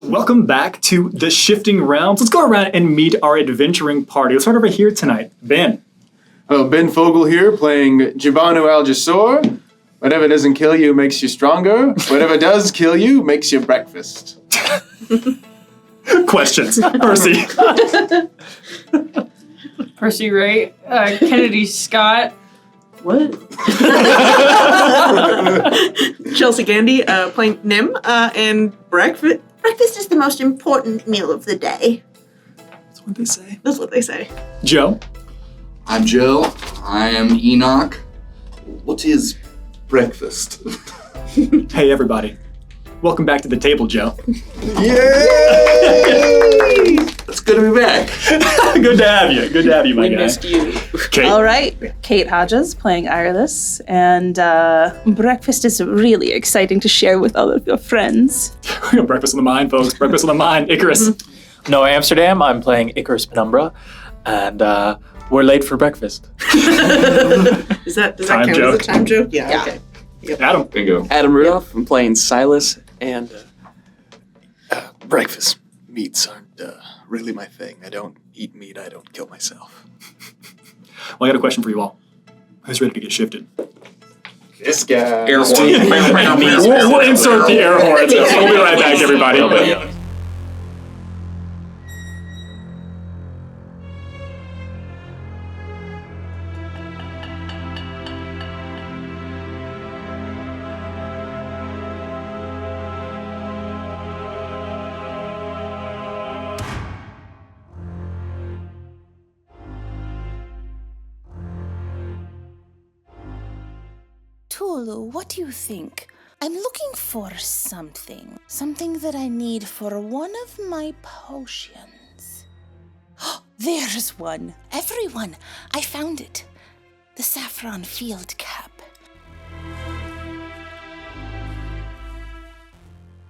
Welcome back to the Shifting Realms. Let's go around and meet our adventuring party. Let's start over here tonight. Ben. Hello, Ben Fogel here, playing Jibanu Aljassor. Whatever doesn't kill you makes you stronger. Whatever does kill you makes you breakfast. Questions. Percy. Percy Ray. Kennedy Scott. What? Chelsea Gandy, playing Nim, and breakfast. Breakfast is the most important meal of the day. That's what they say. That's what they say. Joe. I'm Joe. I am Enoch. What is breakfast? Hey, everybody. Welcome back to the table, Joe. Yay! It's good to be back. Good to have you. Good to have you, my guy. We missed you. Kate. All right, Kate Hodges playing Irelis, and breakfast is really exciting to share with all of your friends. Breakfast on the mind, folks. Breakfast on the mind. Icarus. Noah Amsterdam, I'm playing Icarus Penumbra, and we're late for breakfast. Does that count joke. as a time joke? Yeah. Okay. Yep. Adam. Bingo. Adam Rudolph, I'm playing Silas, and breakfast meats aren't really my thing. I don't eat meat, I don't kill myself. Well, I got a question for you all. Who's ready to get shifted? This guy. Air horn. We'll insert the air horns. We'll be right back, everybody. Tulu, what do you think? I'm looking for something. Something that I need for one of my potions. There's one. Everyone, I found it. The saffron field cap.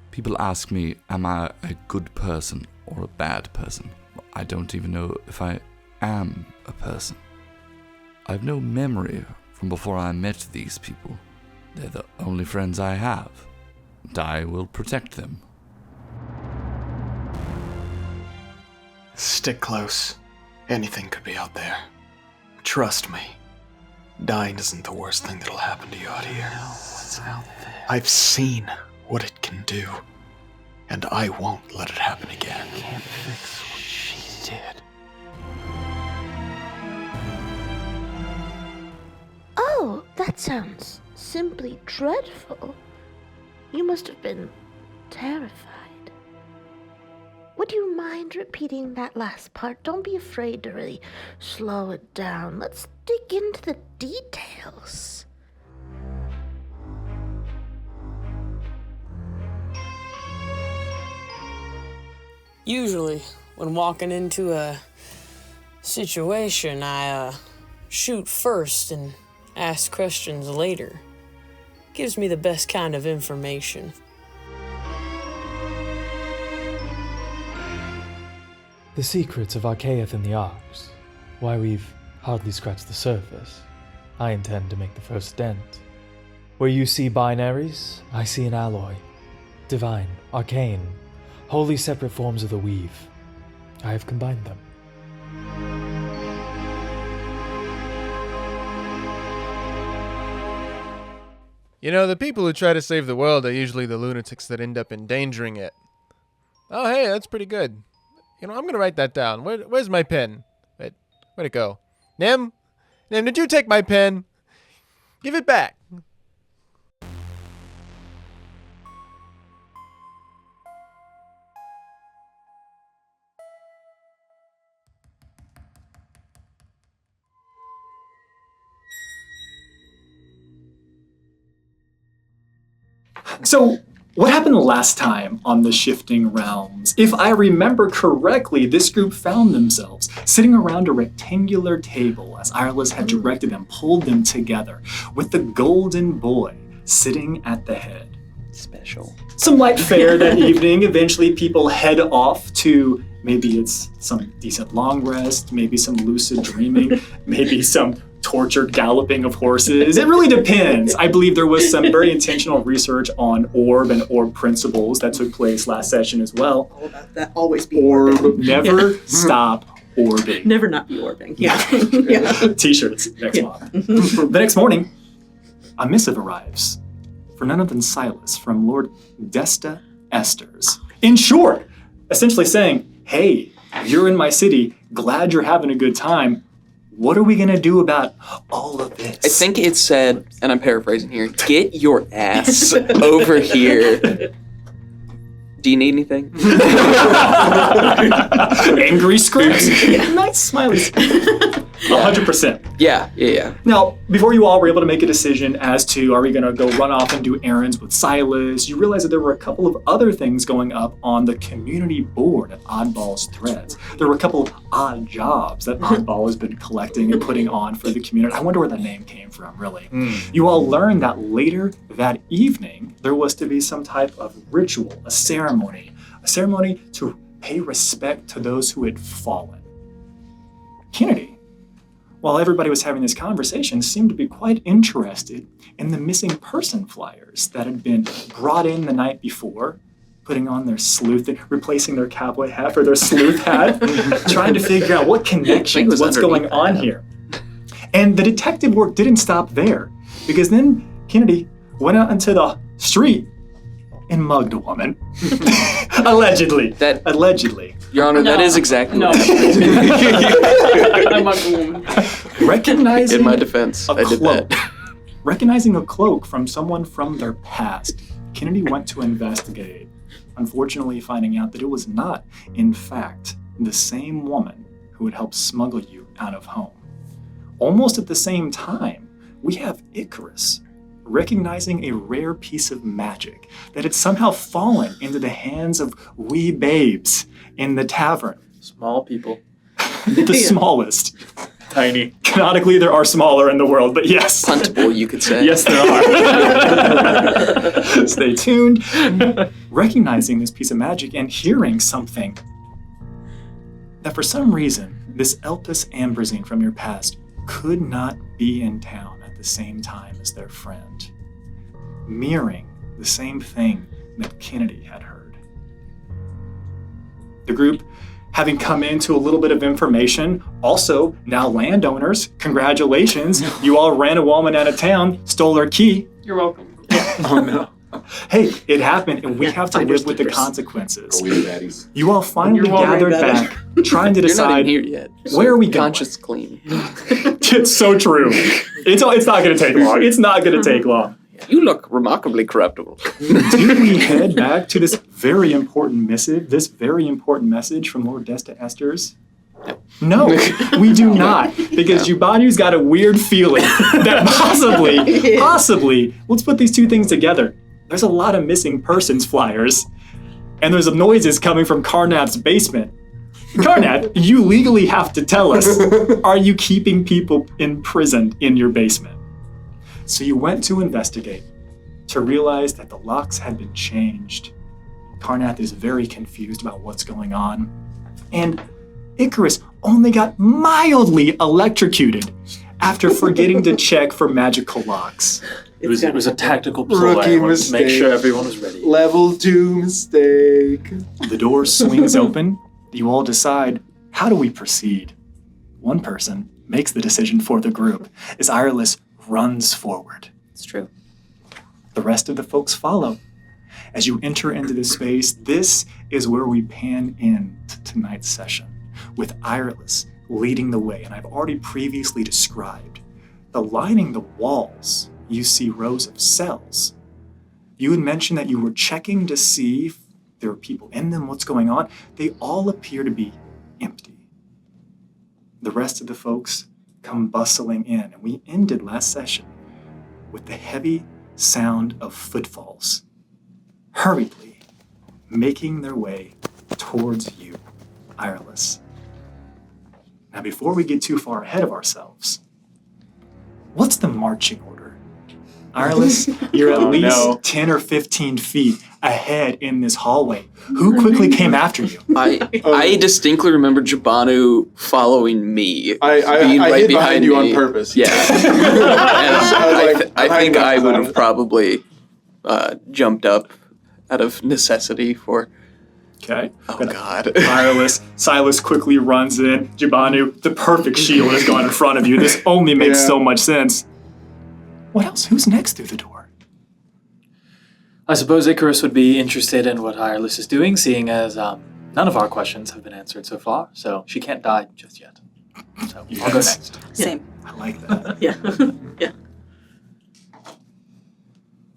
People ask me, am I a good person or a bad person? I don't even know if I am a person. I have no memory from before I met these people. They're the only friends I have, and I will protect them. Stick close. Anything could be out there. Trust me. Dying isn't the worst thing that'll happen to you out here. What's out there? I've seen what it can do, and I won't let it happen again. I can't fix what she did. Oh, that sounds simply dreadful. You must have been terrified. Would you mind repeating that last part? Don't be afraid to really slow it down. Let's dig into the details. Usually, when walking into a situation, I shoot first and ask questions later. Gives me the best kind of information. The secrets of Archaeath and the Arcs. Why we've hardly scratched the surface. I intend to make the first dent. Where you see binaries, I see an alloy. Divine, arcane, wholly separate forms of the weave. I have combined them. You know, the people who try to save the world are usually the lunatics that end up endangering it. Oh, hey, that's pretty good. You know, I'm going to write that down. Where's my pen? Where'd it go? Nim? Nim, did you take my pen? Give it back. So, what happened last time on the Shifting Realms? If I remember correctly, this group found themselves sitting around a rectangular table as Irelis had directed them, pulled them together, with the golden boy sitting at the head. Special. Some light fare that evening. Eventually, people head off to maybe it's some decent long rest, maybe some lucid dreaming, maybe some tortured galloping of horses. It really depends. I believe there was some very intentional research on orb and orb principles that took place last session as well. All about that. Always be orbing. Never stop orbing. Never not be orbing. Yeah. Yeah. T-shirts next month. The next morning, a missive arrives for none other than Silas from Lord Desta Esters. In short, essentially saying, hey, you're in my city, glad you're having a good time. What are we going to do about all of this? I think it said, and I'm paraphrasing here, get your ass over here. Do you need anything? Angry script. Nice smiley. 100%. Yeah. Now, before you all were able to make a decision as to are we going to go run off and do errands with Silas, you realized that there were a couple of other things going up on the community board at Oddball's Threads. There were a couple of odd jobs that Oddball has been collecting and putting on for the community. I wonder where that name came from, really. You all learned that later that evening, there was to be some type of ritual, a ceremony to pay respect to those who had fallen. Kennedy, while everybody was having this conversation, seemed to be quite interested in the missing person flyers that had been brought in the night before, putting on their sleuth, replacing their cowboy hat for their sleuth hat, trying to figure out what connections, what's going on here. And the detective work didn't stop there, because then Kennedy went out into the street and mugged a woman. Allegedly. Allegedly. Your Honor, that is exactly what happened. I mugged a woman. Recognizing in my defense, I did that. Recognizing a cloak from someone from their past, Kennedy went to investigate, unfortunately finding out that it was not, in fact, the same woman who had helped smuggle you out of home. Almost at the same time, we have Icarus, recognizing a rare piece of magic that had somehow fallen into the hands of wee babes in the tavern. Small people. The smallest. Tiny. Canonically, there are smaller in the world, but yes. Puntable, you could say. Yes, there are. Stay tuned. Recognizing this piece of magic and hearing something that for some reason, this Elpis Ambrosine from your past could not be in town at the same time as their friend, mirroring the same thing that Kennedy had heard. The group, having come into a little bit of information, also now landowners, congratulations, you all ran a woman out of town, stole her key. You're welcome. Oh no. Hey, it happened, and we have to live with the consequences. You all finally gathered back, trying to decide, you're not in here yet, where are we going? Conscious clean. It's so true. It's not going to take long. It's not going to take long. You look remarkably corruptible. Do we head back to this very important missive, this very important message from Lord Desta Esters? No, we do not, because Jubanyu's got a weird feeling that possibly, let's put these two things together. There's a lot of missing persons flyers, and there's noises coming from Karnav's basement. Karnav, you legally have to tell us, are you keeping people imprisoned in your basement? So you went to investigate, to realize that the locks had been changed. Karnath is very confused about what's going on, and Icarus only got mildly electrocuted after forgetting to check for magical locks. It was a tactical ploy. I wanted to make sure everyone was ready. Level 2 mistake. The door swings open. You all decide, how do we proceed? One person makes the decision for the group as Irelis runs forward. It's true. The rest of the folks follow. As you enter into this space, this is where we pan in to tonight's session, with Irelis leading the way. And I've already previously described the lining the walls. You see rows of cells. You had mentioned that you were checking to see if there are people in them, what's going on. They all appear to be empty. The rest of the folks come bustling in, and we ended last session with the heavy sound of footfalls, hurriedly making their way towards you, Irelis. Now, before we get too far ahead of ourselves, what's the marching order? Ireless, you're at least no. 10 or 15 feet ahead in this hallway. Who quickly came after you? I distinctly remember Jabanu following me. I being right hid behind behind you me. on purpose. Yeah. And I think I would have have. probably jumped up out of necessity for. Okay. Oh, God. Ireless, Silas quickly runs in. Jabanu, the perfect shield has gone in front of you. This only makes so much sense. What else? Who's next through the door? I suppose Icarus would be interested in what Ireless is doing, seeing as none of our questions have been answered so far, so she can't die just yet. So I'll go next. Same. I like that. Yeah. Yeah.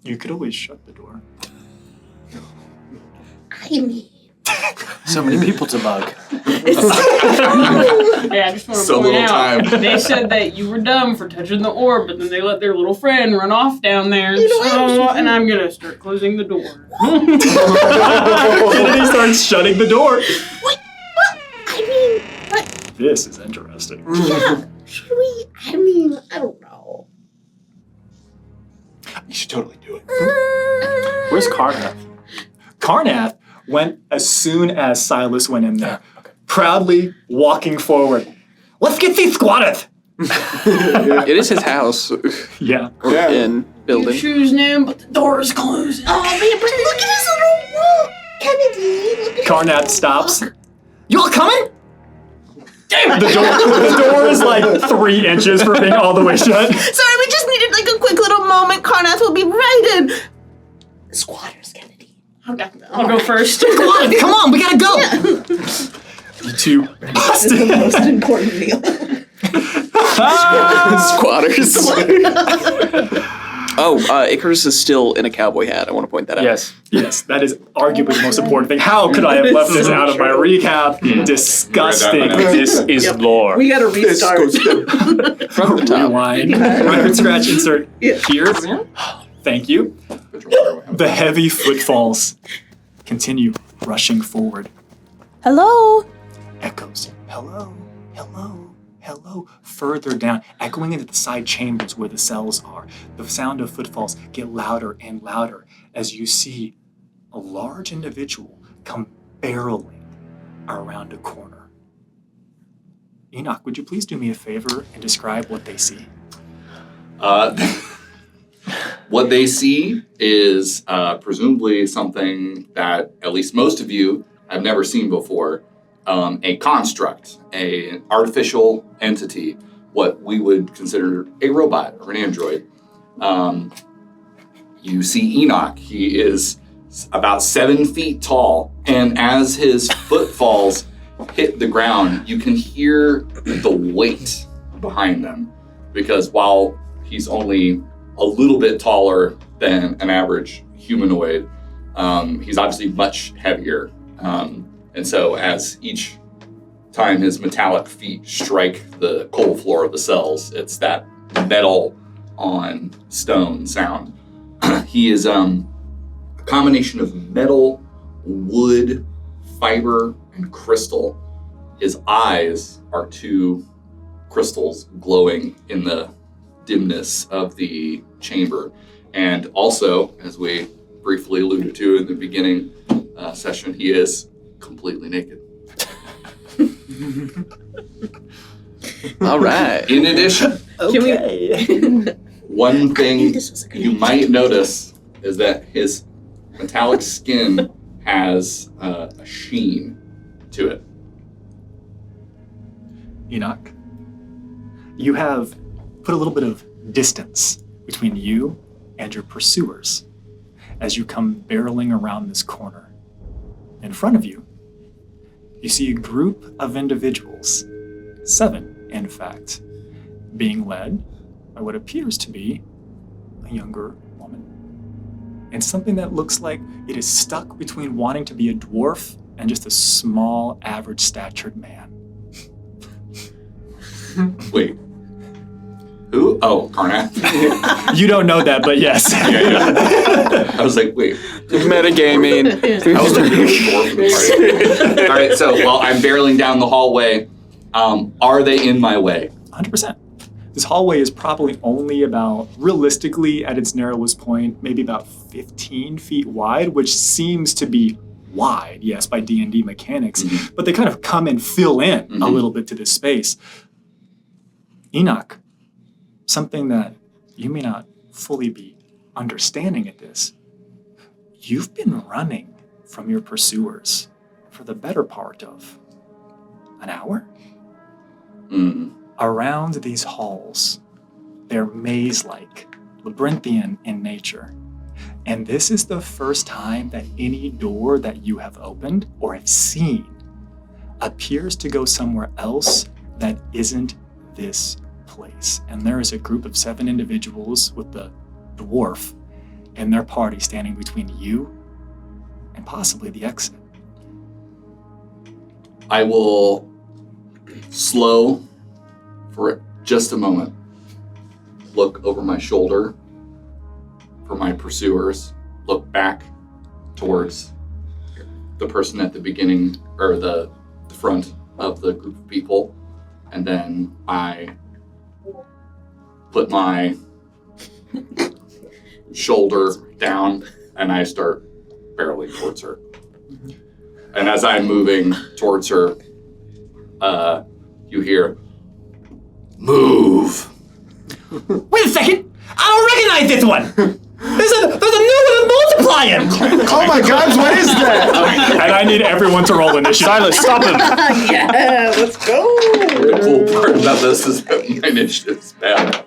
You could always shut the door. I mean, So many people to bug. Yeah, I just want to So point little out, time. they said that you were dumb for touching the orb, but then they let their little friend run off down there, and I'm gonna start closing the door. Kennedy starts shutting the door. what? I mean, what? This is interesting. Yeah, should we? I mean, I don't know. You should totally do it. Where's Karnath? Karnath went as soon as Silas went in there, proudly walking forward. Let's get these squatted. It is his house. Yeah. Or inn, building. You choosing him, but the door is closed. Oh man, but look at his little walk, Kennedy. Look at Karnath stops. You all coming? Damn! The door is like 3 inches from being all the way shut. Sorry, we just needed like a quick little moment. Karnath will be right in. Squatters, Kennedy. Okay, I'll go first. Squatted, come on, we gotta go. You two This is the most important meal. Squatters. Icarus is still in a cowboy hat. I want to point that out. Yes. Yes, that is arguably the most important thing. How could I have left this out of my recap? Disgusting. This is lore. We gotta restart. From the top. Rewind. Record scratch insert here. Thank you. The heavy footfalls continue rushing forward. Hello? Echoes. Hello, hello, hello. Further down, echoing into the side chambers where the cells are. The sound of footfalls get louder and louder as you see a large individual come barreling around a corner. Enoch, would you please do me a favor and describe what they see? What they see is presumably something that at least most of you have never seen before. A construct, an artificial entity, what we would consider a robot or an android. You see Enoch. He is about 7 feet tall, and as his footfalls hit the ground, you can hear the weight behind them, because while he's only a little bit taller than an average humanoid, he's obviously much heavier. And so as each time his metallic feet strike the cold floor of the cells, it's that metal on stone sound. He is a combination of metal, wood, fiber, and crystal. His eyes are 2 crystals glowing in the dimness of the chamber. And also, as we briefly alluded to in the beginning session, he is completely naked. All right. In addition, one thing you might notice is that his metallic skin has a sheen to it. Enoch, you have put a little bit of distance between you and your pursuers as you come barreling around this corner. In front of you, you see a group of individuals, 7 in fact, being led by what appears to be a younger woman. And something that looks like it is stuck between wanting to be a dwarf and just a small, average-statured man. Wait. Who? Oh, Karnath. You don't know that, but yes. Yeah. I was like, wait. Metagaming. I was trying to be a dwarf in the party. All right, so while I'm barreling down the hallway, are they in my way? 100%. This hallway is probably only about, realistically, at its narrowest point, maybe about 15 feet wide, which seems to be wide, yes, by D&D mechanics, but they kind of come and fill in a little bit to this space. Enoch, something that you may not fully be understanding at this, you've been running from your pursuers for the better part of an hour? Around these halls, they're maze-like, labyrinthian in nature. And this is the first time that any door that you have opened or have seen appears to go somewhere else that isn't this place. And there is a group of 7 individuals with the dwarf and their party standing between you and possibly the exit. I will slow for just a moment, look over my shoulder for my pursuers, look back towards the person at the beginning, or the front of the group of people, and then I put my shoulder down and I start barreling towards her. And as I'm moving towards her, you hear, "Move." Wait a second! I don't recognize this one! There's a new one multiplying! Oh my god, what is that? And I need everyone to roll initiative. Silas, stop him! Yeah, let's go. The cool part about this is that my initiative's bad.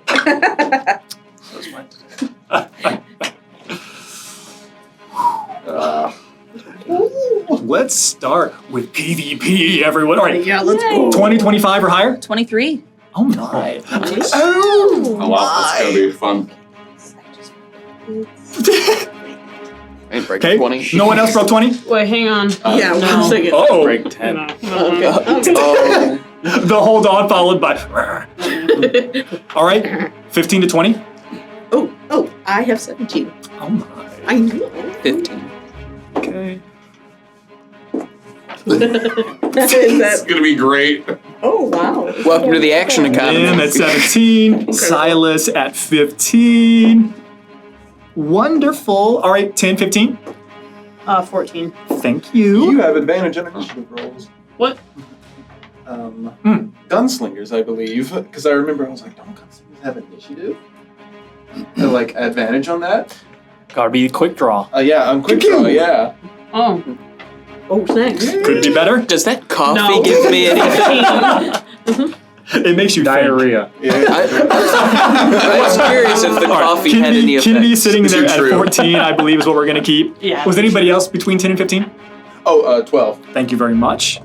Let's start with PvP, everyone. All right. Yeah, let's go. 20, 25 or higher? 23. Oh my. Oh wow, that's gonna be fun. I ain't break Okay. 20. No one else broke 20? Wait, hang on. Yeah, no. 1 second. Oh. Break 10. Oh. The hold on followed by. All right. 15 to 20? Oh, I have 17. Oh my. I know. 15. Okay. It's gonna be great. Oh, wow. Welcome to the Action Economy. Jim at 17. Silas at 15. Wonderful. All right, 10, 15. 14. Thank you. You have advantage on initiative rolls. What? Gunslingers, I believe, because I remember I was like, don't gunslingers have initiative? Like advantage on that? Gotta be quick draw. Yeah, on quick draw, yeah. Oh. Oh, thanks. Could it be better? Does that coffee No. give me anything? It makes you Diarrhea. I was curious if the coffee had any effect. Kennedy sitting Is there it at true? 14, I believe, is what we're going to keep. Yeah. Was anybody else between 10 and 15? Oh, 12. Thank you very much.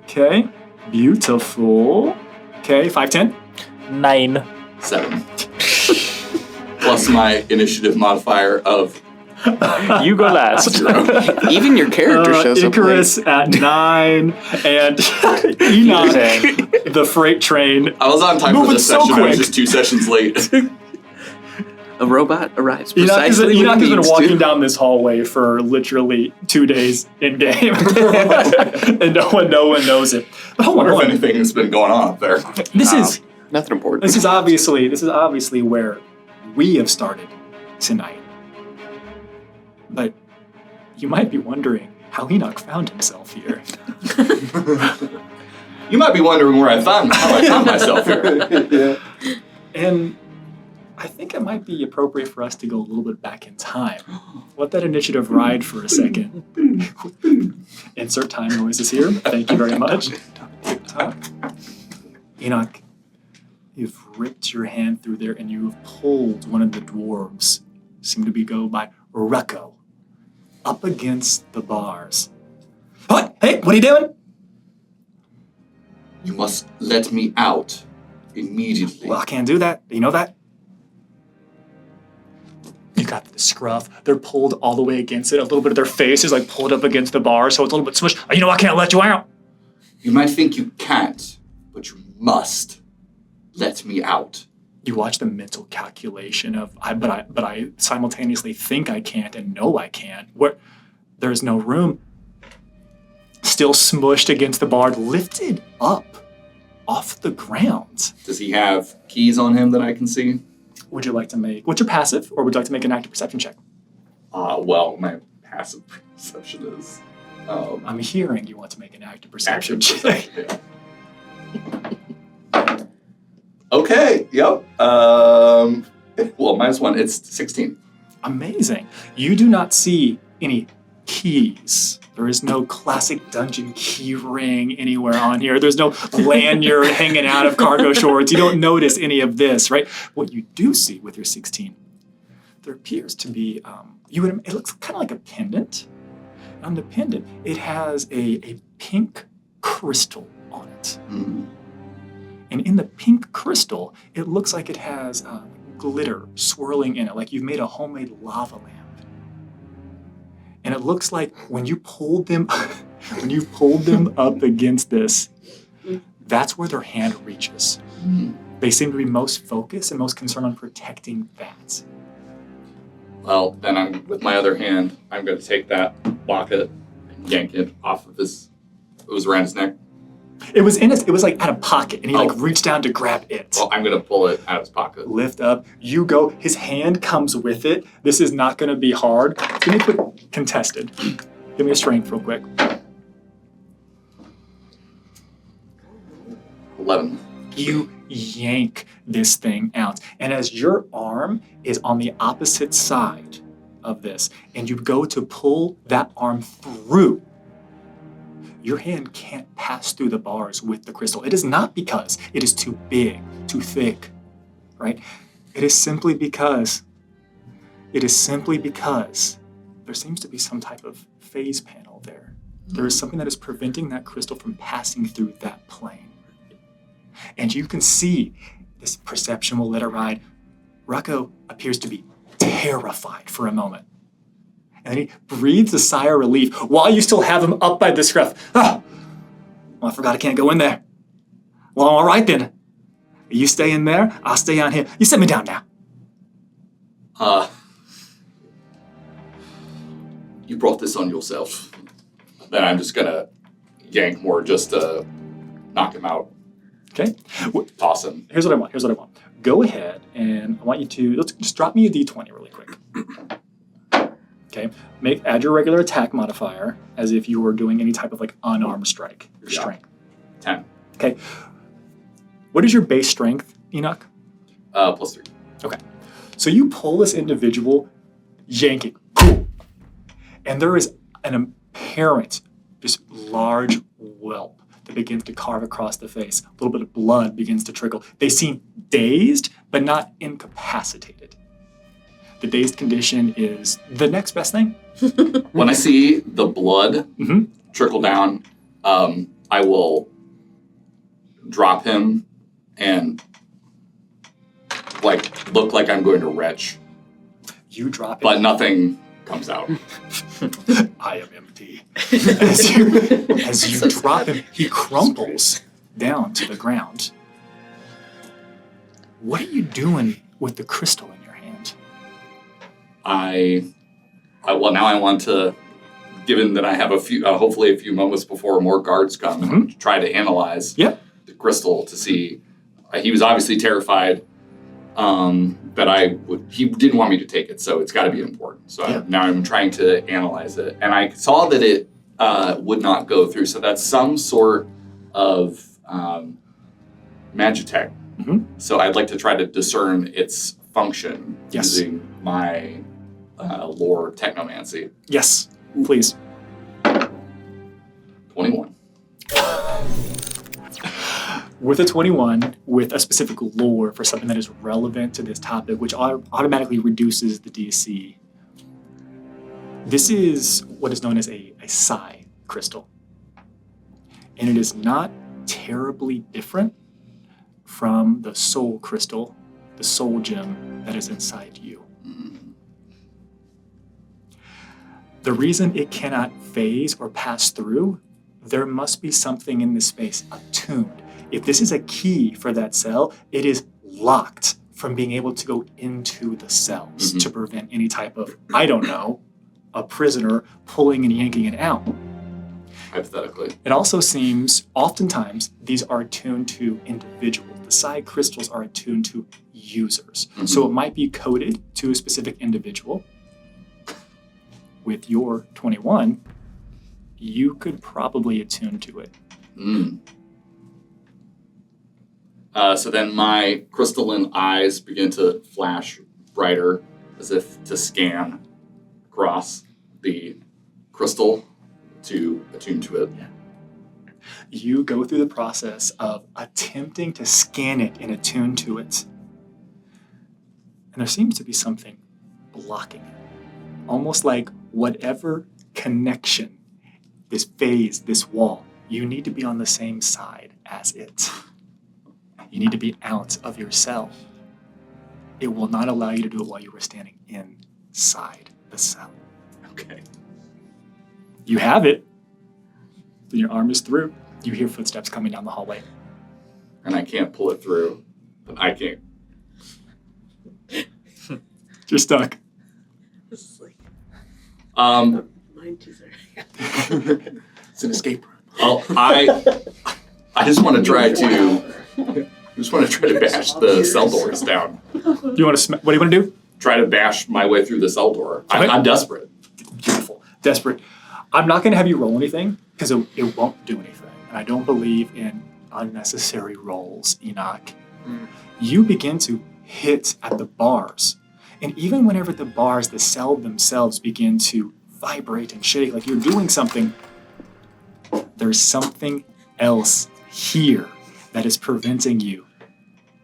Okay. Beautiful. Okay, 5, 10. 9. 7. Plus my initiative modifier of You go last. Even your character shows up late. Icarus at 9, and Enoch, the freight train. I was on time for Moving this so session. I was quick. just 2 sessions late. A robot arrives Enoch precisely when has he been needs walking to. down this hallway for literally 2 days in game, and no one knows it. But I hold wonder if on. anything's been going on up there. This is Nothing important. This is obviously where we have started tonight. But you might be wondering how Enoch found himself here. You might be wondering where how I found myself here. And I think it might be appropriate for us to go a little bit back in time. Let that initiative ride for a second. Insert time noises here. Thank you very much. Enoch, you've ripped your hand through there and you have pulled one of the dwarves, seem to be go by Rucko, up against the bars. What? Hey, what are you doing? You must let me out immediately. Well, I can't do that. You know that? You got the scruff. They're pulled all the way against it. A little bit of their face is like pulled up against the bar, so it's a little bit smushed. You know, I can't let you out. You might think you can't, but you must let me out. You watch the mental calculation of, but I simultaneously think I can't and know I can't. Where there's no room. Still smushed against the bar, lifted up off the ground. Does he have keys on him that I can see? Would you like to make, what's your passive, or would you like to make an active perception check? Well, my passive perception is... I'm hearing you want to make an active perception check. Okay, yep. Well, -1, it's 16. Amazing. You do not see any keys. There is no classic dungeon key ring anywhere on here. There's no lanyard hanging out of cargo shorts. You don't notice any of this, right? What you do see with your 16, there appears to be, it looks kind of like a pendant. On the pendant, it has a pink crystal on it. Mm-hmm. And in the pink crystal, it looks like it has glitter swirling in it, like you've made a homemade lava lamp. And it looks like when you pulled them up against this, that's where their hand reaches. They seem to be most focused and most concerned on protecting that. Well, then with my other hand, I'm going to take that locket and yank it off of his... It was around his neck. It was like at a pocket, and he like reached down to grab it. Well, I'm going to pull it out of his pocket. Lift up. You go. His hand comes with it. This is not going to be hard. Give me a quick contested. Give me a strength real quick. 11. You yank this thing out. And as your arm is on the opposite side of this, and you go to pull that arm through, your hand can't pass through the bars with the crystal. It is not because it is too big, too thick, right? It is simply because there seems to be some type of phase panel there. There is something that is preventing that crystal from passing through that plane. And you can see this perception will let it ride. Rocco appears to be terrified for a moment. And then he breathes a sigh of relief while you still have him up by the scruff. Oh, well, I forgot I can't go in there. Well, all right then. You stay in there, I'll stay on here. You set me down now. You brought this on yourself. Then I'm just going to yank more just to knock him out. Okay. Toss him. Here's what I want. Go ahead and I want you to, let's just drop me a d20 really quick. Okay. Add your regular attack modifier as if you were doing any type of like unarmed strike. Your strength. 10. Okay. What is your base strength, Enoch? +3. Okay. So you pull this individual, yank it, cool. And there is an apparent, just large whelp that begins to carve across the face. A little bit of blood begins to trickle. They seem dazed, but not incapacitated. The dazed condition is the next best thing. When I see the blood trickle down, I will drop him and look like I'm going to retch. You drop him. But nothing comes out. I am empty. As you drop him, he crumples down to the ground. What are you doing with the crystal in your hand? Well, now I want to, given that I have hopefully a few moments before more guards come, try to analyze the crystal to see. He was obviously terrified that he didn't want me to take it, so it's got to be important. So now I'm trying to analyze it. And I saw that it would not go through, so that's some sort of magitech. So I'd like to try to discern its function using my lore technomancy. Yes, please. 21. With a 21, with a specific lore for something that is relevant to this topic, which automatically reduces the DC. This is what is known as a psi crystal. And it is not terribly different from the soul crystal, the soul gem that is inside you. The reason it cannot phase or pass through, there must be something in this space attuned. If this is a key for that cell, it is locked from being able to go into the cells to prevent any type of, I don't know, a prisoner pulling and yanking it out. hypothetically. It also seems, oftentimes, these are attuned to individuals. The psi crystals are attuned to users. Mm-hmm. So it might be coded to a specific individual. With your 21, you could probably attune to it. Mm. So then my crystalline eyes begin to flash brighter as if to scan across the crystal to attune to it. You go through the process of attempting to scan it and attune to it. And there seems to be something blocking it. Almost like whatever connection, this phase, this wall, you need to be on the same side as it. You need to be out of your cell. It will not allow you to do it while you were standing inside the cell. Okay. You have it. Then your arm is through. You hear footsteps coming down the hallway. And I can't pull it through. I can't. You're stuck. This is like Mind teaser. It's an escape room. Oh, I just want to try to bash the cell doors down. You want to? What do you want to do? Try to bash my way through the cell door. Okay. I'm desperate. Beautiful. Desperate. I'm not going to have you roll anything because it won't do anything. And I don't believe in unnecessary rolls, Enoch. You begin to hit at the bars. And even whenever the bars, the cell themselves begin to vibrate and shake like you're doing something, there's something else here that is preventing you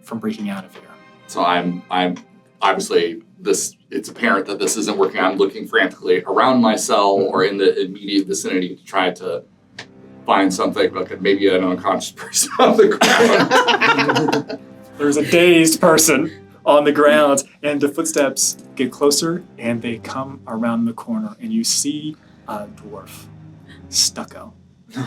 from breaking out of here. So I'm obviously it's apparent that this isn't working. I'm looking frantically around my cell or in the immediate vicinity to try to find something, like maybe an unconscious person on the ground. There's a dazed person on the ground, and the footsteps get closer, and they come around the corner, and you see a dwarf, Stucco,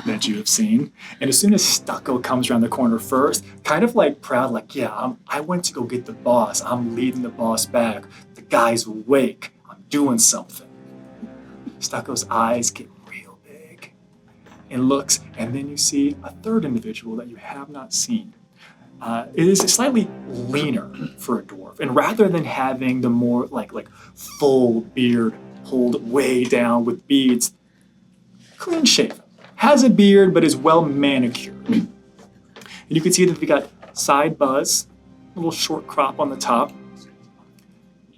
that you have seen. And as soon as Stucco comes around the corner first, kind of like proud, like, yeah, I went to go get the boss. I'm leading the boss back. The guy's awake. I'm doing something. Stucco's eyes get real big and looks, and then you see a third individual that you have not seen. It is slightly leaner for a dwarf, and rather than having the more like full beard pulled way down with beads, clean shaven, has a beard but is well manicured. And you can see that they got side buzz, a little short crop on the top.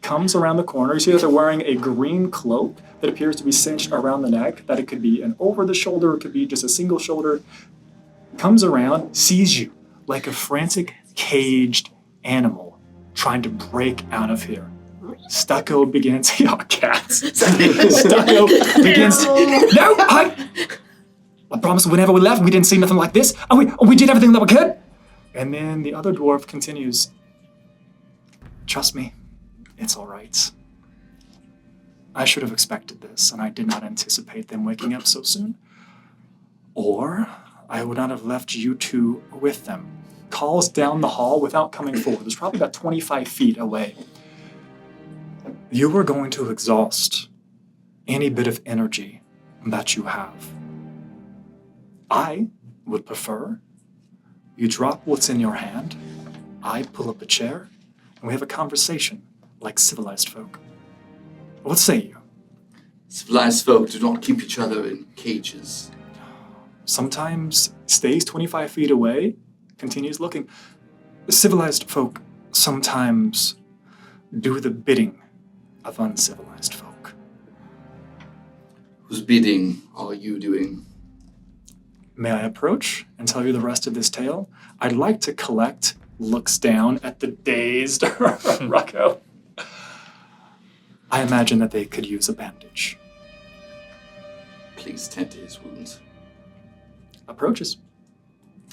Comes around the corner. You see that they're wearing a green cloak that appears to be cinched around the neck. That it could be an over the shoulder, it could be just a single shoulder. Comes around, sees you like a frantic, caged animal trying to break out of here. Stucco begins, cats. Stucco begins, no, I promise whenever we left, we didn't see nothing like this. We did everything that we could. And then the other dwarf continues, trust me, it's all right. I should have expected this, and I did not anticipate them waking up so soon. Or I would not have left you two with them. Calls down the hall without coming forward. There's probably about 25 feet away. You were going to exhaust any bit of energy that you have. I would prefer you drop what's in your hand, I pull up a chair, and we have a conversation like civilized folk. What say you? Civilized folk do not keep each other in cages. Sometimes stays 25 feet away, continues looking. Civilized folk sometimes do the bidding of uncivilized folk. Whose bidding are you doing? May I approach and tell you the rest of this tale? I'd like to collect, looks down at the dazed Rocco. I imagine that they could use a bandage. Please tend to his wounds. Approaches.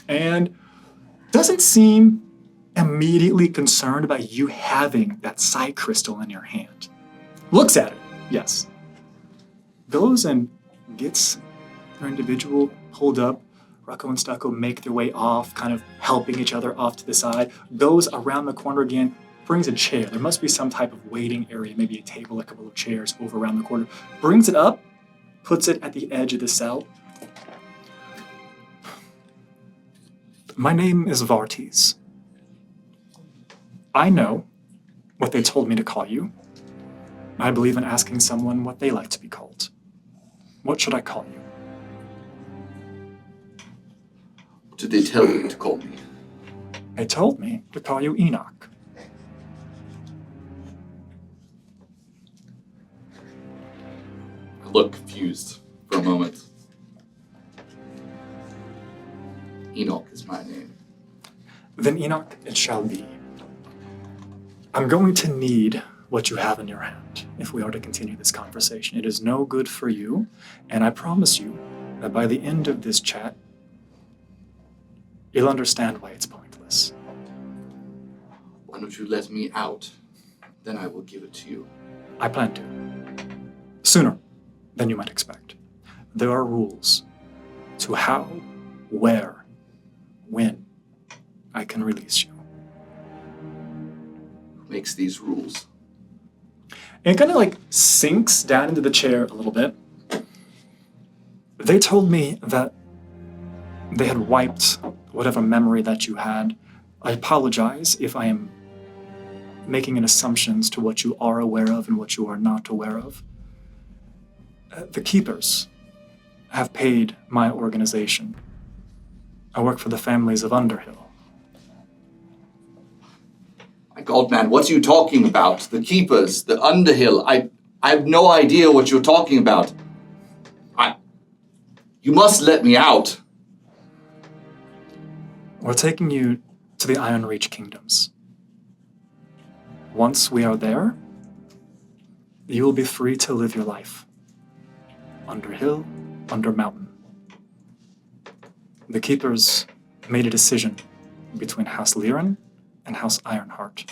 And doesn't seem immediately concerned about you having that psi crystal in your hand. Looks at it, yes. Goes and gets their individual pulled up. Rocco and Stucco make their way off, kind of helping each other off to the side. Goes around the corner again, brings a chair. There must be some type of waiting area, maybe a table, a couple of chairs over around the corner. Brings it up, puts it at the edge of the cell, My name is Vartes. I know what they told me to call you. I believe in asking someone what they like to be called. What should I call you? What did they tell you to call me? They told me to call you Enoch. I look confused for a moment. Enoch is my name. Then Enoch it shall be. I'm going to need what you have in your hand if we are to continue this conversation. It is no good for you, and I promise you that by the end of this chat, you'll understand why it's pointless. Why don't you let me out? Then I will give it to you. I plan to. Sooner than you might expect. There are rules to how, where, when I can release you. Who makes these rules? And it kind of like sinks down into the chair a little bit. They told me that they had wiped whatever memory that you had. I apologize if I am making an assumptions to what you are aware of and what you are not aware of. The Keepers have paid my organization. I work for the families of Underhill. My God, man, what are you talking about? The Keepers, the Underhill. I have no idea what you're talking about. You must let me out. We're taking you to the Iron Reach Kingdoms. Once we are there, you will be free to live your life. Under hill, under mountain. The Keepers made a decision between House Liren and House Ironheart.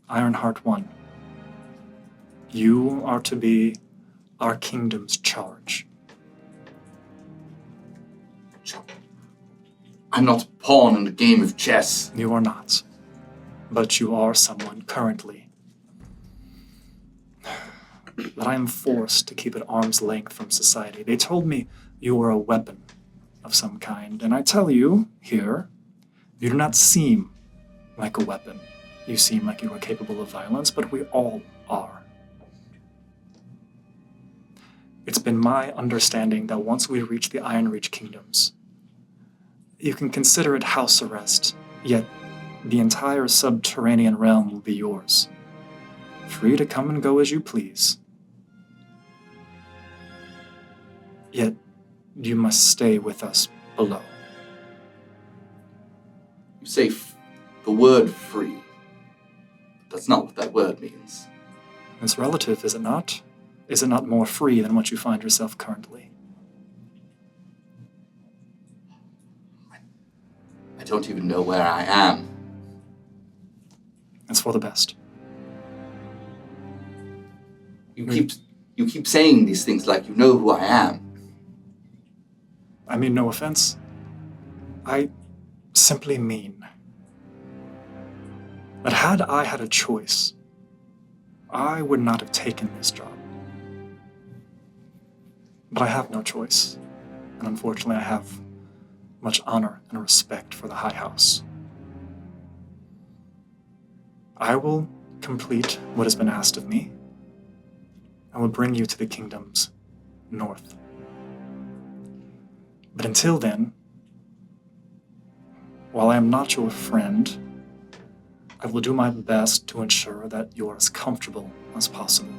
Ironheart won. You are to be our kingdom's charge. I'm not a pawn in the game of chess. You are not. But you are someone currently that I am forced to keep at arm's length from society. They told me you were a weapon of some kind, and I tell you here, you do not seem like a weapon. You seem like you are capable of violence, but we all are. It's been my understanding that once we reach the Iron Reach Kingdoms, you can consider it house arrest, yet the entire subterranean realm will be yours. Free to come and go as you please. Yet, you must stay with us below. You say the word free. That's not what that word means. It's relative, is it not? Is it not more free than what you find yourself currently? I don't even know where I am. It's for the best. You keep saying these things like you know who I am. I mean no offense. I simply mean that had I had a choice, I would not have taken this job. But I have no choice, and unfortunately I have much honor and respect for the High House. I will complete what has been asked of me. I will bring you to the kingdoms north. But until then, while I am not your friend, I will do my best to ensure that you are as comfortable as possible.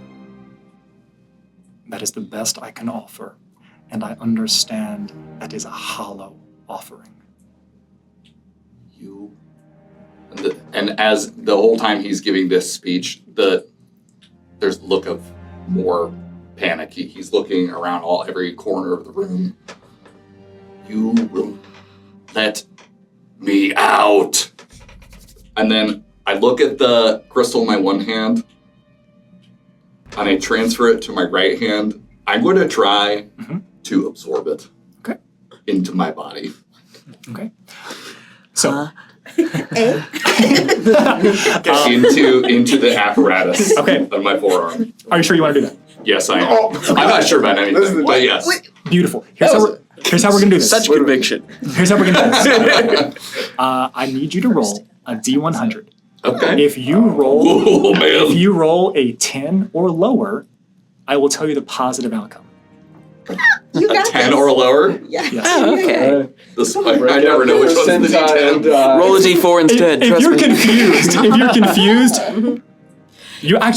That is the best I can offer, and I understand that is a hollow offering. You... And as the whole time he's giving this speech, there's a look of more panic. He's looking around every corner of the room. You will let me out. And then I look at the crystal in my one hand, and I transfer it to my right hand. I'm going to try to absorb it into my body. Okay. So... into the apparatus on my forearm. Are you sure you want to do that? Yes, I am. I'm not sure about anything, but yes. Beautiful. Here's how Here's how we're gonna do this. Such conviction. Here's how we're gonna do this. I need you to roll a D100. Okay. If you roll a 10 or lower, I will tell you the positive outcome. You got 10 or lower? Yeah. Yes. Oh, okay. I never know which one's the D10. Roll a D4 instead. If you're confused,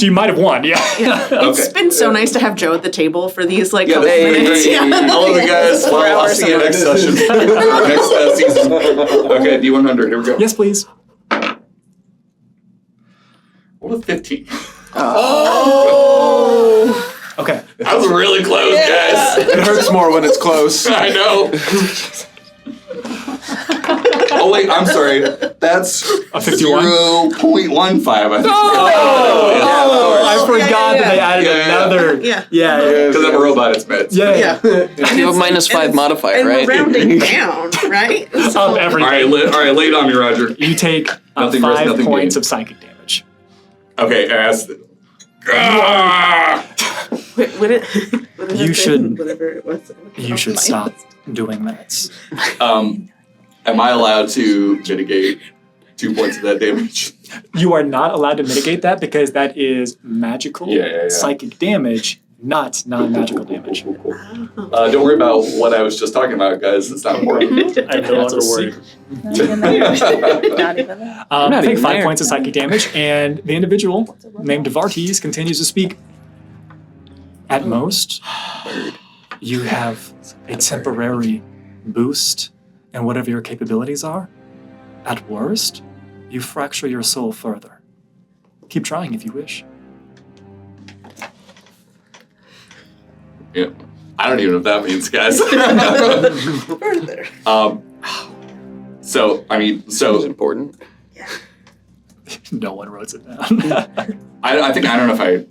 you might have won. Yeah. It's been so nice to have Joe at the table for these couple Hey, minutes. I love you guys. Well, I'll see you next session. Next season. Okay, D100. Here we go. Yes, please. What a 15. Oh! Okay. That was really close, guys. It hurts more when it's close. I know. Oh, wait, I'm sorry. That's a 51? 0.15, I think. I forgot that they added another. Yeah. Because I'm a robot, it's meds. Yeah. You have -5 modifier, And right? we're rounding down, right? Of everything. All right, lay it on me, Roger. You take Nothing 5 risk, nothing points gain. of psychic damage. Okay, ass. You should. Whatever it was. You should stop doing that. Am I allowed to mitigate 2 points of that damage? You are not allowed to mitigate that because that is magical psychic damage, not non-magical damage. Don't worry about what I was just talking about, guys. It's not important. I no longer worry. Not even that. Take 5 points of psychic damage, and the individual named Vartes continues to speak. At most, you have a temporary boost in whatever your capabilities are. At worst, you fracture your soul further. Keep trying if you wish. Yeah. I don't even know what that means, guys. Further. So It's important. No one wrote it down. I don't know if I...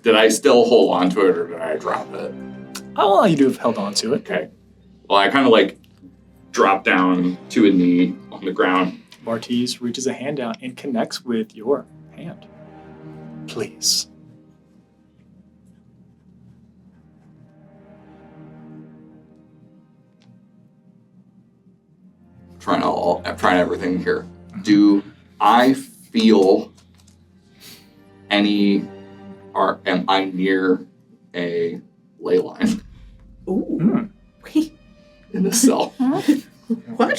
Did I still hold on to it or did I drop it? Oh, well, you do have held on to it. Okay. Well, I kind of drop down to a knee on the ground. Vartes reaches a hand out and connects with your hand. Please. I'm trying everything here. Do I feel any, or am I near a ley line? Ooh. In the cell? What?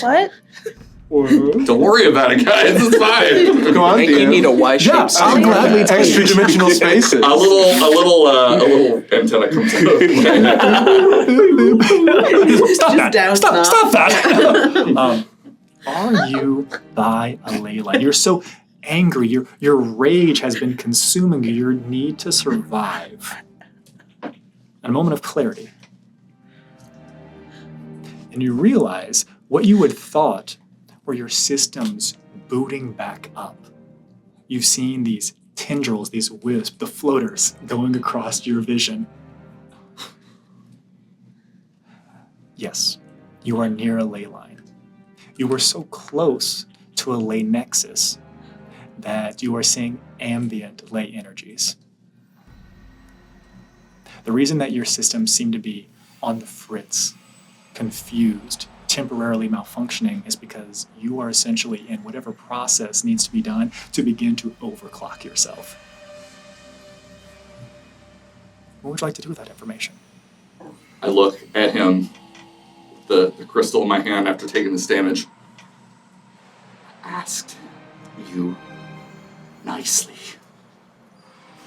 Don't worry about it, guys. It's fine. Come on, You need a Y-shaped I'll gladly take extra dimensional spaces. A little antenna comes out. Stop Just that. down Stop knob. that. Are you by a ley line? You're so angry. Your rage has been consuming you. Your need to survive. A moment of clarity. And you realize what you had thought were your systems booting back up. You've seen these tendrils, these wisps, the floaters going across your vision. Yes, you are near a ley line. You were so close to a ley nexus that you are seeing ambient ley energies. The reason that your systems seem to be on the fritz, confused, temporarily malfunctioning is because you are essentially in whatever process needs to be done to begin to overclock yourself. What would you like to do with that information? I look at him, the crystal in my hand after taking this damage. I asked you nicely.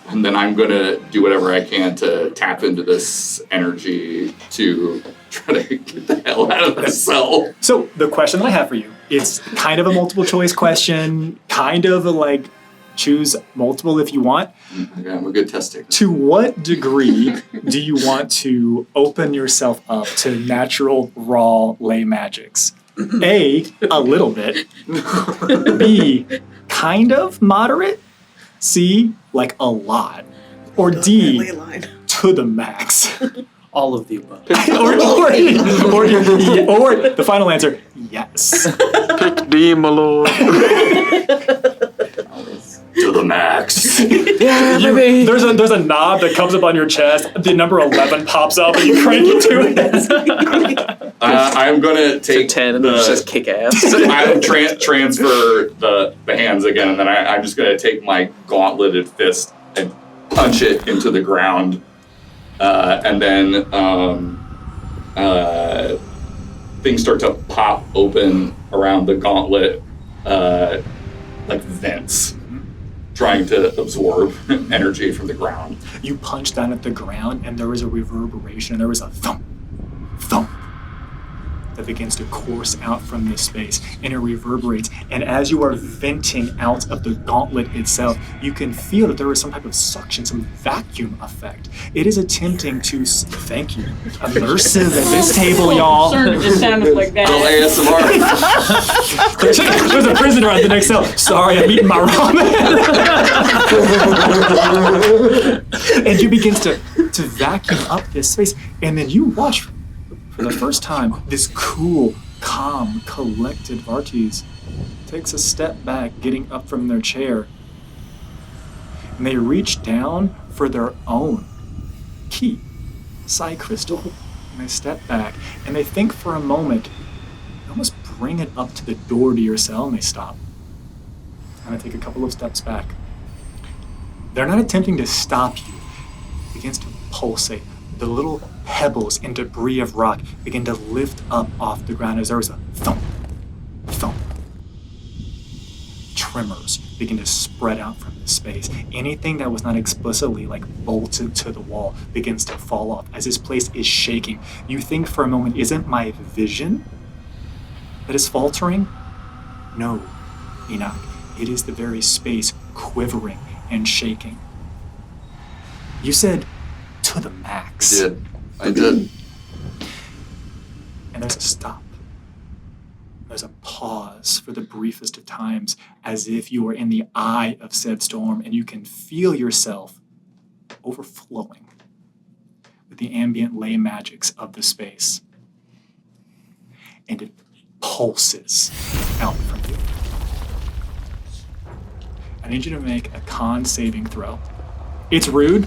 And then I'm going to do whatever I can to tap into this energy to try to get the hell out of this cell. So the question that I have for you, it's kind of a multiple choice question, kind of a choose multiple if you want. Okay, I'm a good test taker. To what degree do you want to open yourself up to natural, raw ley magics? A little bit. B, kind of moderate. C, a lot. Or D, to the max. All of the above. or the final answer, yes. Pick D, my lord. To the max. There's a knob that comes up on your chest. The number 11 pops up, and you crank it to it. I'm gonna take 10 and then just kick ass. I transfer the hands again, and then I'm just gonna take my gauntleted fist and punch it into the ground, and then things start to pop open around the gauntlet, like vents, trying to absorb energy from the ground. You punch down at the ground, and there was a reverberation, and there was a thump, thump that begins to course out from this space, and it reverberates. And as you are venting out of the gauntlet itself, you can feel that there is some type of suction, some vacuum effect. It is attempting to, thank you, immersive at this table, y'all. It just sounded like that. ASMR. There's a prisoner at the next cell. Sorry, I'm eating my ramen. And you begin to vacuum up this space, and then you watch for the first time, this cool, calm, collected Vartes takes a step back, getting up from their chair. And they reach down for their own key, psi crystal. And they step back, and they think for a moment. They almost bring it up to the door to your cell, and they stop. And they take a couple of steps back. They're not attempting to stop you. It begins to pulsate. The little pebbles and debris of rock begin to lift up off the ground as there is a thump, thump. Tremors begin to spread out from the space. Anything that was not explicitly bolted to the wall begins to fall off as this place is shaking. You think for a moment, isn't my vision that is faltering? No, Enoch. It is the very space quivering and shaking. You said to the max. I did. And there's a stop. There's a pause for the briefest of times, as if you are in the eye of said storm, and you can feel yourself overflowing with the ambient ley magics of the space. And it pulses out from you. I need you to make a con saving throw. It's rude,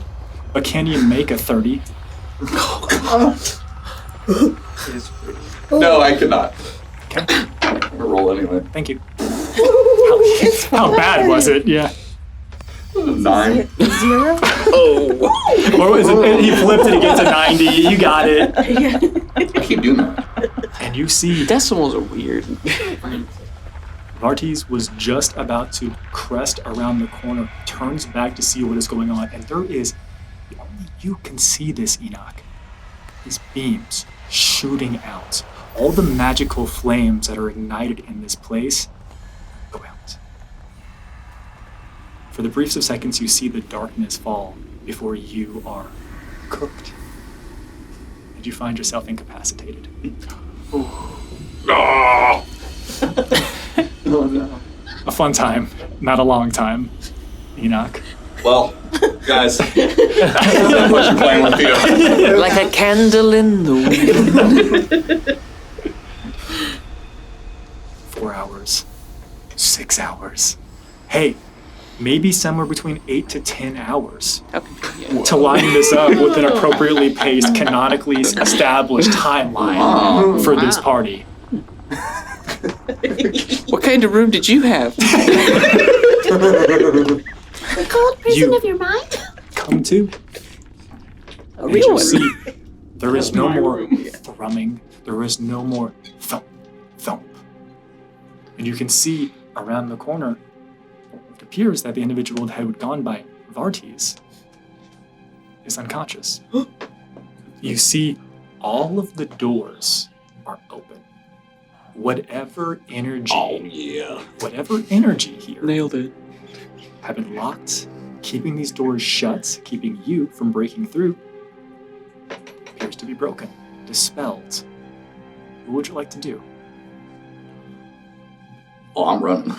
but can you make a 30? No, I could not. Okay. I'm gonna roll anyway. Thank you. How bad was it? Yeah. 9. 0? Oh. Or was it? He flipped it again to 90. You got it. I keep doing that. And you see Decimals are weird. Vartes was just about to crest around the corner, turns back to see what is going on, and there is, only you can see this, Enoch. These beams shooting out. All the magical flames that are ignited in this place go out. For the briefs of seconds, you see the darkness fall before you are cooked. And you find yourself incapacitated. Oh, no. A fun time, not a long time, Enoch. Well, guys, what you playing with you? Like a candle in the wind. 4 hours, 6 hours. Hey, maybe somewhere between 8 to 10 hours to line this up with an appropriately paced, canonically established timeline for this party. What kind of room did you have? The cold prison of your mind? Come to. A real one. See, there is no more thrumming. There is no more thump, thump. And you can see around the corner, it appears that the individual that had gone by Vartes is unconscious. You see all of the doors are open. Whatever energy, whatever energy here Nailed it. have been locked, keeping these doors shut, keeping you from breaking through, appears to be broken, dispelled. What would you like to do? Oh, I'm running.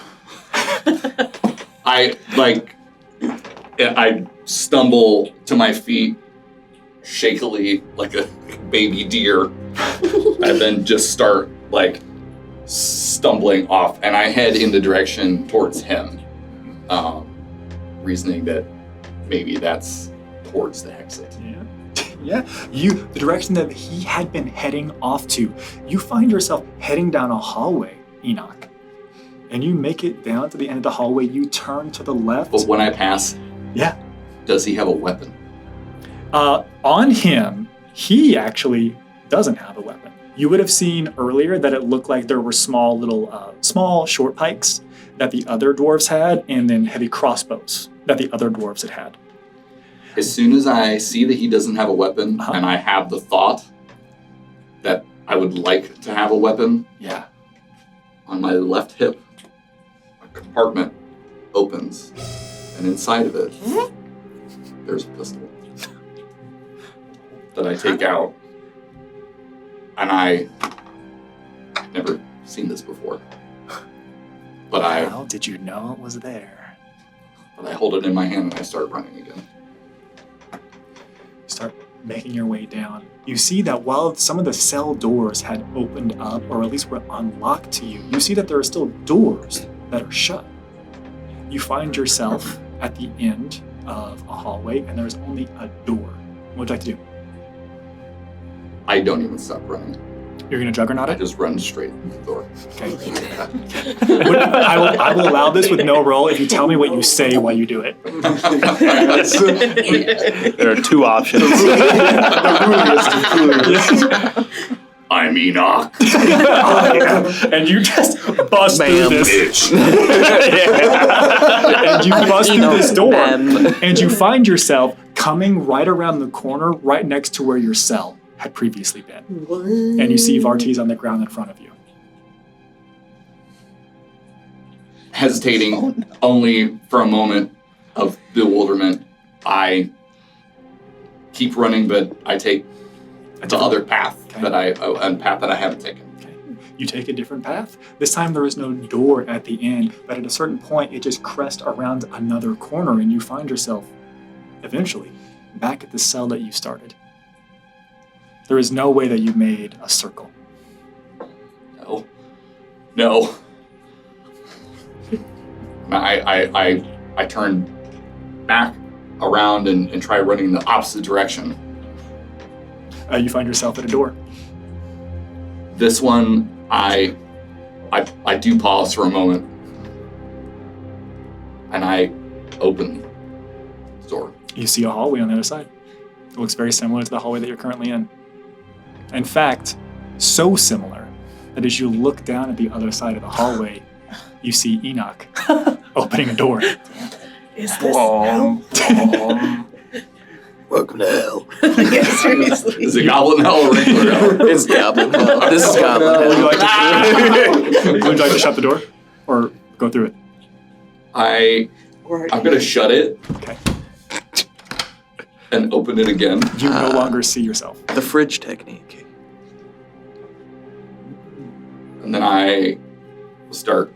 I stumble to my feet shakily like a baby deer, and then just start stumbling off, and I head in the direction towards him. reasoning that maybe that's towards the exit. Yeah, the direction that he had been heading off to, you find yourself heading down a hallway, Enoch. And you make it down to the end of the hallway, you turn to the left. But when I pass, yeah, does he have a weapon? On him, he actually doesn't have a weapon. You would have seen earlier that it looked like there were small short pikes that the other dwarves had, and then heavy crossbows that the other dwarves had. As soon as I see that he doesn't have a weapon, and I have the thought that I would like to have a weapon, yeah, on my left hip, a compartment opens, and inside of it, there's a pistol that I take out, and I've never seen this before. But How did you know it was there? But I hold it in my hand and I start running again. Start making your way down. You see that while some of the cell doors had opened up, or at least were unlocked to you, you see that there are still doors that are shut. You find yourself at the end of a hallway, and there's only a door. What would you like to do? I don't even stop running. You're going to juggernaut it? I just run straight through the door. Okay. I will allow this with no roll if you tell me what you say while you do it. There are two options. I'm Enoch. And you just bust through this. And you bust through this door, and you find yourself coming right around the corner, right next to where your cell had previously been. And you see Vartiz on the ground in front of you. Hesitating only for a moment of bewilderment, I keep running, but I take the other path that a path that I haven't taken. You take a different path. This time there is no door at the end, but at a certain point it just crests around another corner, and you find yourself eventually back at the cell that you started. There is no way that you made a circle. No. I turn back around and try running the opposite direction. You find yourself at a door. This one, I do pause for a moment, and I open the door. You see a hallway on the other side. It looks very similar to the hallway that you're currently in. In fact, so similar that as you look down at the other side of the hallway, you see Enoch opening a door. Is this hell? Welcome to hell. Yeah, seriously. Is it goblin hell or regular hell? It's goblin hell. This is goblin hell. Would you like to shut the door or go through it? I'm gonna shut it. Okay. And open it again. You no longer see yourself. The fridge technique. And then I start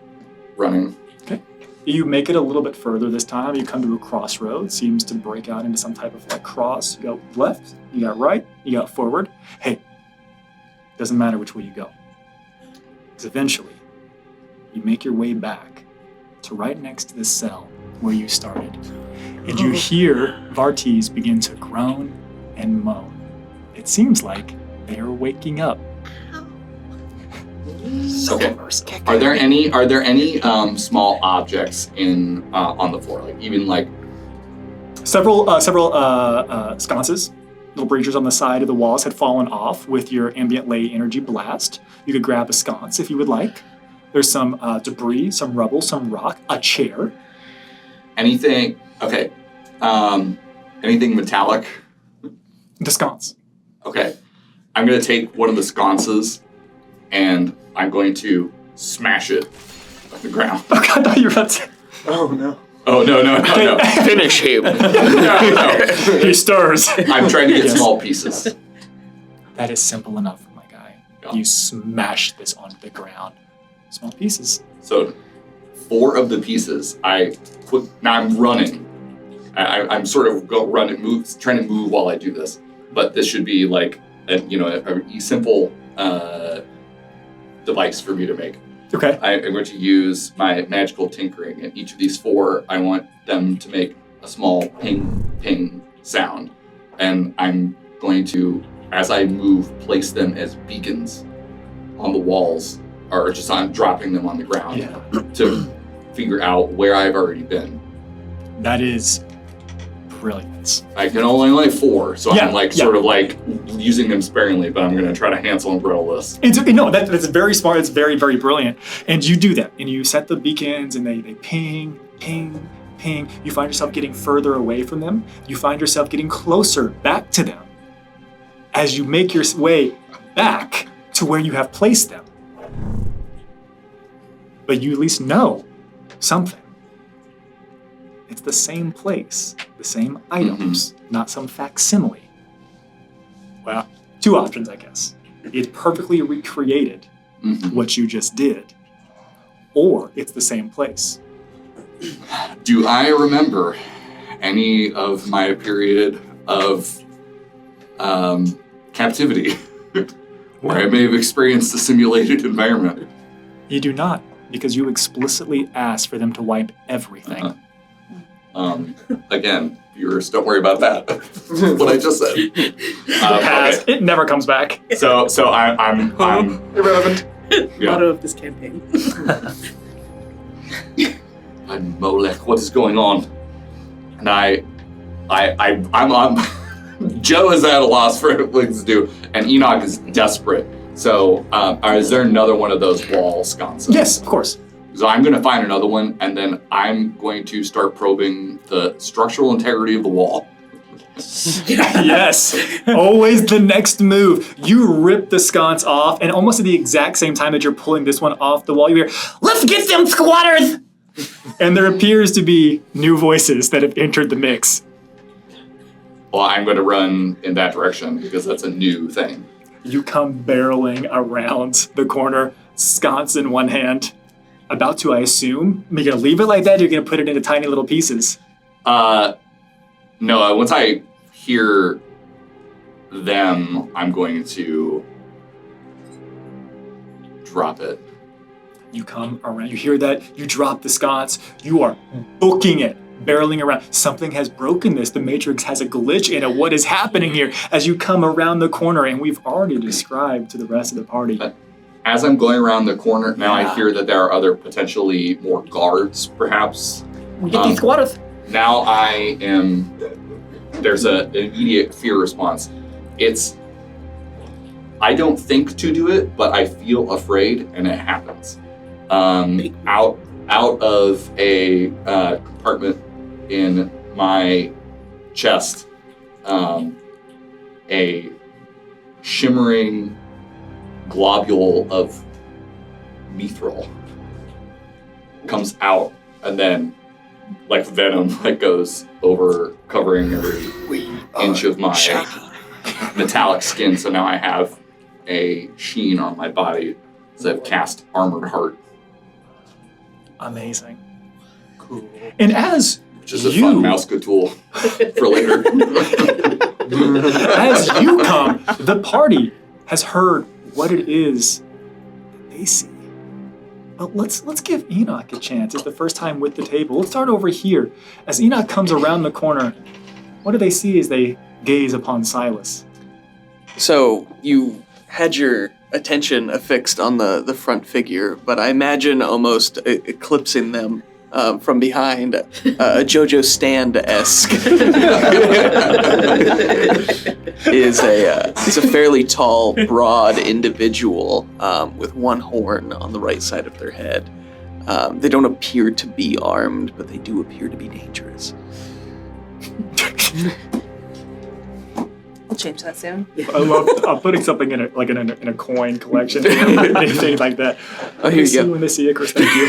running. Okay. You make it a little bit further this time. You come to a crossroad. Seems to break out into some type of like cross. You go left, you got right, you got forward. Hey, doesn't matter which way you go. Because eventually, you make your way back to right next to the cell where you started. And you hear Vartiz begin to groan and moan. It seems like they are waking up. Okay. Are there any small objects in on the floor, like even like several sconces, little breachers on the side of the walls had fallen off with your ambient ley energy blast. You could grab a sconce if you would like. There's some debris, some rubble, some rock, a chair. Anything? Okay. Anything metallic? The sconce. Okay. I'm gonna take one of the sconces and I'm going to smash it on the ground. Oh God, I thought you were about to. Oh no. Oh no. Finish him. No. He stirs. I'm trying to get small pieces. That is simple enough, my guy. Yeah. You smash this onto the ground. Small pieces. So 4 of the pieces I put. Now I'm running. I'm sort of trying to move while I do this. But this should be like a simple device for me to make. Okay. I'm going to use my magical tinkering, and each of these 4, I want them to make a small ping, ping sound. And I'm going to, as I move, place them as beacons on the walls, or just I'm dropping them on the ground to figure out where I've already been. That is brilliant. I can only 4, so I'm sort of like using them sparingly, but I'm going to try to Hansel and Gretel this. That's very smart. It's very, very brilliant. And you do that, and you set the beacons, and they ping, ping, ping. You find yourself getting further away from them. You find yourself getting closer back to them as you make your way back to where you have placed them. But you at least know something. It's the same place, the same items, not some facsimile. Well, 2 options, I guess. It perfectly recreated what you just did, or it's the same place. Do I remember any of my period of captivity where I may have experienced a simulated environment? You do not, because you explicitly asked for them to wipe everything. Again, viewers, don't worry about that. What I just said. Past. Okay. It never comes back. So I'm irrelevant. Motto of this campaign. I'm Molech. What is going on? And I'm Joe is at a loss for things to do, and Enoch is desperate. So, is there another one of those wall sconces? Yes, of course. So I'm going to find another one, and then I'm going to start probing the structural integrity of the wall. Yes, always the next move. You rip the sconce off, and almost at the exact same time that you're pulling this one off the wall, you hear, "Let's get them squatters!" And there appears to be new voices that have entered the mix. Well, I'm going to run in that direction because that's a new thing. You come barreling around the corner, sconce in one hand, about to, I assume, you're going to leave it like that, or you're going to put it into tiny little pieces? No, once I hear them, I'm going to drop it. You come around, you hear that, you drop the sconce, you are booking it, barreling around. Something has broken this. The Matrix has a glitch in it. What is happening here? As you come around the corner, and we've already described to the rest of the party. As I'm going around the corner, now I hear that there are other potentially more guards, perhaps. We get these squatters. Now there's an immediate fear response. I don't think to do it, but I feel afraid, and it happens. Out of a compartment in my chest, a shimmering globule of mithril comes out, and then like venom goes over, covering every inch of my metallic skin. So now I have a sheen on my body as I've cast Armored Heart. Amazing. Cool. And as which is a fun mouse tool for later. As you come, the party has heard what it is that they see. But let's give Enoch a chance. It's the first time with the table. Let's start over here. As Enoch comes around the corner, what do they see as they gaze upon Silas? So you had your attention affixed on the front figure, but I imagine almost eclipsing them from behind, a JoJo Stand-esque is a fairly tall, broad individual with one horn on the right side of their head. They don't appear to be armed, but they do appear to be dangerous. We'll change that soon. I love putting something in a coin collection, anything like that. Oh, here you go. When they see it, Chris, thank you.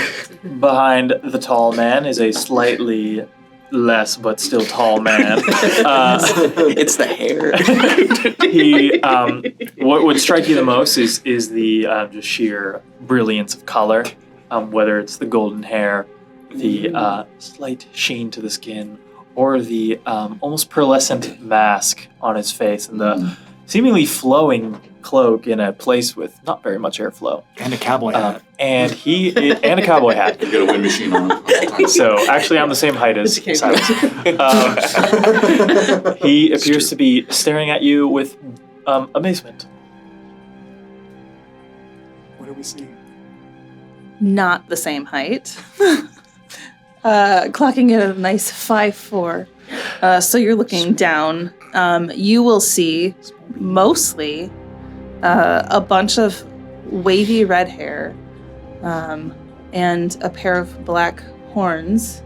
Behind the tall man is a slightly less but still tall man. It's the hair. What would strike you the most is the just sheer brilliance of color, whether it's the golden hair, the slight sheen to the skin, or the almost pearlescent mask on his face, and the seemingly flowing cloak in a place with not very much airflow. And a cowboy hat. And a cowboy hat. You got a wind machine on. So actually, I'm the same height as Silas. He appears to be staring at you with amazement. What do we see? Not the same height. Clocking at a nice 5'4". So you're looking down. You will see mostly a bunch of wavy red hair and a pair of black horns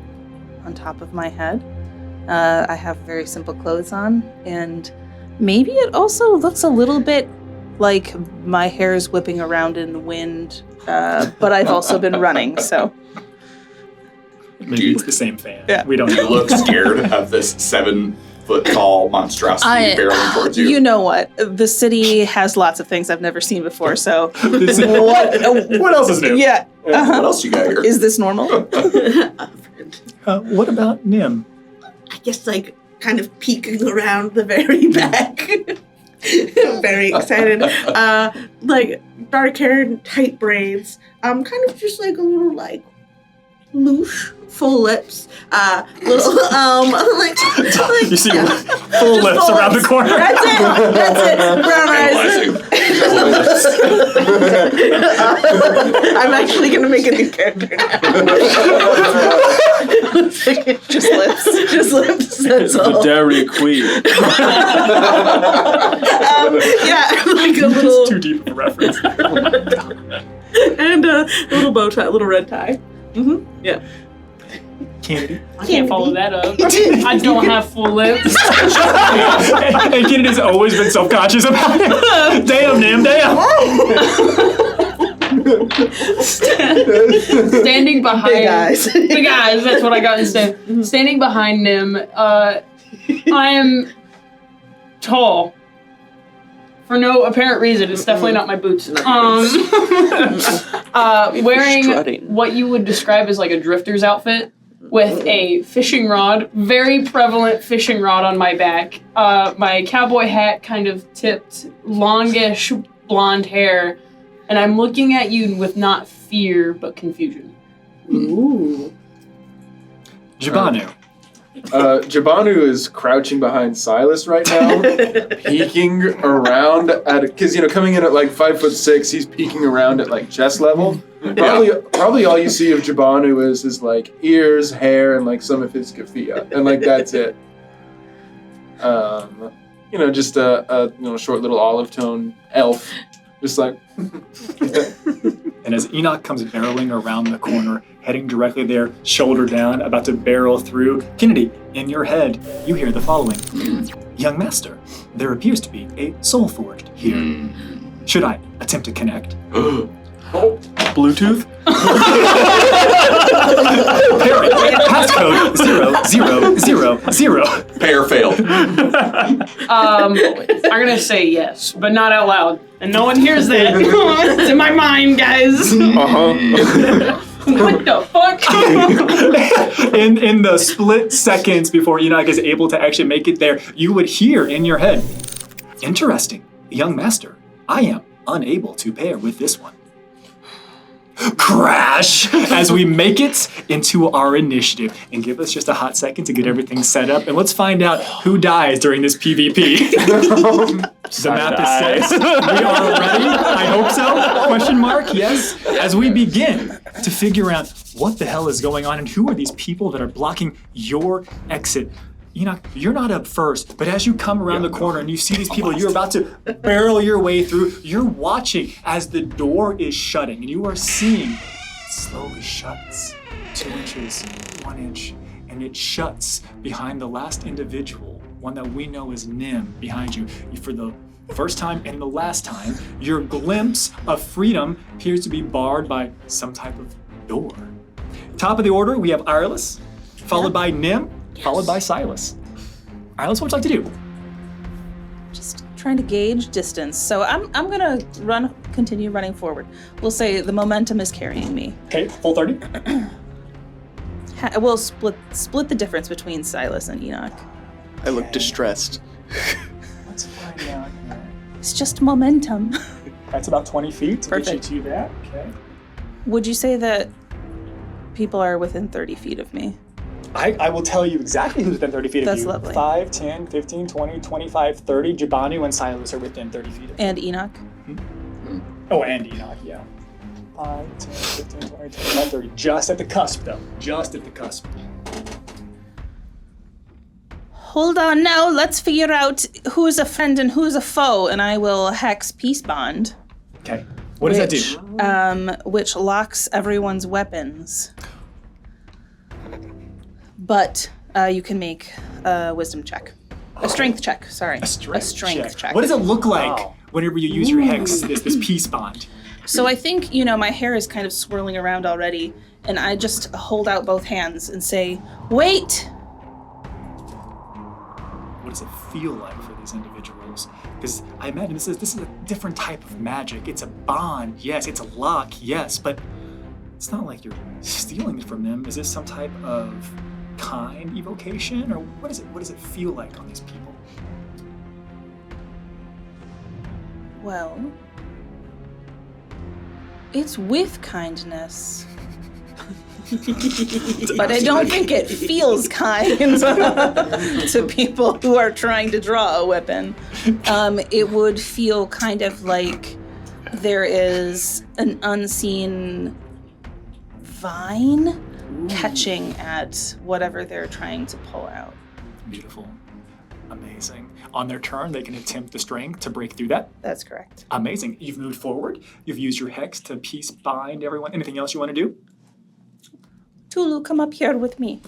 on top of my head. I have very simple clothes on, and maybe it also looks a little bit like my hair is whipping around in the wind, but I've also been running, so... Maybe it's the same fan. Yeah. We don't know. You look scared of this 7-foot-tall monstrosity barreling towards you. You know what? The city has lots of things I've never seen before, so... What else is new? Yeah. What else you got here? Is this normal? What about Nim? I guess, like, kind of peeking around the very back. Very excited. Like, dark hair and tight braids. Kind of just like a little, like, loose, full lips. Little, like you see full lips around the corner. That's it. Brown eyes. I'm actually going to make a new character now. Just lips, that's all. The Dairy Queen. Yeah, like a little... Too deep of a reference. And a little bow tie, little red tie. Mm-hmm. Yeah. Kennedy. I can't follow that up. I don't have full lips. And Kennedy's always been self-conscious about it. Damn, Nim, damn. Standing behind Big eyes. Big eyes, that's what I got instead. Standing behind Nim, I am tall. For no apparent reason. It's definitely not my boots. Wearing strutting. what you would describe as like a drifter's outfit with a fishing rod, very prevalent fishing rod on my back. My cowboy hat kind of tipped, longish blonde hair, and I'm looking at you with not fear but confusion. Ooh. Jabanu. Jabanu is crouching behind Silas right now, peeking around at, because coming in at like 5'6", he's peeking around at like chest level. Probably all you see of Jabanu is like ears, hair, and like some of his keffiyeh, and like that's it. Just a short little olive tone elf, just like. And as Enoch comes barreling around the corner, heading directly there, shoulder down, about to barrel through, Kennedy, in your head, you hear the following. Young master, there appears to be a soul forged here. Should I attempt to connect? Bluetooth? Parry, passcode 0000. Pair failed. I'm gonna say yes, but not out loud. And no one hears that. It's in my mind, guys. What the fuck? in the split seconds before Enoch is able to actually make it there, you would hear in your head, interesting, young master, I am unable to pair with this one. Crash as we make it into our initiative. And give us just a hot second to get everything set up, and let's find out who dies during this PvP. The map is set. We are ready. I hope so. Question mark? Yes. As we begin to figure out what the hell is going on and who are these people that are blocking your exit. Enoch, you're not up first, but as you come around the corner and you see these people, you're about to barrel your way through, you're watching as the door is shutting, and you are seeing it slowly shuts 2 inches, 1 inch, and it shuts behind the last individual, one that we know as Nim, behind you. For the first time and the last time, your glimpse of freedom appears to be barred by some type of door. Top of the order, we have Ireless, followed by Nim, followed by Silas. Ireless, what would you like to do? Just trying to gauge distance. So I'm gonna continue running forward. We'll say the momentum is carrying me. Okay, full 30. We'll split the difference between Silas and Enoch. I look distressed. Let's find out here. It's just momentum. That's about 20 feet to Perfect. get you to that. Okay. Would you say that people are within 30 feet of me? I will tell you exactly who's within 30 feet of That's you. lovely. 5, 10, 15, 20, 25, 30. Jabanu and Silas are within 30 feet of you. And Enoch? Oh, and Enoch, yeah. 5, 10, 15, 20, 25, 30. Just at the cusp, though. Just at the cusp. Hold on now, let's figure out who's a friend and who's a foe, and I will hex Peace Bond. Okay. What does that do? Which locks everyone's weapons. But you can make a wisdom check. A strength check, sorry. A strength check. What does it look like whenever you use your hex, this peace bond? So I think, my hair is kind of swirling around already, and I just hold out both hands and say, wait! What does it feel like for these individuals? Because I imagine this is a different type of magic. It's a bond, yes. It's a lock, yes. But it's not like you're stealing it from them. Is this some type of kind evocation, or what does it feel like on these people? Well, it's with kindness. But I don't think it feels kind to people who are trying to draw a weapon. It would feel kind of like there is an unseen vine catching at whatever they're trying to pull out. Beautiful. Amazing. On their turn, they can attempt the strength to break through that. That's correct. Amazing. You've moved forward. You've used your hex to peace bind everyone. Anything else you want to do? Tulu, come up here with me.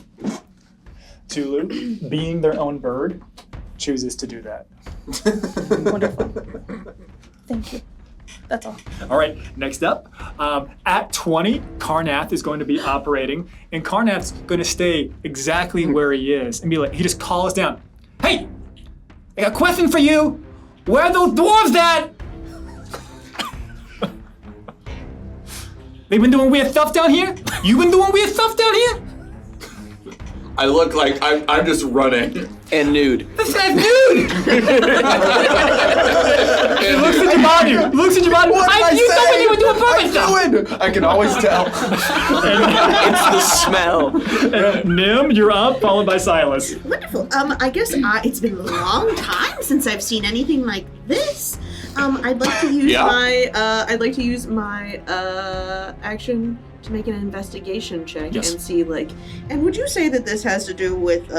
Tulu, being their own bird, chooses to do that. Wonderful. Thank you. That's all. All right, next up, at 20, Karnath is going to be operating, and Karnath's going to stay exactly where he is and be like, he just calls down, "Hey, I got a question for you. Where are those dwarves at? They been doing weird stuff down here? You been doing weird stuff down here?" I look like I'm just running. And nude. This guy's nude! He looks at Jabanu. What did I You say? thought you were doing perfect stuff. I can always tell. It's the smell. Nim, you're up, followed by Silas. Wonderful. I guess it's been a long time since I've seen anything like this. I'd like to use my action to make an investigation check and see and would you say that this has to do with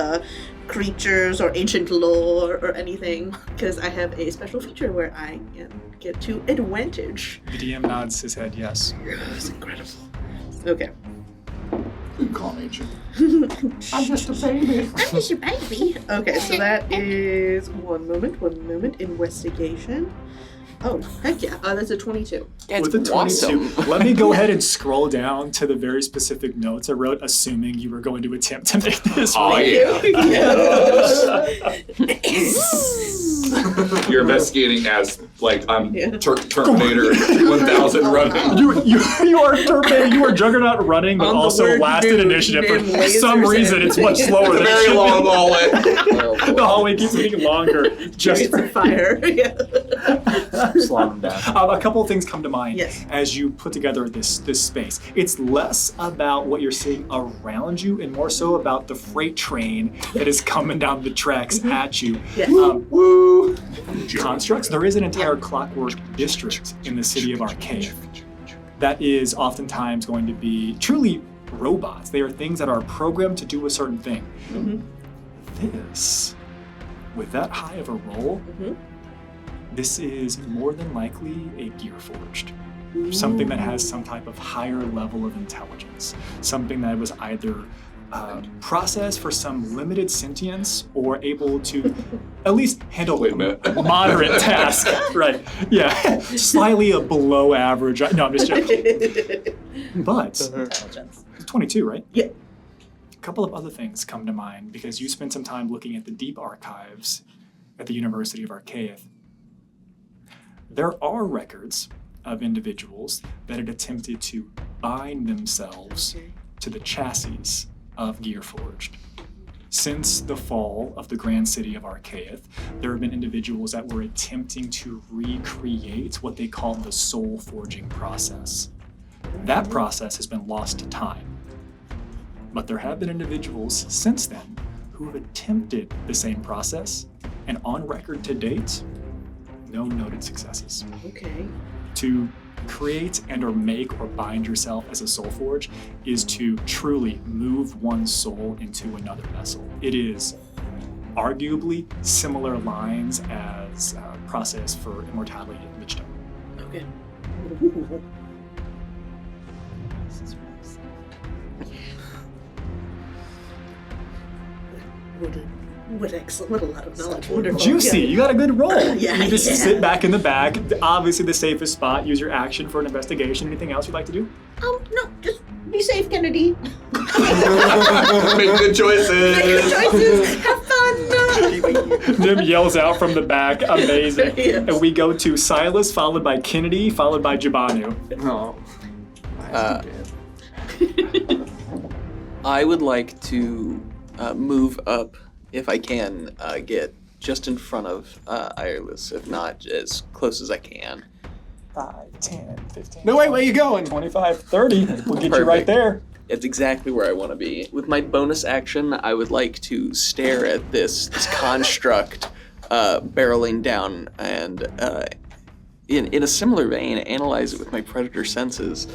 creatures or ancient lore or anything? Because I have a special feature where I can get to advantage. The DM nods his head, yes. That's incredible. Okay. You call me ancient. I'm just a baby. I'm just a baby. Okay, so that is one moment. Investigation. Oh, heck yeah. That's a 22. With a 22, let me go ahead and scroll down to the very specific notes I wrote, assuming you were going to attempt to make this Oh, roll. yeah. You're investigating as I'm Terminator 1000 running. You are Terminator. You are Juggernaut running, but On the also word last in dude, initiative. For Nim some lasers reason, in. it's much slower than Very it should long be. hallway. The hallway keeps getting longer. Just It's fire. Slow them down. A couple of things come to mind Yes. as you put together this space. It's less about what you're seeing around you and more so about the freight train that is coming down the tracks at you. Yes. Woo! Constructs. There is an entire clockwork district in the city of Arcade that is oftentimes going to be truly robots. They are things that are programmed to do a certain thing. This, with that high of a roll, this is more than likely a gear forged. Something that has some type of higher level of intelligence. Something that was either processed for some limited sentience or able to at least handle a moderate task. Right. Yeah. Slightly a below average. No, I'm just joking. But Intelligence. 22, right? Yeah. A couple of other things come to mind because you spent some time looking at the deep archives at the University of Arcaeth. There are records of individuals that had attempted to bind themselves to the chassis of Gearforged. Since the fall of the grand city of Archaeith, there have been individuals that were attempting to recreate what they called the soul forging process. That process has been lost to time. But there have been individuals since then who have attempted the same process, and on record to date, no noted successes. Okay. To create and or make or bind yourself as a soul forge is to truly move one's soul into another vessel. It is arguably similar lines as a process for immortality in Lichdom. Okay. What a lot of knowledge. Wonderful. Juicy, Yeah. you got a good roll. Yeah, You just yeah. sit back in the back. Obviously the safest spot. Use your action for an investigation. Anything else you'd like to do? No, just be safe, Kennedy. Make good choices. Make good choices. Have fun. Nim yells out from the back. Amazing. Yes. And we go to Silas, followed by Kennedy, followed by Jabanu. No. I would like to move up, if I can, get just in front of Ireless, if not as close as I can. 5, 10, 15. No, wait, where you going? 25, 30. We'll get you right there. It's exactly where I want to be. With my bonus action, I would like to stare at this construct barreling down and, in a similar vein, analyze it with my predator senses.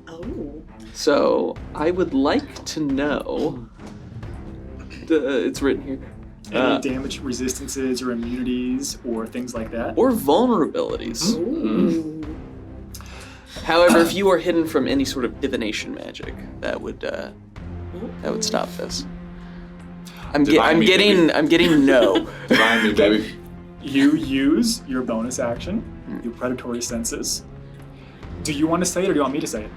Oh. So I would like to know. It's written here. Any damage resistances or immunities or things like that? Or vulnerabilities. However, if you are hidden from any sort of divination magic, that would stop this. I'm getting no. Divine me, baby. You use your bonus action, your predatory senses. Do you want to say it or do you want me to say it?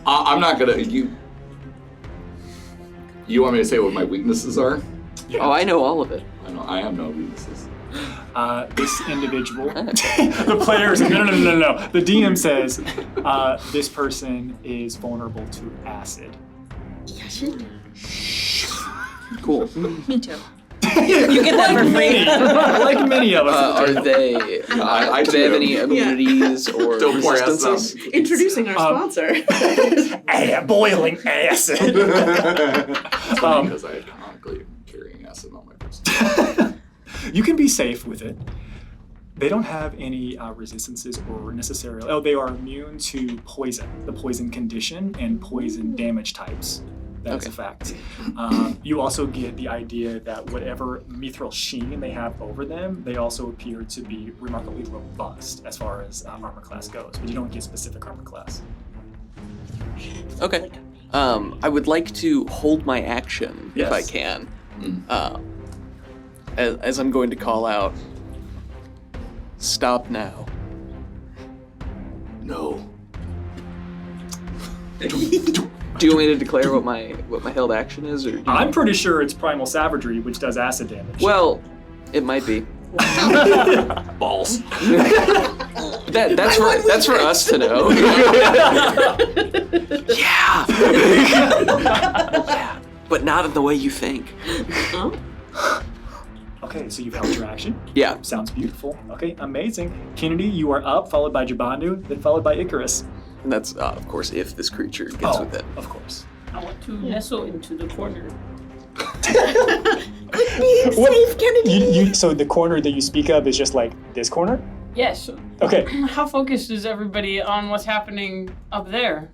I'm not gonna. You want me to say what my weaknesses are? Yeah. Oh, I know all of it. I have no weaknesses. This individual, the players, no. The DM says this person is vulnerable to acid. Cool. Me too. You get that for free. Like many of us. Are they? Do they have any immunities or Don't pour resistances? Introducing our sponsor. Boiling acid. It's funny because I canonically am carrying acid on my person. You can be safe with it. They don't have any resistances or necessarily. Oh, they are immune to poison, the poison condition, and poison damage types. That's a fact. You also get the idea that whatever mithril sheen they have over them, they also appear to be remarkably robust as far as armor class goes, but you don't get specific armor class. Okay. I would like to hold my action if I can. As I'm going to call out, stop now. No. Do you want me to declare what my held action is, or? I'm pretty sure it's primal savagery, which does acid damage. Well, it might be. Balls. That's for us to know. Yeah. Yeah. But not in the way you think. Okay, so you've held your action. Yeah. Sounds beautiful. Okay, amazing. Kennedy, you are up, followed by Jabanu, then folled by Icarus. And that's, of course, if this creature gets with it. Of course. I want to nestle into the corner. Be safe, Kennedy. So the corner that you speak of is just like this corner? Yes. Okay. How focused is everybody on what's happening up there?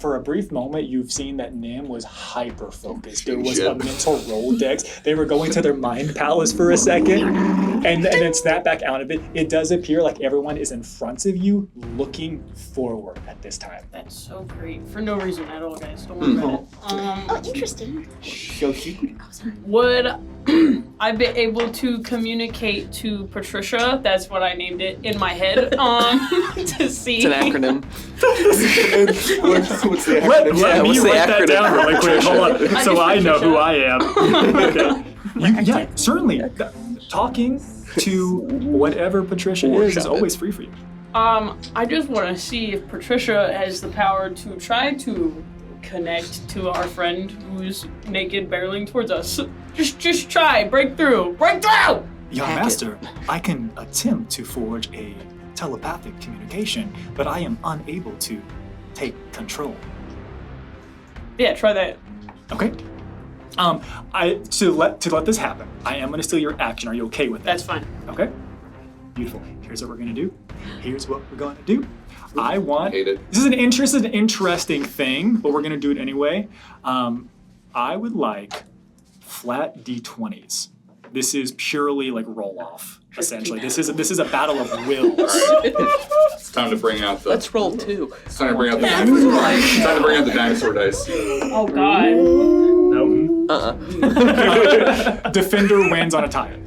For a brief moment, you've seen that Nim was hyper-focused. There was a mental Rolodex. They were going to their mind palace for a second, and then snap back out of it. It does appear like everyone is in front of you, looking forward at this time. That's so great. For no reason at all, guys. Don't worry about it. Oh, interesting. Would I be able to communicate to Patricia? That's what I named it in my head. To see. It's an acronym. What's the acronym? Let me write that down really quick. Hold on. I So just I know Patricia. who I am. Okay. Yeah, certainly. Talking to whatever Patricia is always free for you. I just want to see if Patricia has the power to try to connect to our friend who's naked barreling towards us. Just try, break through. Young master, I can attempt to forge a telepathic communication, but I am unable to take control. Yeah, try that. Okay. To let this happen, I am going to steal your action. Are you okay with that? That's fine. Okay. Beautiful. Here's what we're going to do. I want. Hate it. This is an interesting thing, but we're going to do it anyway. I would like flat d20s. This is purely like roll off. Essentially, this is a battle of wills. It's time to bring out the. Let's roll 2. It's time to bring out the. It's time to bring out the dinosaur dice. Oh God. No. Defender wins on a tie.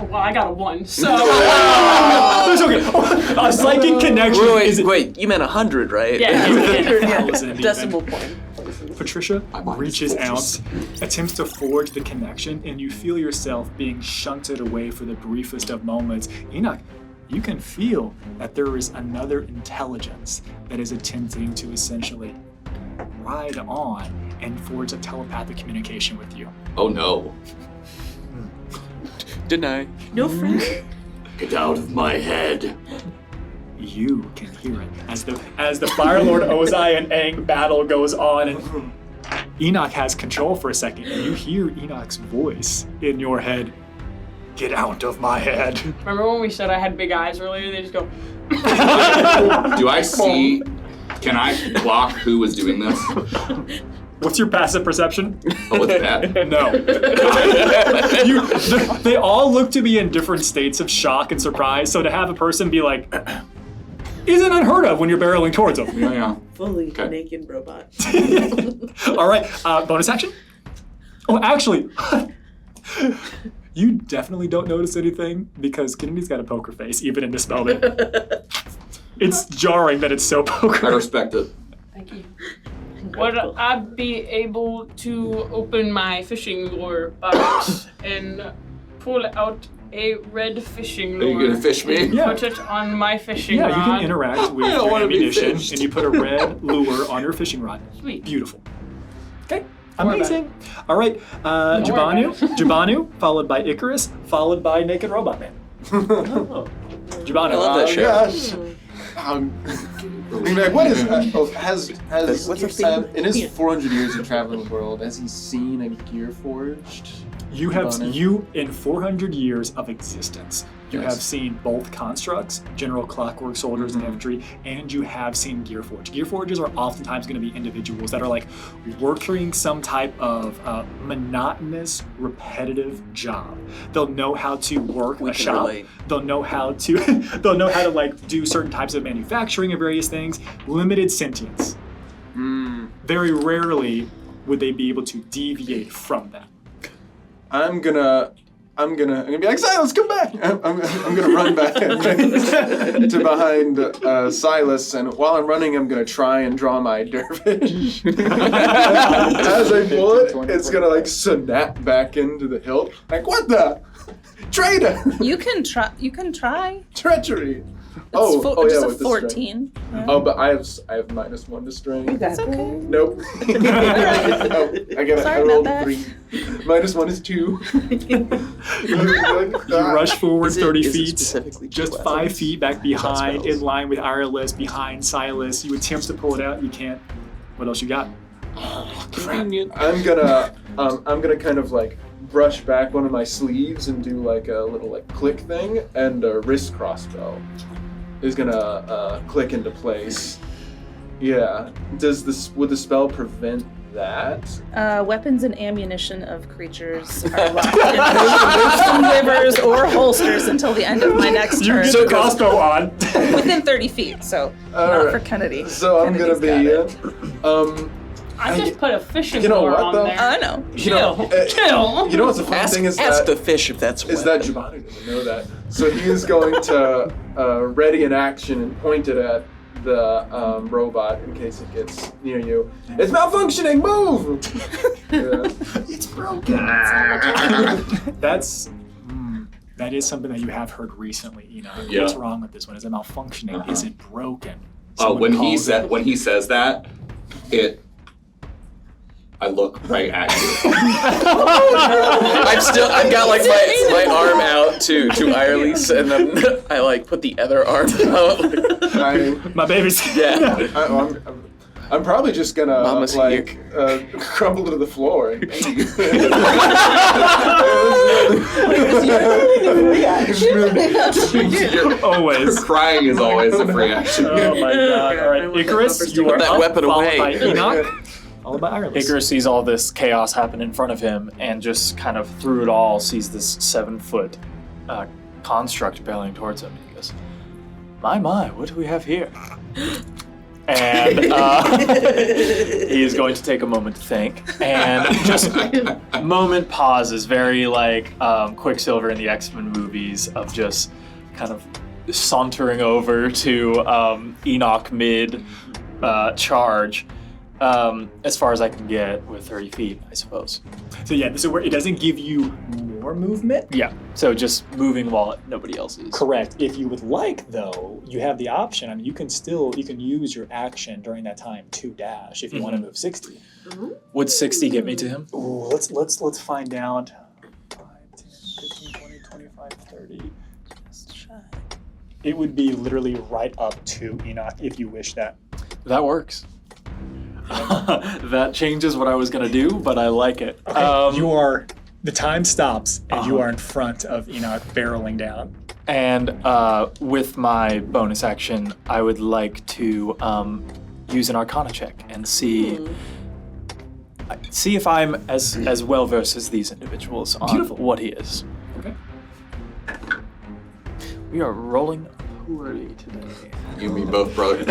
Oh, well, I got a 1, so. It's okay. A psychic connection is. Wait, you meant 100, right? Yeah. Decimal point. Patricia reaches out, attempts to forge the connection, and you feel yourself being shunted away for the briefest of moments. Enoch, you can feel that there is another intelligence that is attempting to essentially ride on and forge a telepathic communication with you. Oh no. Deny. No friend? Get out of my head. You can hear it as the Fire Lord Ozai and Aang battle goes on, and Enoch has control for a second, and you hear Enoch's voice in your head. Get out of my head. Remember when we said I had big eyes earlier? They just go. Do I see? Can I block who was doing this? What's your passive perception? Oh, what's that? No. They all look to be in different states of shock and surprise, so to have a person be like, isn't unheard of when you're barreling towards them. Yeah. Fully naked robot. All right, bonus action? Oh, actually, you definitely don't notice anything because Kennedy's got a poker face, even in this moment. It's jarring that it's so poker. I respect it. Thank you. Would I be able to open my fishing lure box and pull out a red fishing lure? Are you gonna fish me? Yeah. Put it on my fishing Yeah, rod. you can interact with I don't your wanna be ammunition, fished. and you put a red lure on your fishing rod. Sweet. Beautiful. Okay, worry amazing. All right, Jabanu, followed by Icarus, followed by Naked Robot Man. Jabanu. I love that show. Gosh. Like, what is has in his 400 years of traveling the world, has he seen a gear forged? You in 400 years of existence, you Yes. have seen both constructs, general clockwork soldiers and infantry, and you have seen Gearforge. Gearforges are oftentimes going to be individuals that are like working some type of monotonous, repetitive job. They'll know how to work a shop. relate. They'll know how to like do certain types of manufacturing of various things. Limited sentience. Very rarely would they be able to deviate from that. I'm gonna be like, Silas, come back! I'm gonna run back to behind Silas, and while I'm running, I'm gonna try and draw my dervish. As I pull it, it's gonna like snap back into the hilt. Like, what the? Traitor! You can try. Treachery! It's just with a the 14. strength. Oh, but I have -1 to strength. That's okay. Nope. I rolled a 3. -1 is 2. You rush forward 30 is it feet, specifically just two 5 weapons? feet back behind, spells? in line with Irelis, behind Silas. You attempt to pull it out, you can't. What else you got? Convenient. I'm gonna kind of like brush back one of my sleeves and do like a little like click thing, and a wrist crossbow is gonna click into place. Yeah. Would the spell prevent that? Weapons and ammunition of creatures are locked in livers or holsters until the end of my next turn. You get the crossbow on. Within 30 feet, so not Alright. for Kennedy. So I'm gonna Kennedy's be got it. I just put a fishing You know lure what, on though? there. I know. Chill. You know what's the funny thing is ask that the fish if that's is that Jabanu doesn't know that. So he is going to ready an action and point it at the robot in case it gets near you. It's malfunctioning. Move! Yeah. It's broken. That's That is something that you have heard recently, Yeah. What's wrong with this one? Is it malfunctioning? Is it broken? When he says that, I look right at you. I've got like my arm out to Irelise, and then I like put the other arm out. My baby's. Yeah. I'm probably just gonna Mama's crumble to the floor. Always. Crying is always a free action. Oh my god! All right, Icarus, you are that up, weapon followed away. by Enoch, followed by Ireland. Icarus sees all this chaos happen in front of him, and just kind of through it all sees this 7-foot construct barreling towards him. He goes, "My, what do we have here?" And he is going to take a moment to think, and just moment pauses, very like Quicksilver in the X-Men movies, of just kind of sauntering over to Enoch mid charge, as far as I can get with 30 feet, I suppose. So yeah, this is where it doesn't give you more movement. Yeah, so just moving while nobody else is. Correct. If you would like, though, you have the option. I mean, you can use your action during that time to dash if you want to move 60. Would 60 get me to him? Ooh, let's find out. 5, 10, 15, 20, 25, 30. It would be literally right up to Enoch if you wish that. That works. That changes what I was gonna do, but I like it. Okay. The time stops, and you are in front of Enoch barreling down. And with my bonus action, I would like to use an Arcana check and see if I'm as well versed as these individuals on what he is. Okay. We are rolling poorly today. You and me both, brother.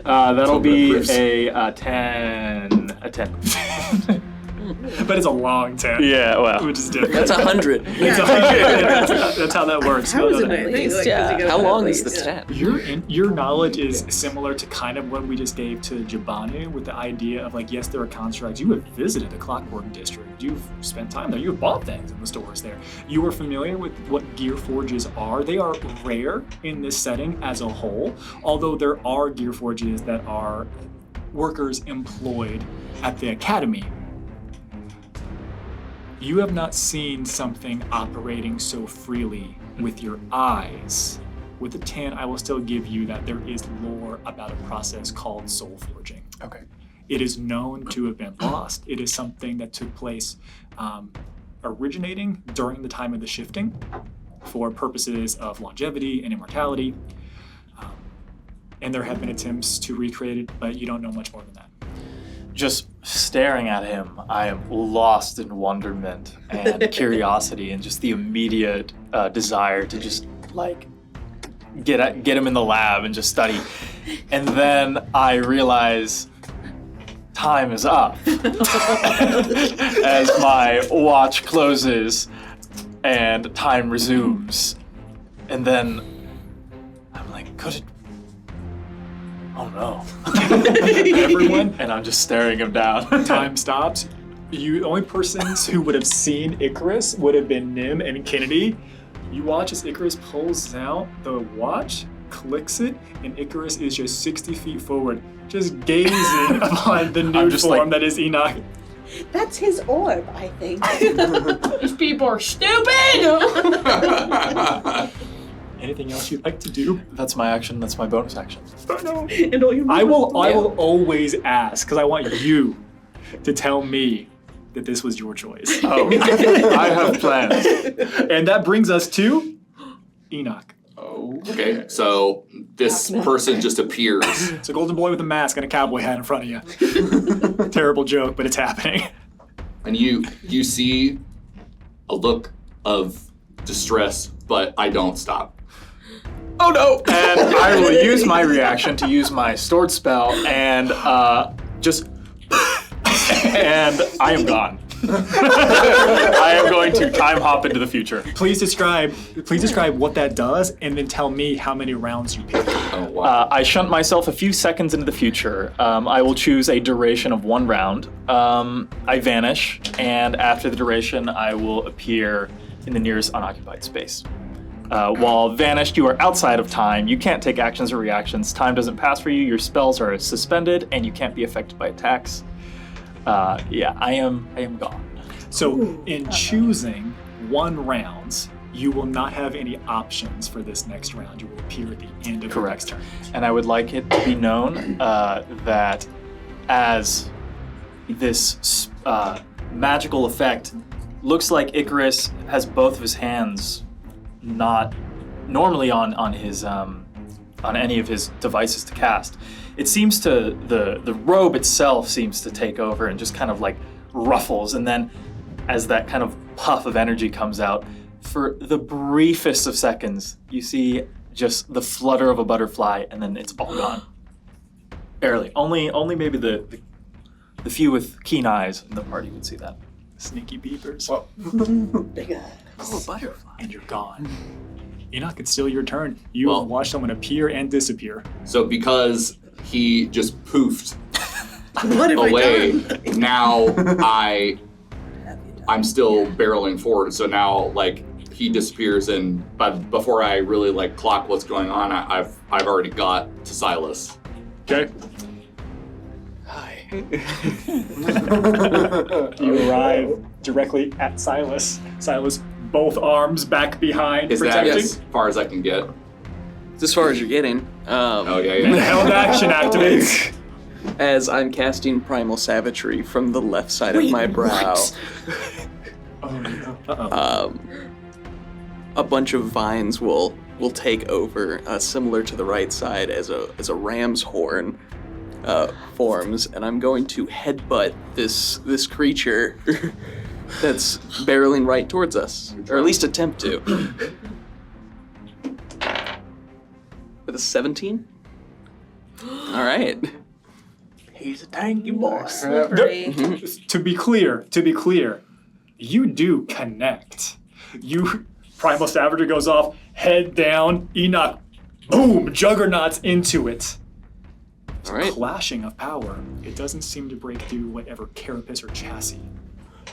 That'll be a 10. A 10. But it's a long 10. Yeah, well. Which is different. That's 100. It's 100. That's how that works. How is it at least? How long is the 10? Your knowledge is similar to kind of what we just gave to Jabanu with the idea of like, yes, there are constructs. You have visited the Clockwork District. You've spent time there. You have bought things in the stores there. You are familiar with what gear forges are. They are rare in this setting as a whole, although there are gear forges that are workers employed at the academy. You have not seen something operating so freely with your eyes. With a 10, I will still give you that there is lore about a process called soul forging. Okay. It is known to have been lost. It is something that took place originating during the time of the shifting for purposes of longevity and immortality. And there have been attempts to recreate it, but you don't know much more than that. Just staring at him, I am lost in wonderment and curiosity and just the immediate desire to just like get him in the lab and just study. And then I realize time is up as my watch closes and time resumes. And then I'm like, could it? Oh no. Everyone? And I'm just staring him down. Time stops. The only persons who would have seen Icarus would have been Nim and Kennedy. You watch as Icarus pulls out the watch, clicks it, and Icarus is just 60 feet forward, just gazing upon the new form that is Enoch. That's his orb, I think. These people are stupid! Anything else you'd like to do? That's my action. That's my bonus action. Oh no! I will always ask because I want you to tell me that this was your choice. Oh, I have plans. And that brings us to Enoch. Oh, okay. So this person just appears. It's a golden boy with a mask and a cowboy hat in front of you. Terrible joke, but it's happening. And you see a look of distress, but I don't stop. Oh no! And I will use my reaction to use my stored spell and just and I am gone. I am going to time hop into the future. Please describe what that does, and then tell me how many rounds you pick. Oh wow! I shunt myself a few seconds into the future. I will choose a duration of 1 round. I vanish, and after the duration, I will appear in the nearest unoccupied space. While vanished, you are outside of time. You can't take actions or reactions. Time doesn't pass for you. Your spells are suspended, and you can't be affected by attacks. Yeah, I am gone. So in choosing 1 round, you will not have any options for this next round. You will appear at the end of the next turn. And I would like it to be known that as this magical effect looks like Icarus has both of his hands not normally on his on any of his devices to cast. It seems to the robe itself seems to take over and just kind of like ruffles, and then as that kind of puff of energy comes out, for the briefest of seconds, you see just the flutter of a butterfly, and then it's all gone. Barely. Only maybe the few with keen eyes in the party would see that. Sneaky beepers. Big eyes. Oh, butterfly. And you're gone. Enoch, it's still your turn. You have watched someone appear and disappear. So because he just poofed What have I away, done? now I'm still barreling forward. So now like he disappears, but before I really like clock what's going on, I've already got to Silas. Okay. Hi. You arrive directly at Silas. Silas, both arms back behind, Is that protecting. as far as I can get? It's as far as you're getting. Oh yeah. Held action activates. As I'm casting Primal Savagery from the left side of my brow. Oh no. A bunch of vines will take over, similar to the right side, as a ram's horn forms, and I'm going to headbutt this creature that's barreling right towards us, or at least attempt to. With a 17. All right. He's a tanky boy. To be clear, you do connect. Primal Savagery goes off, head down, Enoch, boom, juggernauts into it. It's a clashing of power. It doesn't seem to break through whatever carapace or chassis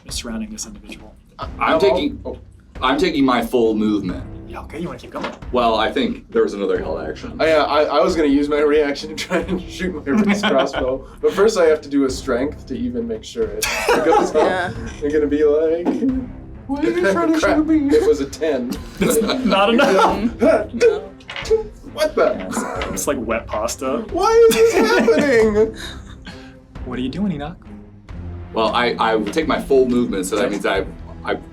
is surrounding this individual. I'm taking my full movement. Yeah, okay, you want to keep going? Well, I think there was another held action. Oh, yeah, I was going to use my reaction to try and shoot my wrist crossbow, but first I have to do a strength to even make sure it goes off. They're going to be like, what are you trying to shoot me? It was a 10. That's not enough. What the? It's like wet pasta. Why is this happening? What are you doing, Enoch? Well, I will take my full movement, so that means I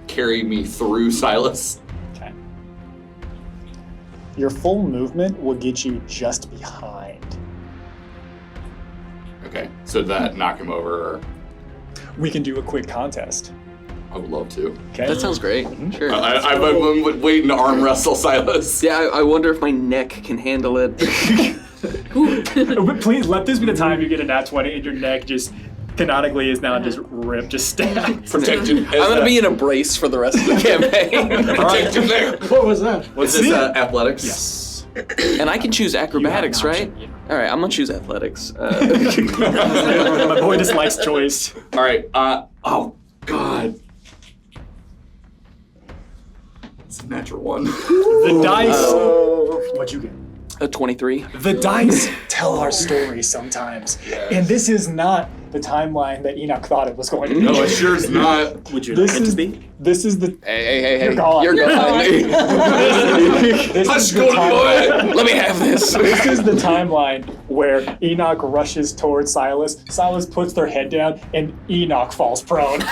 carry me through Silas. Okay. Your full movement will get you just behind. Okay, so did that knock him over? Or? We can do a quick contest. I would love to. Okay. That sounds great. Sure. I'm waiting to arm wrestle Silas. Yeah, I wonder if my neck can handle it. Please let this be the time you get a nat 20 and your neck just canonically is now just ripped, just stabbed. Protected. I'm gonna be in a brace for the rest of the campaign. Protected there. What was that? What's this? Athletics? Yes. And I can choose acrobatics, right? All right, I'm gonna choose athletics. My boy dislikes choice. All right. Oh God. It's a natural one. The dice. What'd you get? A 23. The dice tell our story sometimes, and this is not the timeline that Enoch thought it was going to be. No, it sure is not. Would you This like it is to be? This is the. Hey. You're gone. You're gone. This is the timeline. Let me have this. This is the timeline where Enoch rushes towards Silas. Silas puts their head down, and Enoch falls prone.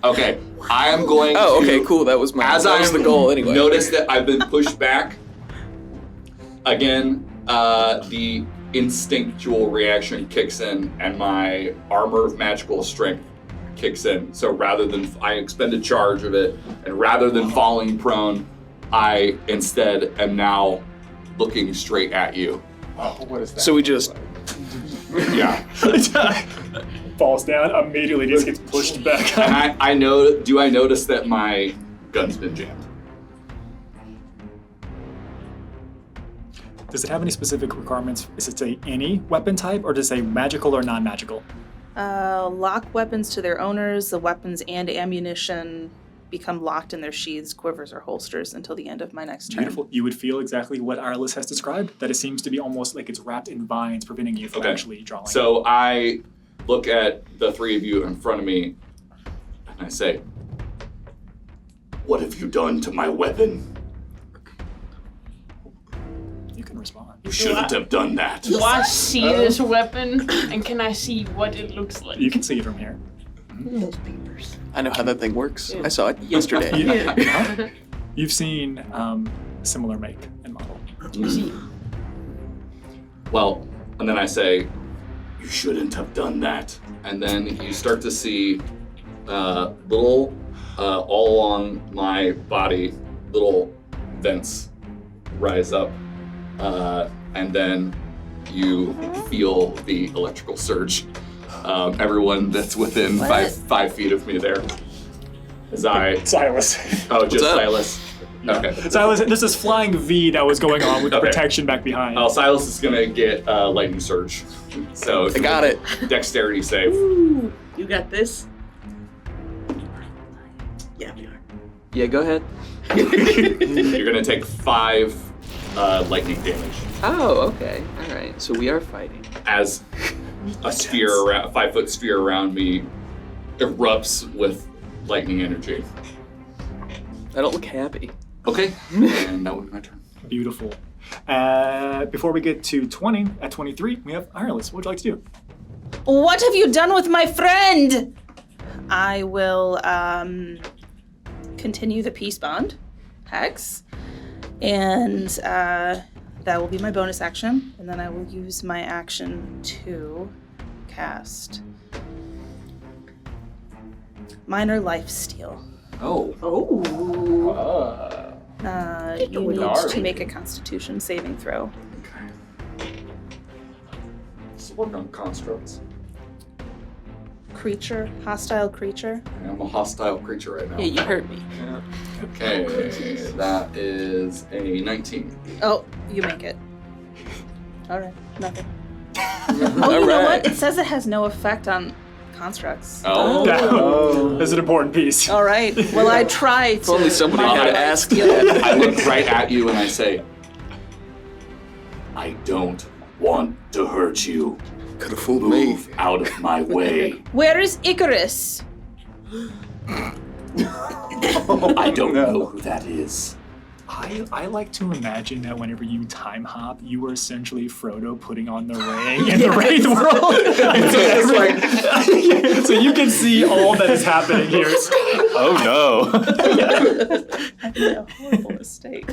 Okay, I am going to... Oh, okay, cool. That was the goal anyway. Notice that I've been pushed back. Again, the instinctual reaction kicks in, and my armor of magical strength kicks in. So rather than... I expend a charge of it, and rather than falling prone, I instead am now looking straight at you. Oh, what is that? So we just... Yeah. Falls down, immediately just gets pushed back. And I know... Do I notice that my gun's been jammed? Does it have any specific requirements? Does it say any weapon type, or does it say magical or non-magical? Lock weapons to their owners. The weapons and ammunition become locked in their sheaths, quivers, or holsters until the end of my next turn. Beautiful. You would feel exactly what Arliss has described, that it seems to be almost like it's wrapped in vines, preventing you from actually drawing. So I look at the three of you in front of me, and I say, "What have you done to my weapon?" You can respond. You shouldn't have done that. Do I see this weapon, and can I see what it looks like? You can see it from here. Those papers. I know how that thing works. I saw it yesterday. Yeah. You've seen similar make and model. Well, and then I say, "You shouldn't have done that." And then you start to see little, all along my body, little vents rise up. And then you feel the electrical surge. Everyone that's within 5 feet of me there. As I... Silas. Oh, just Silas. Okay. Silas, there's this flying V that was going on with the protection back behind. Silas is gonna get lightning surge. So I got it. Dexterity save. Ooh, you got this? Yeah, we are. Yeah, go ahead. You're gonna take 5 lightning damage. Oh, okay. All right. So we are fighting. As a sphere around, 5-foot sphere around me erupts with lightning energy. I don't look happy. Okay, and that was my turn. Beautiful. Before we get to 20, at 23, we have Arliss. What would you like to do? What have you done with my friend? I will continue the peace bond, Hex, and that will be my bonus action, and then I will use my action to cast Minor Lifesteal. Oh. You need to make a Constitution saving throw. Okay. Let's work on constructs. Creature, hostile creature. I'm a hostile creature right now. Yeah, you hurt me. Yeah. Okay, that is a 19. Oh, you make it. All right, nothing. Oh, you know what? It says it has no effect on constructs. That's an important piece. All right. Well, I try to. If only somebody had asked that. I look right at you and I say, "I don't want to hurt you. Could have fooled me. Move out of my way." Where is Icarus? I don't know who that is. I like to imagine that whenever you time hop, you were essentially Frodo putting on the ring in the Wraith world. So you can see all that is happening here. Oh no. I made a horrible mistake.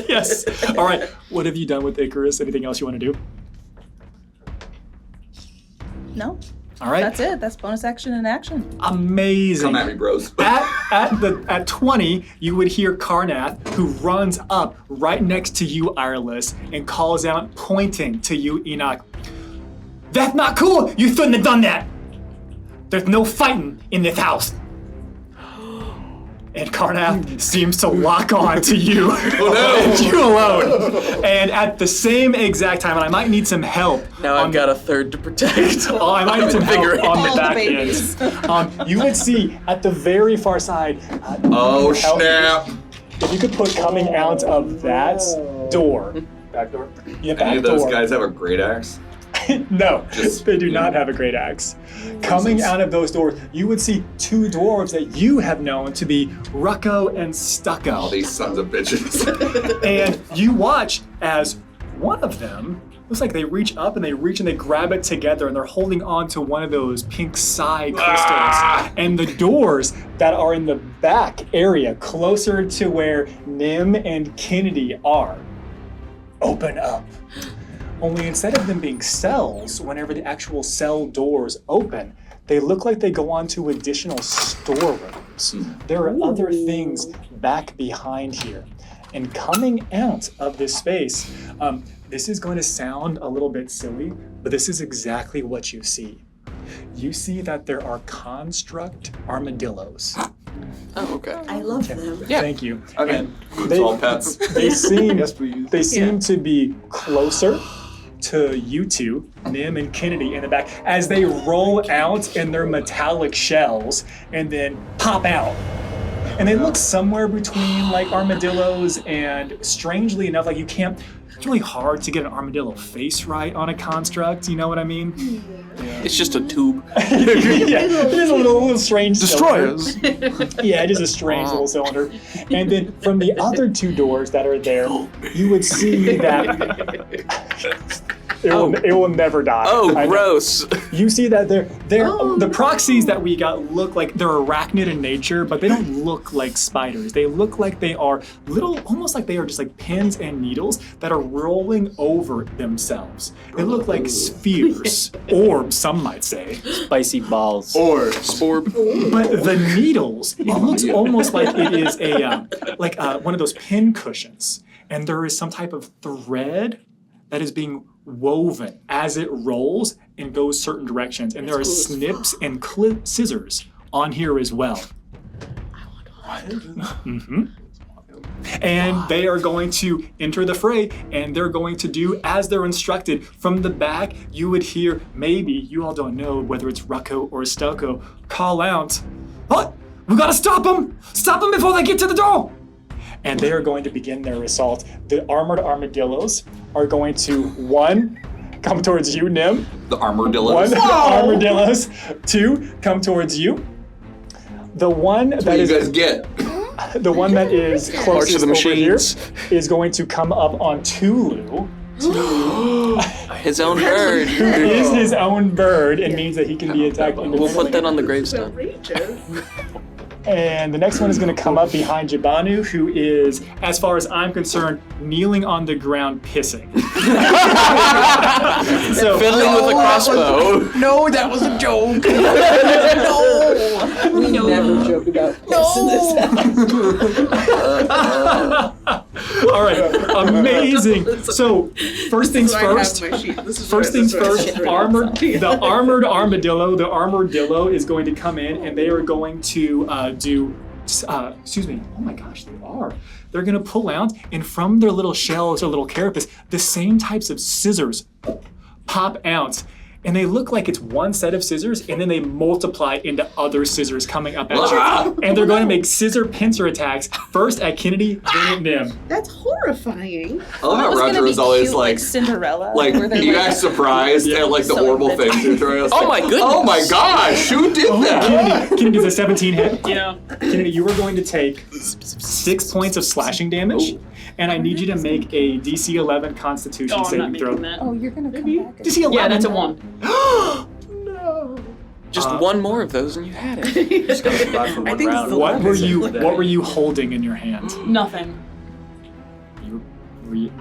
Yes. All right. What have you done with Icarus? Anything else you want to do? No. All right. That's it. That's bonus action and action. Amazing. Come at me, bros. At 20, you would hear Karnath, who runs up right next to you, Arliss, and calls out, pointing to you, Enoch. "That's not cool! You shouldn't have done that! There's no fighting in this house!" And Karnath seems to lock on to you. And you alone. And at the same exact time, and I might need some help. Now I've got a third to protect. I might need some help on the All back the end. You would see at the very far side. Oh, snap. If you could put coming out of that door. Back door? Yeah, back Any of those door. guys have a great axe? No, they do not have a great axe. Coming out of those doors, you would see 2 dwarves that you have known to be Rucko and Stucco. All these sons of bitches. And you watch as one of them, looks like they reach up and they grab it together and they're holding on to one of those pink side crystals. And the doors that are in the back area, closer to where Nim and Kennedy are, open up. Only instead of them being cells, whenever the actual cell doors open, they look like they go on to additional storerooms. There are other things back behind here. And coming out of this space, this is going to sound a little bit silly, but this is exactly what you see. You see that there are construct armadillos. Oh, okay. I love them. Yeah. Thank you. Okay. And It's all pets. They seem Yes, please. they seem to be closer to you two, Nim and Kennedy, in the back, as they roll out in their metallic shells and then pop out. and they look somewhere between like armadillos and, strangely enough, like it's really hard to get an armadillo face right on a construct, you know what I mean? It's just a tube. Yeah, it is a little strange Destroyers. cylinder. Yeah, it is a strange little cylinder. And then from the other two doors that are there, you would see that it will never die. Oh, gross. You see that the proxies that we got look like they're arachnid in nature, but they don't look like spiders. They look like they are almost like they are just like pins and needles that are rolling over themselves. They look like spheres, orbs, some might say. Spicy balls. Or Sporb. But the needles, it looks almost like it is one of those pin cushions, and there is some type of thread that is being woven as it rolls and goes certain directions. And there are snips and scissors on here as well. Mm-hmm. And they are going to enter the fray, and they're going to do as they're instructed. From the back, you would hear, maybe, you all don't know whether it's Rucko or Stoko, call out, "What? We gotta stop them! Stop them before they get to the door!" And they are going to begin their assault. The armored armadillos are going to, 1, come towards you, Nim. The armadillos. 1, the armadillos. 2, come towards you. The one That's that what is you guys get. The one that is March of closest the over here Machines. is going to come up on Tulu. His own bird. Who is his own bird and means that he can be attacked independently. We'll put that on the gravestone. And the next one is going to come up behind Jibanu, who is, as far as I'm concerned, kneeling on the ground pissing. So, Fiddling with a crossbow. No, that was a joke. No. We never joke about this in this house. All right, amazing. So, first things first. The armored armadillo. The armadillo is going to come in, and they are going to excuse me. Oh my gosh, they are. They're going to pull out, and from their little shells or little carapace, the same types of scissors pop out. And they look like it's one set of scissors, and then they multiply into other scissors coming up at you. And they're going to make scissor pincer attacks, first at Kennedy, then at Nim. That's horrifying. I love how Roger is always like Cinderella. Like, you guys surprised at like the horrible things you're throwing. Oh my goodness. Oh my gosh, who did that? Kennedy's a 17 hit. Yeah. Kennedy, you are going to take 6 points of slashing damage, and I need you to make a DC 11 Constitution Oh, I'm not saving making throw. that. Oh, you're gonna come back. DC 11. Yeah, that's a 1. Just one more of those and you had it. I think What were you holding in your hand? Nothing. You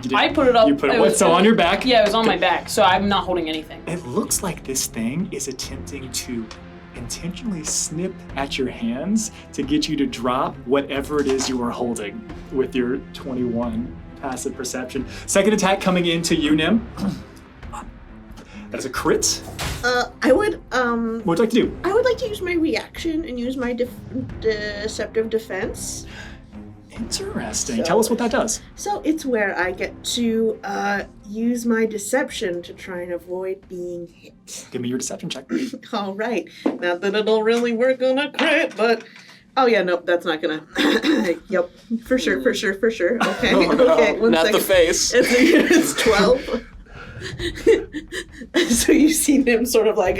didn't- I put it up. You put it it, was- so on your back? Yeah, it was on my back, so I'm not holding anything. It looks like this thing is attempting to intentionally snip at your hands to get you to drop whatever it is you are holding with your 21 passive perception. Second attack coming into you, Nim. That's a crit. I would What would you like to do? I would like to use my reaction and use my deceptive defense. Interesting. Tell us what that does. So it's where I get to use my deception to try and avoid being hit. Give me your deception check. All right. Not that it'll really work on a crit, but oh yeah, nope, that's not gonna. Yep, for sure. Okay, okay. One Not second. the face. It's 12. So you see them sort of like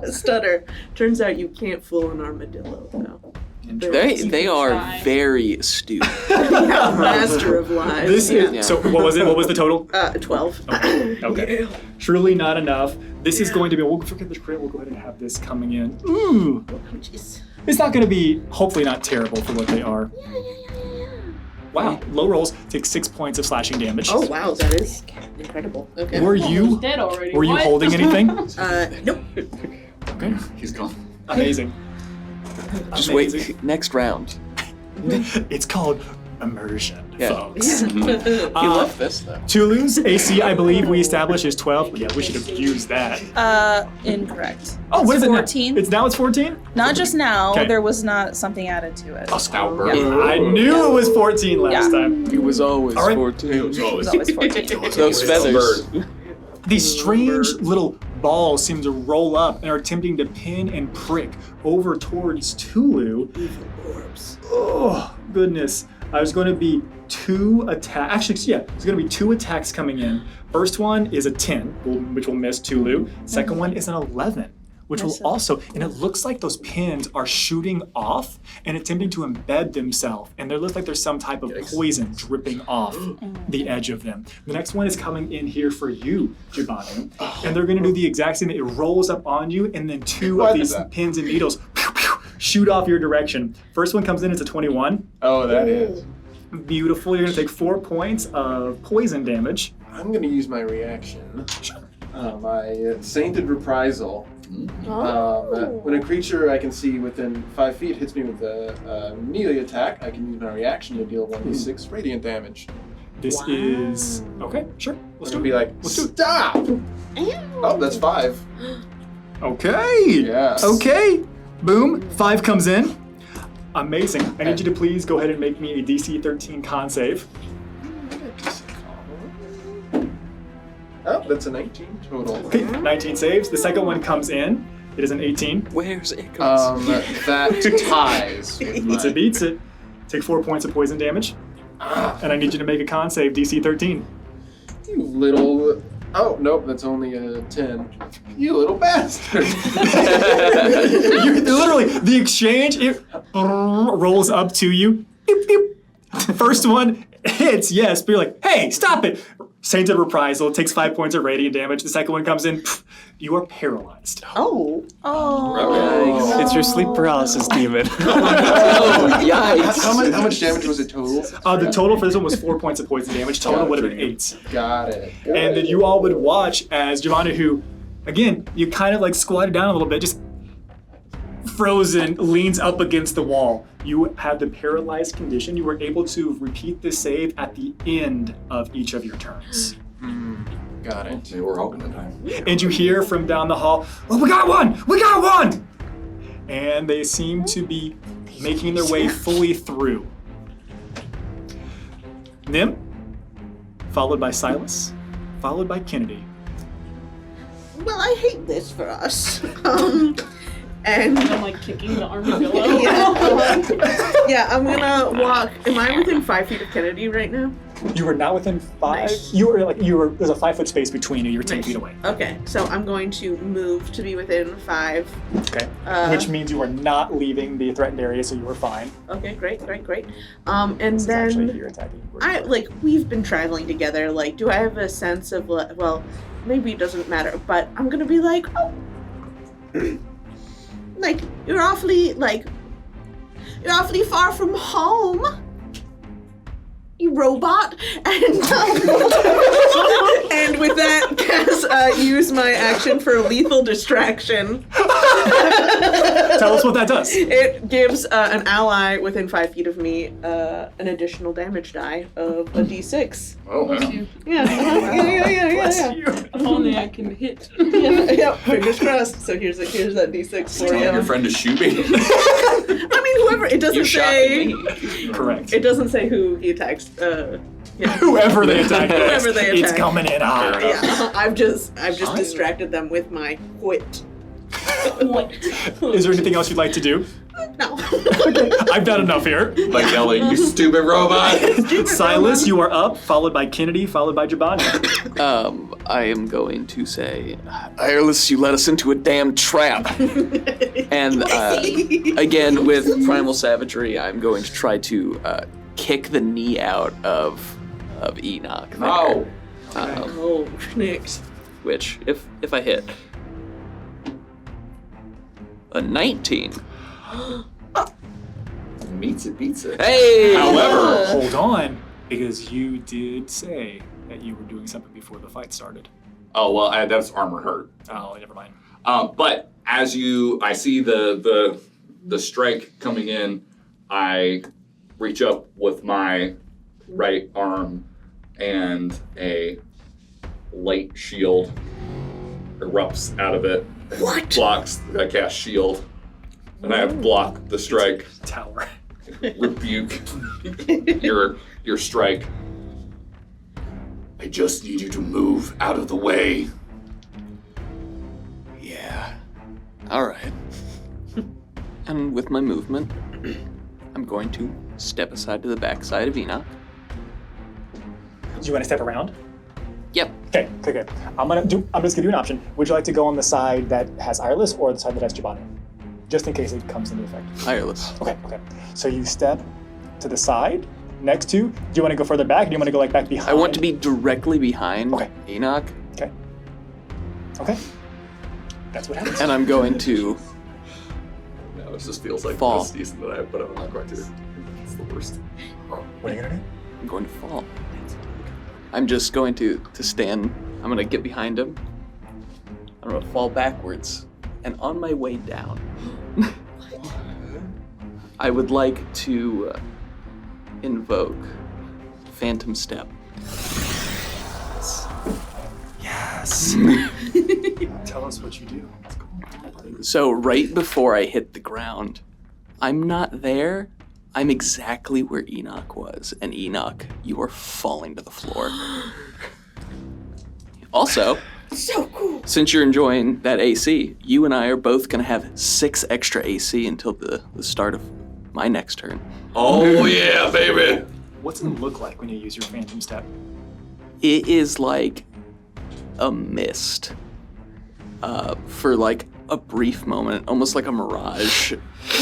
stutter. Turns out you can't fool an armadillo though. They are very astute. Master of lies. This is, so what was it? What was the total? 12. Okay. Truly not enough. This is going to be, we'll forget the crit, we'll go ahead and have this coming in. Ooh. Jeez. It's not going to be, hopefully not terrible for what they are. Wow, low rolls, take 6 points of slashing damage. Oh wow, that is incredible. Okay. Were you Dead already. Were you What? holding anything? Nope. Okay. He's gone. Amazing. Just Amazing. wait, next round. It's called immersion, Yeah. folks. You love this though. Tulu's AC, I believe we established is 12. Yeah, we should have used that. Incorrect. Oh, what is it now? 14. It's 14? Not just now. Okay. There was not something added to it. A stout bird. Yeah. I knew it was 14 last time. It was always All right. 14. It was always 14. Those feathers. These strange little balls seem to roll up and are attempting to pin and prick over towards Tulu. Evil orbs. Oh, goodness. There's going to be 2 attacks. Actually, yeah, there's going to be 2 attacks coming in. First one is a 10, which will miss Tulu. Second one is an 11, which will also, and it looks like those pins are shooting off and attempting to embed themselves. And there looks like there's some type of poison dripping off the edge of them. The next one is coming in here for you, Jibanu. And they're going to do the exact same thing. It rolls up on you, and then 2 of these pins and needles shoot off your direction. First one comes in, it's a 21. Oh, that is. Beautiful. You're going to take 4 points of poison damage. I'm going to use my reaction. My Sainted Reprisal. When a creature I can see within 5 feet hits me with a melee attack, I can use my reaction to deal 1d6 radiant damage. This is... Okay, sure. Let's do it. Be like, stop! Oh, that's 5. Okay. Yes. Okay. Boom. 5 comes in. Amazing. I need you to please go ahead and make me a DC 13 con save. Oh, that's a 19 total. Okay, 19 saves. The second one comes in. It is an 18. Where's it? That ties. Beats it. Take 4 points of poison damage. And I need you to make a con save, DC 13. You little... Oh, nope, that's only a 10. You little bastard. You're literally, the exchange, it rolls up to you. Beep, beep. First one hits, yes, but you're like, hey, stop it. Sainted Reprisal takes 5 points of radiant damage. The second one comes in, you are paralyzed. Oh. Oh. It's your sleep paralysis demon. Yikes. How much damage was it total? The total for this one was 4 points of poison damage. Total would have been 8. Got it. And then you all would watch as Giovanna, who, again, you kind of like squatted down a little bit, just frozen, leans up against the wall. You have the paralyzed condition. You were able to repeat the save at the end of each of your turns. Got it. Maybe we're open the time. And you hear from down the hall, oh, we got one! We got one! And they seem to be making their way fully through. Nim, followed by Silas, followed by Kennedy. Well, I hate this for us. And I'm like kicking the armadillo. Yeah, I'm gonna walk. Am I within 5 feet of Kennedy right now? You were not within 5. Nice. There's a 5 foot space between you. You're 10 feet away. Okay, so I'm going to move to be within 5. Okay. Which means you are not leaving the threatened area, so you are fine. Okay, great. And This is actually here attacking. we've been traveling together. Like, do I have a sense of well, maybe it doesn't matter, but I'm gonna be like, oh, like you're awfully far from home. You robot, and and with that, Cass, use my action for lethal distraction. Tell us what that does. It gives an ally within 5 feet of me an additional damage die of a d6. Oh, wow. Yeah. If only I can hit. Yeah, fingers crossed. So here's that d6 for Telling you. your friend to shoot me. I mean, whoever. It doesn't say. Correct. It doesn't say who he attacks. Whoever they attack. Whoever they attack. It's coming in hot. Yeah, I've just distracted them with my wit. Is there anything else you'd like to do? No. I've done enough here. Like yelling, you stupid robot. Silas, you are up, followed by Kennedy, followed by Jabani. I am going to say, Ireless, you led us into a damn trap. And again, with primal savagery, I'm going to try to kick the knee out of Enoch. No. Oh, schnicks. Which, if I hit a 19. Beats it. Hey! However, hold on, because you did say that you were doing something before the fight started. Oh, well, that's armor hurt. Oh, never mind. But as I see the strike coming in, I reach up with my right arm and a light shield erupts out of it. What? Blocks, I cast shield. And I have blocked the strike. Tower. Rebuke your strike. I just need you to move out of the way. All right. And with my movement, I'm going to step aside to the backside of Enoch. Do you want to step around? Yep. Okay. I'm just give you an option. Would you like to go on the side that has Ireless or the side that has Jabanu? Just in case it comes into effect. Ireless. Okay. So you step to the side next to. Do you want to go further back? Or do you want to go like back behind? I want to be directly behind Enoch. Okay. That's what happens. And I'm going to No, it just feels like fall. this season that I put up. I'm not going to. It's the worst. What are you gonna do? I'm going to fall. I'm just going to stand. I'm going to get behind him. I'm going to fall backwards. And on my way down, I would like to invoke Phantom Step. Yes. Tell us what you do. So right before I hit the ground, I'm not there. I'm exactly where Enoch was. And Enoch, you are falling to the floor. Also, so cool. Since you're enjoying that AC, you and I are both going to have 6 extra AC until the start of my next turn. Oh yeah, baby! What's it look like when you use your Phantom Step? It is like a mist for like a brief moment, almost like a mirage,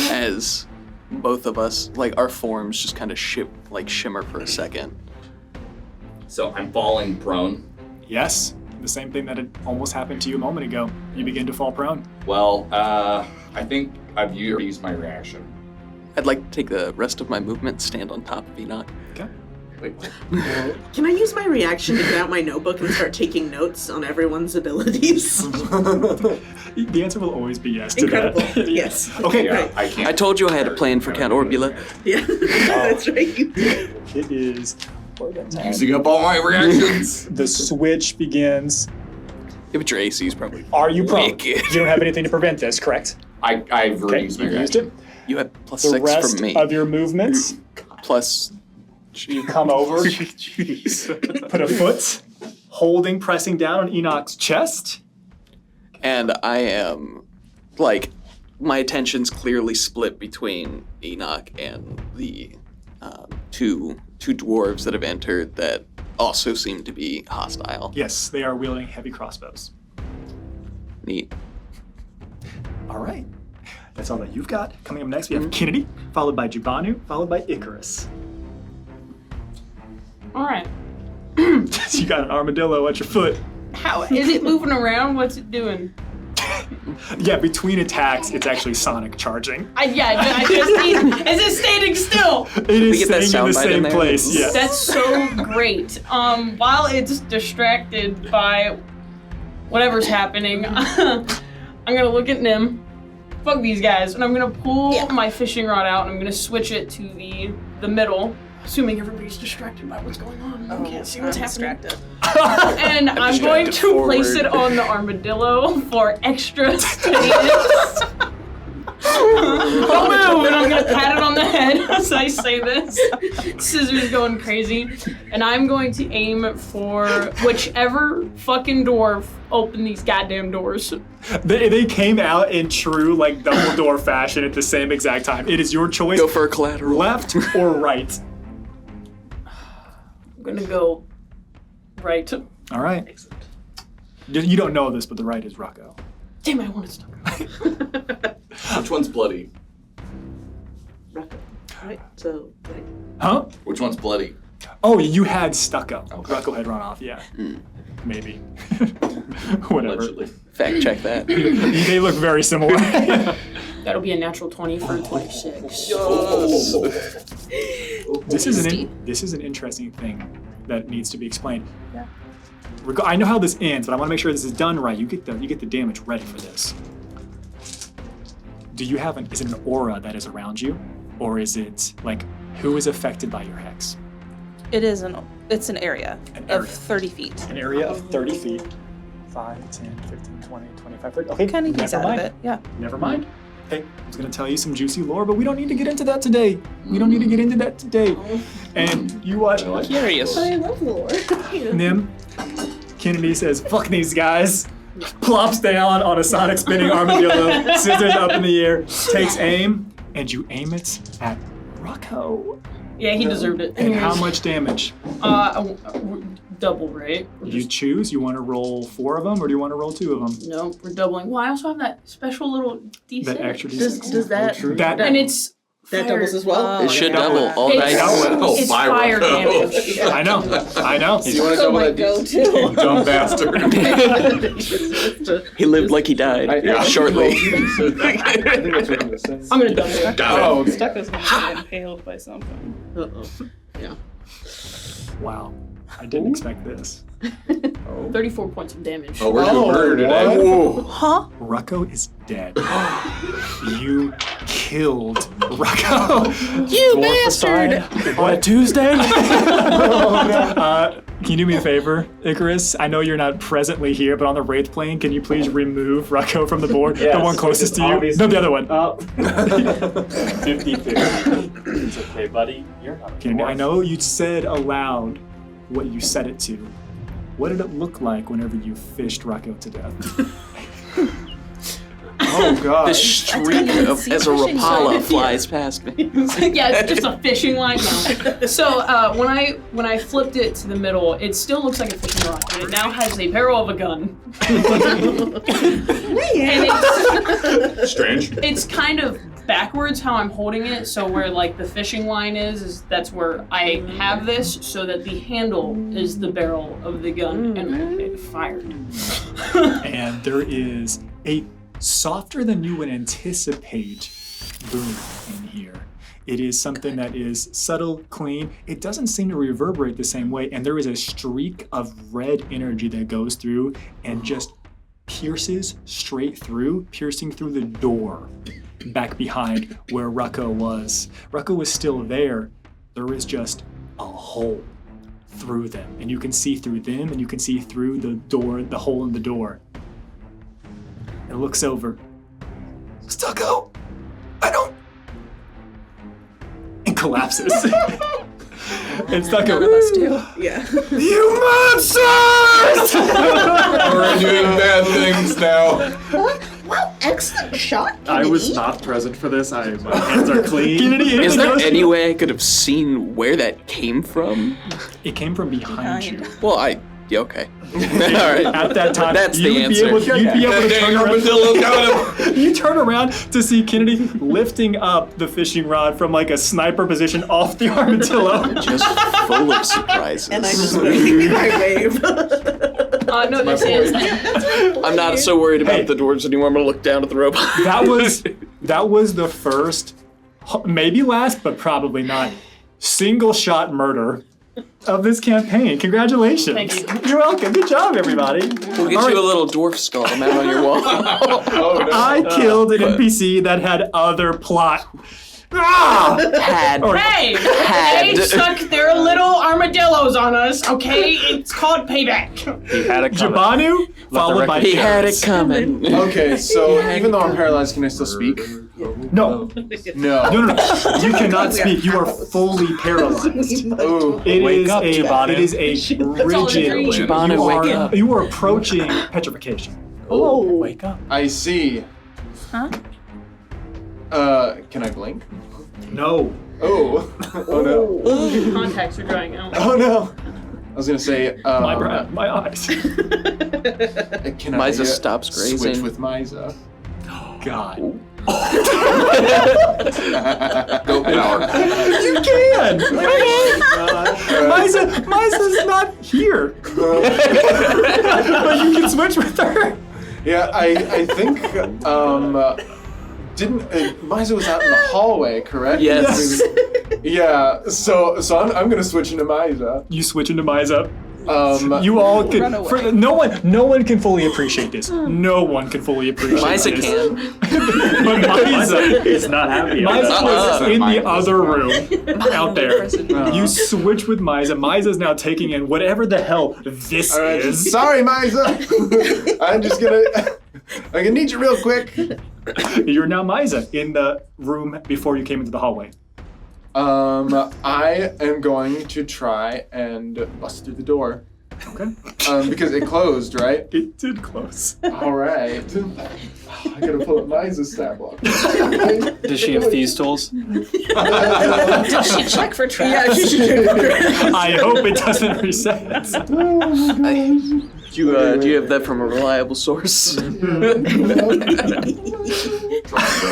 as both of us, like our forms just kind of shimmer for a second. So I'm falling prone. Yes. The same thing that had almost happened to you a moment ago. You begin to fall prone. Well, I think I've used my reaction. I'd like to take the rest of my movement, stand on top of Enoch. Okay. Wait. Can I use my reaction to get out my notebook and start taking notes on everyone's abilities? The answer will always be yes to Incredible. that. Yes. Okay. Yeah, I can't. I told you I had a plan for Count Orbula. Yeah, that's right. You did. It is Using up all my reactions. The switch begins. Yeah, but your AC is probably. Are you prone? wicked. You don't have anything to prevent this, correct? I've already used my you've used reaction. it. You have plus The 6 rest from me. of your movements, Plus, you come over, put a foot, pressing down on Enoch's chest. and I am, like, my attention's clearly split between Enoch and the two dwarves that have entered that also seem to be hostile. Yes, they are wielding heavy crossbows. Neat. All right. That's all that you've got. Coming up next, we have Kennedy, followed by Jubanu, followed by Icarus. All right. You got an armadillo at your foot. How is it moving around? What's it doing? Yeah, between attacks, it's actually sonic charging. I just need. Is it standing still? It is staying in the same place. Yes. That's so great. While it's distracted by whatever's happening, I'm gonna look at Nim. Fuck these guys, and I'm gonna pull my fishing rod out, and I'm gonna switch it to the middle, assuming everybody's distracted by what's going on. I can't see what's happening. And I'm going to place it on the armadillo for extra steadiness. I'll move, and I'm gonna pat it on the head as I say this. Scissors going crazy, and I'm going to aim for whichever fucking dwarf opened these goddamn doors. They came out in true like Dumbledore fashion at the same exact time. It is your choice. Go for a collateral. Left or right. I'm gonna go right. All right. You don't know this, but the right is Rocco. Damn, I wanted to. Which one's bloody? Right. So. Right. Huh? Which one's bloody? Oh, you had stucco. Okay. Rocco had run off. Yeah. Maybe. Whatever. Allegedly. Fact check that. They look very similar. That'll be a natural 20 for 26. This is an interesting thing that needs to be explained. Yeah. I know how this ends, but I want to make sure this is done right. You get the damage ready for this. Do you have is it an aura that is around you, or is it like who is affected by your hex? It's an area of 30 feet. An area of 30 feet. 5, 10, 15, 20, 25, 30. Okay, Kind of gets never out mind. of it, yeah. Never mind. Hey, I was going to tell you some juicy lore, but we don't need to get into that today. And you watch. Curious. I love lore. Nim, Kennedy says, fuck these guys. plops down on a sonic spinning armadillo, scissors up in the air, takes aim, and you aim it at Rocco. Yeah, he deserved it. And how much damage? Double, right? You choose. You want to roll 4 of them, or do you want to roll 2 of them? No, we're doubling. Well, I also have that special little D6. That extra D6. Does that And it's that fire. doubles as well? It should double. All It's, dice. it's fire damage. I know. So you want to double that go-to. Dumb bastard. He lived like he died shortly. I think that's what I'm gonna say. I'm gonna double it. Oh, okay. Stuck us gonna get impaled by something. Yeah. Wow. I didn't expect this. 34 points of damage. Oh, we're doing murder today. Huh? Rocco is dead. You killed Rocco. You bastard! On a Tuesday? Can you do me a favor, Icarus? I know you're not presently here, but on the Wraith plane, can you please remove Rocco from the board? Yes, the one closest to you? obviously. No, the other one. 50-50. It's okay, buddy. You're not a Okay, dwarf. I know you said aloud what you set it to. What did it look like whenever you fished Rocco to death? Oh god. The streak of as a Rapala flies past me. Yeah, it's just a fishing line. No. So when I flipped it to the middle, it still looks like a fishing rod, but it now has a barrel of a gun. And it's Strange. it's kind of backwards how I'm holding it. So where like the fishing line is that's where I have this, so that the handle is the barrel of the gun, and it fired. And there is a softer than you would anticipate boom in here. It is something that is subtle, clean. It doesn't seem to reverberate the same way, and there is a streak of red energy that goes through and just pierces straight through, piercing through the door back behind where Rocco was. Rocco was still there. There is just a hole through them, and you can see through them, and you can see through the door, the hole in the door. It looks over. Stucco! I don't... And collapses. And Stucco... Yeah. You monsters! We're doing bad things now. Wow, excellent shot, I Kennedy. was not present for this. My hands are clean. Is there any way I could have seen where that came from? It came from behind you. Well, yeah, okay. All right. At that time, That's the you'd answer. be able to turn Armadillo got around. You turn around to see Kennedy lifting up the fishing rod from like a sniper position off the armadillo. Just full of surprises. And I just wave. I wave. No, this is. I'm not so worried about the dwarves anymore. I'm gonna look down at the robot. That was the first, maybe last, but probably not, single shot murder of this campaign. Congratulations. Thank you. You're welcome. Good job, everybody. We'll get you a little dwarf skull to mount on your wall. I killed an NPC that had other plot. Had. Hey! They stuck their little armadillos on us, okay? It's called payback. He had a Jabanu, followed by He had it Terrence. coming. Okay, so even though I'm paralyzed, can I still speak? No. No. No. You cannot speak. You are fully paralyzed. Ooh. It Wake is up, Jabanu. It is a rigid. Jabanu, wake up. You are approaching petrification. Oh, wake up. I see. Huh? Can I blink? No. Oh. Oh no. Contacts are drying out. Oh no. I was gonna say, My eyes. Can I Miza stops grazing. switch with Miza? God. Go power. You can. Miza's not here. But you can switch with her. Yeah, I think, Miza was out in the hallway, correct? Yes. Yeah, so I'm gonna switch into Miza. You switch into Miza. You all can. No one can fully appreciate this. No one can fully appreciate Miza this. can. But Miza It's not happy. Miza was in the other room out there. You switch with Miza. Miza's now taking in whatever the hell this All right, is. sorry, Miza. I'm just gonna. I can need you real quick. You're now Miza in the room before you came into the hallway. I am going to try and bust through the door. Okay. Because it closed, right? It did close. All right. I gotta pull up Miza's stat block. Does she have thieves' tools? Does she check for traps? Yeah, she should check for traps. I hope it doesn't reset. Do you have that from a reliable source?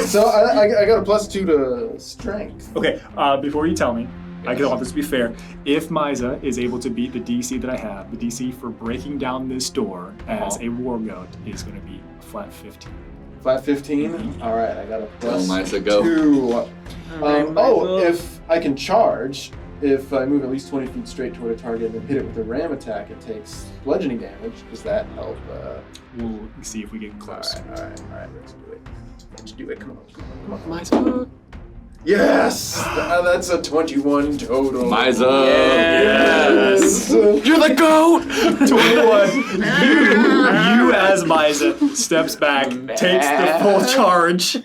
So I got a +2 to strength. Okay, before you tell me, I want this to be fair. If Miza is able to beat the DC that I have, the DC for breaking down this door as a war goat is going to be a flat 15. Flat 15? All right, I got a Miza, go. +2. If I can charge, if I move at least 20 feet straight toward a target and hit it with a ram attack, it takes bludgeoning damage. Does that help? We'll see if we get close. All right, let's do it. Come on, Miza. Yes! That's a 21 total. Miza! Yes! You're the goat! 21. You as Miza steps back, takes the full charge,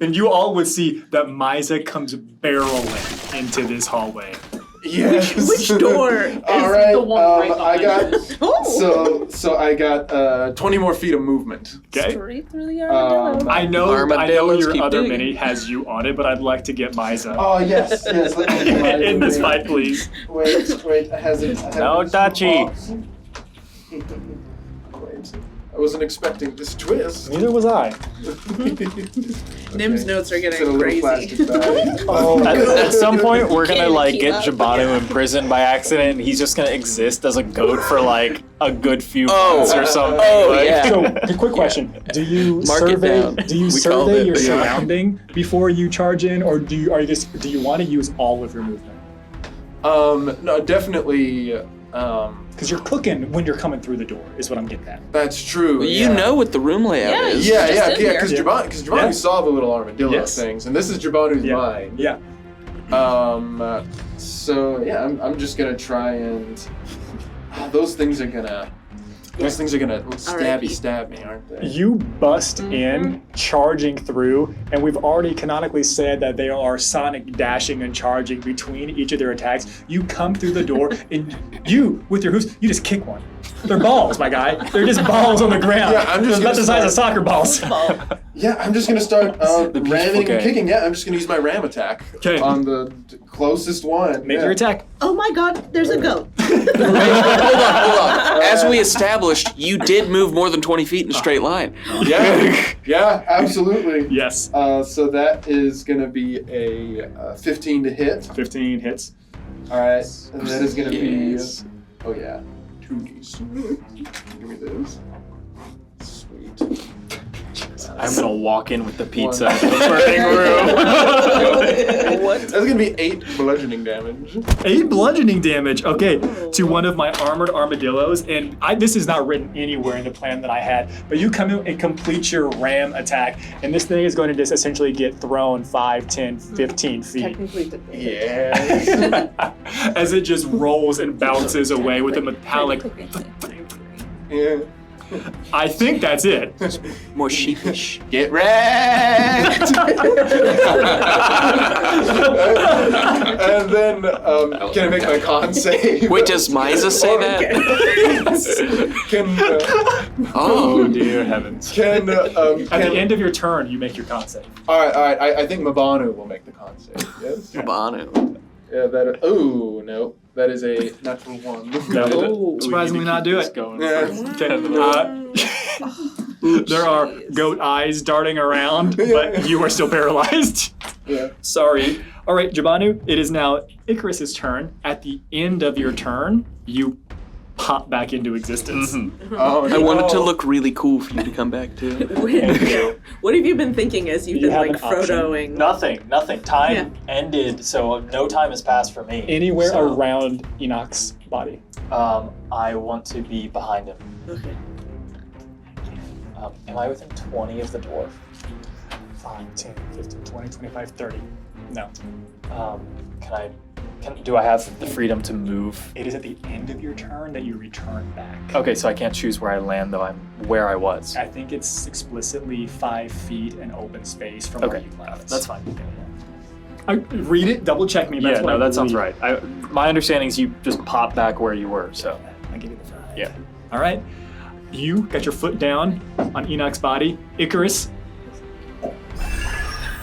and you all would see that Miza comes barreling into this hallway. Yes. Which door? All right. the one right I got Oh. so I got 20 more feet of movement. Okay. Straight through the armadillo. I know Armadillos your keep other digging. mini has you on it, but I'd like to get Miza Oh yes. Let me get my in this fight, please. Wait. Has it? No touchy. Wait. I wasn't expecting this twist. Neither was I. Nim's notes are It's in a getting little crazy. plastic bag. At some point, we're gonna Can't like keep get up. Jabanu in prison by accident, and he's just gonna exist as a goat for like a good few Oh. months or something. Oh, like, yeah. So, a quick question: Do you Mark it down. survey? Do you We called survey it. your Yeah. surrounding before you charge in, or do you want to use all of your movement? No, definitely. Because you're cooking when you're coming through the door, is what I'm getting at. That's true. Well, you know what the room layout is. Yeah, Just in here. because Jabanu saw the little armadillo Yes. things, and this is Jabanu's mind. Yeah. So yeah, I'm just gonna try and those things are gonna stab me, aren't they? You bust in, charging through, and we've already canonically said that they are sonic dashing and charging between each of their attacks. You come through the door, and you, with your hooves, you just kick one. They're balls, my guy. They're just balls on the ground. Yeah, I'm just They're about the size of soccer balls. Yeah, I'm just gonna start ramming and kicking. Yeah, I'm just gonna use my ram attack on the closest one. Make your attack. Oh my god, there's a goat. Hold on. As we established, you did move more than 20 feet in a straight line. Yeah, absolutely. Yes. So that is gonna be a 15 to hit. 15 hits. All right, and that is gonna be. Oh yeah, 2d. Give me this. Sweet. I'm gonna walk in with the pizza into the burning room. What? That's gonna be 8 bludgeoning damage. 8 bludgeoning damage. Okay, to one of my armored armadillos, and this is not written anywhere in the plan that I had, but you come in and complete your ram attack, and this thing is going to just essentially get thrown 5, 10, 15 feet. Technically, Yes. As it just rolls and bounces away with a metallic. Yeah. I think that's it. More sheepish. Get wrecked! And then, can I make my con save? Wait, does Miza say that? Can, Oh dear heavens. At the end of your turn, you make your con save. Alright, I think Mabanu will make the con save, yes? Mabanu. Yeah, no. That is a natural 1. No, surprisingly not do it. Yeah. There are goat eyes darting around, but you are still paralyzed. Yeah. Sorry. All right, Jabanu, it is now Icarus's turn. At the end of your turn, you pop back into existence. Oh, I wanted to look really cool for you to come back to. What have you been thinking as you've You been have like an option. Frodoing? Nothing. Time ended, so no time has passed for me. Anywhere So, around Enoch's body. I want to be behind him. Okay. Am I within 20 of the dwarf? 5, 10, 15, 20, 25, 30. No. Do I have the freedom to move? It is at the end of your turn that you return back. Okay, so I can't choose where I land, though I'm where I was. I think it's explicitly 5 feet in open space from where Okay, you left. that's fine. Read it, double check me. That's Yeah, what no, I that sounds believe. right. My understanding is you just pop back where you were, so. I give you the 5. Yeah. All right. You got your foot down on Enoch's body. Icarus.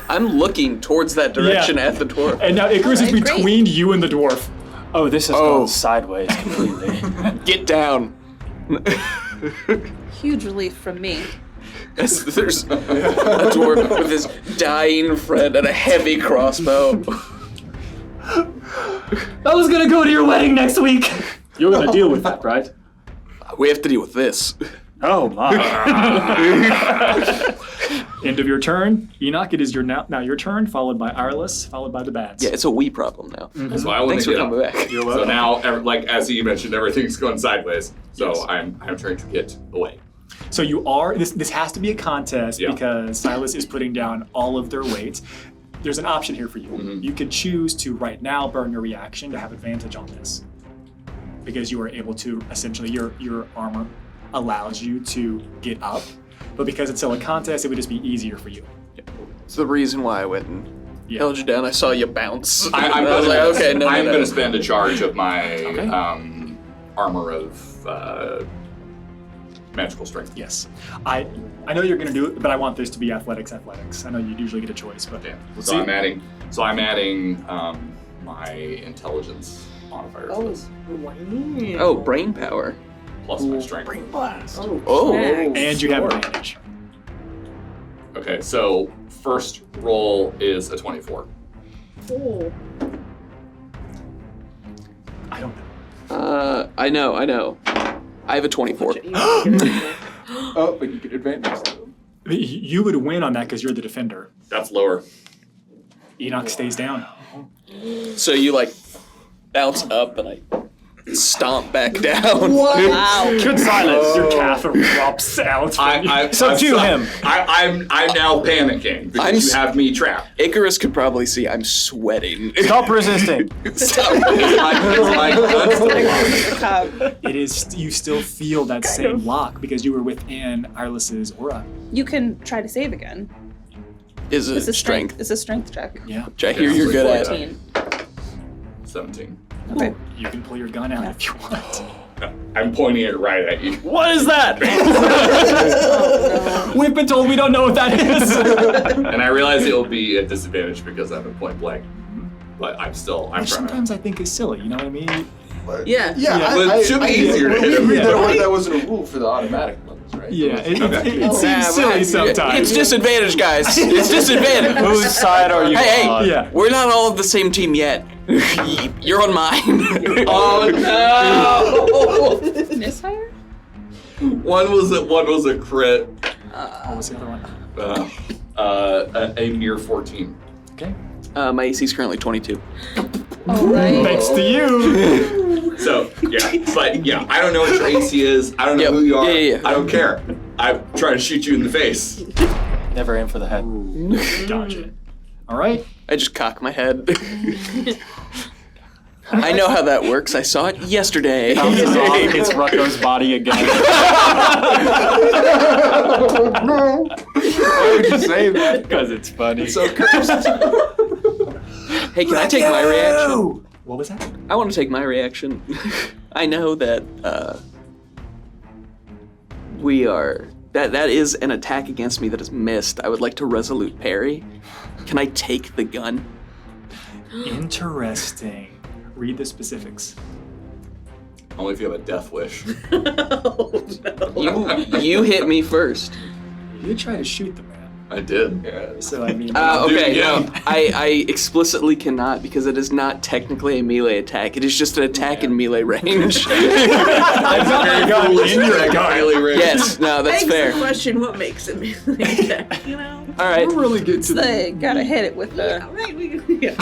I'm looking towards that direction at the dwarf. And now Icarus is between you and the dwarf. Oh, this has gone sideways completely. Get down. Huge relief from me. As there's a dwarf with his dying friend and a heavy crossbow. I was gonna go to your wedding next week. You're gonna deal with that, right? We have to deal with this. Oh my. End of your turn. Enoch, it is your now your turn, followed by Arliss, followed by the bats. Yeah, it's a we problem now. So I want Thanks to for get coming up. back. You're So welcome. now, like as you mentioned, everything's going sideways. So I'm trying to get away. So you are, this has to be a contest Yeah. because Silas is putting down all of their weight. There's an option here for you. Mm-hmm. You could choose to right now burn your reaction to have advantage on this. Because you are able to, essentially, your armor allows you to get up. But because it's still a contest, it would just be easier for you. It's the reason why I went and held you down. I saw you bounce. I'm I was like, okay, no. going to spend a charge of my armor of magical strength. Yes. I know you're going to do it, but I want this to be athletics. I know you usually get a choice, but So I'm adding my intelligence modifier to this. Oh, brain power. Plus my strength. Oh. And you have advantage. Okay, so first roll is a 24. I don't know. I know. I have a 24. Oh, but you get advantage. You would win on that because you're the defender. That's lower. Enoch stays down. So you like bounce up and I stomp back down. Wow. Good silence. Your calf drops out. I'm now panicking because you have me trapped. Icarus could probably see I'm sweating. Stop resisting. It is. You still feel that same lock because you were within Arliss's aura. You can try to save again. Is it It's a strength? It's a strength check. Yeah. Which I hear you're good at. 14. 17. Okay. You can pull your gun out if you want. I'm pointing it right at you. What is that? We've been told we don't know what that is. And I realize it'll be a disadvantage because I'm at point blank. But I'm Which trying to. sometimes I think is silly. You know what I mean? Yeah. But it should be easier to hit him. We agreed that wasn't a rule for the automatic ones, right? Yeah, it Okay. seems silly sometimes. It's disadvantage, guys. It's disadvantage. Whose side are you Hey, on? Yeah. we're not all of the same team yet. You're on mine. Oh no! Misfire? One was a crit. What was the other one? A mere 14. Okay. My AC is currently 22. All right. Thanks to you. So yeah, I don't know what your AC is. I don't know who you are. Yeah. I don't care. I'm trying to shoot you in the face. Never aim for the head. Gotcha. All right. I just cock my head. I know how that works. I saw it yesterday. Bounces off, hits Rucko's body again. Why would you say that? Because it's funny. It's so cursed. Hey, can I take my reaction? What was that? I want to take my reaction. I know that we are... That is an attack against me that is missed. I would like to resolute parry. Can I take the gun? Interesting. Read the specifics. Only if you have a death wish. You hit me first. You try to shoot the man. I did. Yeah. So I mean. Okay, yeah. no. I explicitly cannot because it is not technically a melee attack. It is just an attack in melee range. I've got my gun in your gun. Yes, no, that's Begs fair. the question, what makes it melee attack, you know? All right. We're really good to They gotta hit it with the. Right, yeah.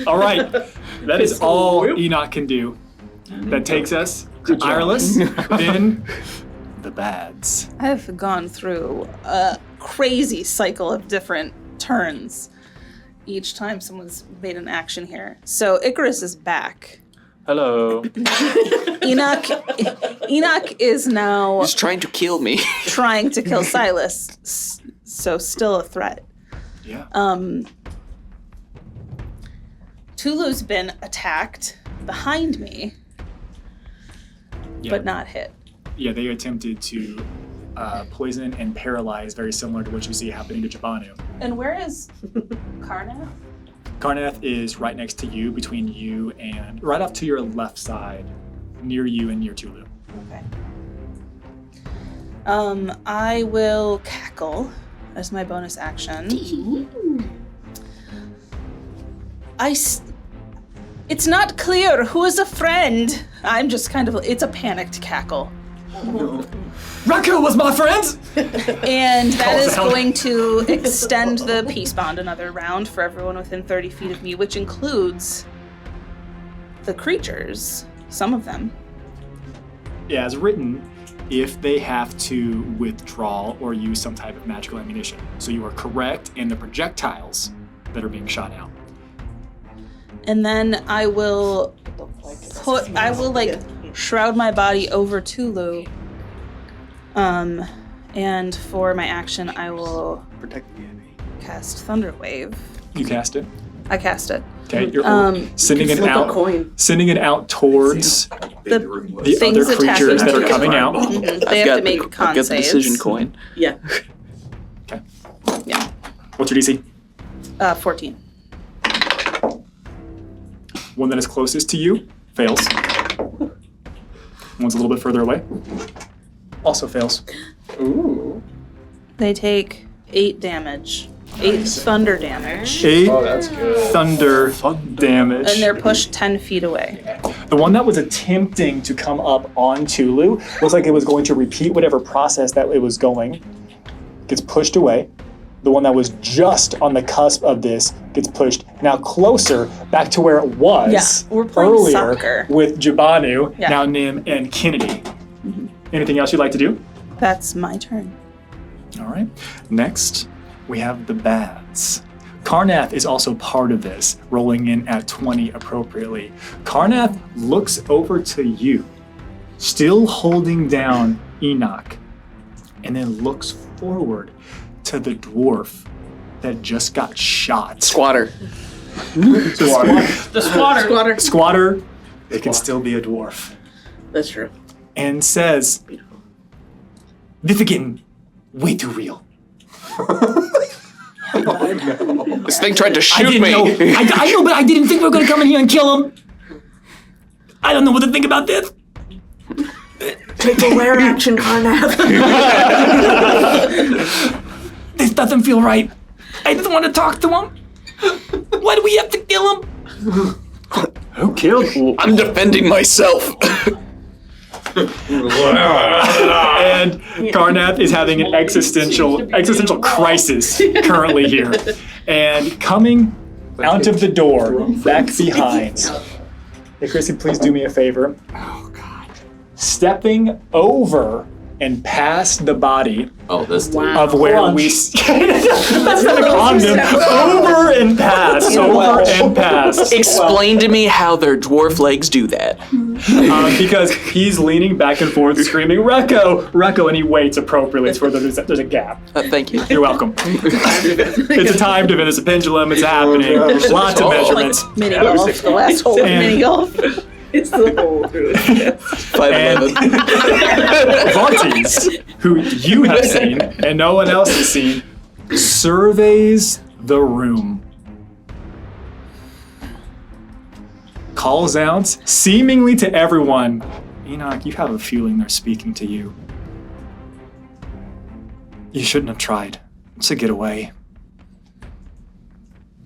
All right. That is all Enoch can do. That takes us to Ireless, then the bads. I've gone through a crazy cycle of different turns each time someone's made an action here. So Icarus is back. Hello. Enoch is now He's trying to kill me. trying to kill Silas, so still a threat. Yeah. Tulu's been attacked behind me. but not hit. Yeah, they attempted to poison and paralyze, very similar to what you see happening to Jabanu. And where is Karnath? Karnath is right next to you, between you and right off to your left side, near you and near Tulu. Okay. I will cackle as my bonus action. It's not clear who is a friend. I'm just it's a panicked cackle. Raku was my friend! And that is going to extend the peace bond another round for everyone within 30 feet of me, which includes the creatures, some of them. Yeah, as written, if they have to withdraw or use some type of magical ammunition. So you are correct in the projectiles that are being shot out. And then I will shroud my body over Tulu. And for my action, I will cast Thunder Wave. You cast it? I cast it. Okay, you're sending it out towards the other creatures that are coming out. Mm-hmm. They have to make con I've got the saves. decision coin. Yeah. Okay. Yeah. What's your DC? 14. One that is closest to you fails. One's a little bit further away. Also fails. Ooh. They take 8 damage. 8 thunder damage. 8 that's good. thunder damage. And they're pushed 10 feet away. The one that was attempting to come up on Tulu looks like it was going to repeat whatever process that it was going. Gets pushed away. The one that was just on the cusp of this gets pushed now closer back to where it was We're playing earlier soccer. with Jabanu, Yeah. now Nim, and Kennedy. Anything else you'd like to do? That's my turn. All right. Next, we have the Bads. Karnath is also part of this, rolling in at 20 appropriately. Karnath looks over to you, still holding down Enoch, and then looks forward to the dwarf that just got shot. Squatter. The squatter. Squatter, it can still be a dwarf. That's true. And says, "This is getting way too real." This thing tried to shoot me. I know, but I didn't think we were going to come in here and kill him. I don't know what to think about this. Take a rare action, Karnath. This doesn't feel right. I just want to talk to him. Why do we have to kill him? Who killed him? I'm defending myself. And Karnath is having an existential crisis currently here. And coming out of the door, back behind. Hey, Chrissy, please do me a favor. Oh, God. Stepping over and past the body of where we... That's not a condom. Over and past. Over and past. Explain to me how their dwarf legs do that. Because he's leaning back and forth screaming, "Recco! Recco!" and he waits appropriately. It's where there's a gap. Thank you. You're welcome. It's a time division. It's a pendulum. It's happening. Lots of measurements. Mini golf. The last hole of mini golf. It's the whole 5'11". Vartes, who you have seen and no one else has seen, surveys the room. Calls out, seemingly to everyone, "Enoch, you have a feeling they're speaking to you. You shouldn't have tried to get away.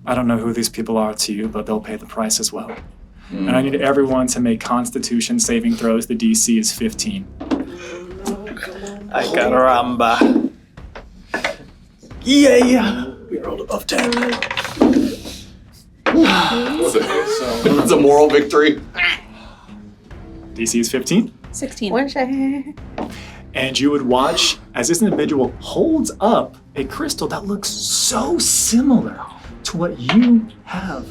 I don't know who these people are to you, but they'll pay the price as well. And I need everyone to make Constitution saving throws. The DC is 15. I got Ramba. Yeah. We rolled above 10. It's a moral victory. DC is 15. 16. And you would watch as this individual holds up a crystal that looks so similar to what you have,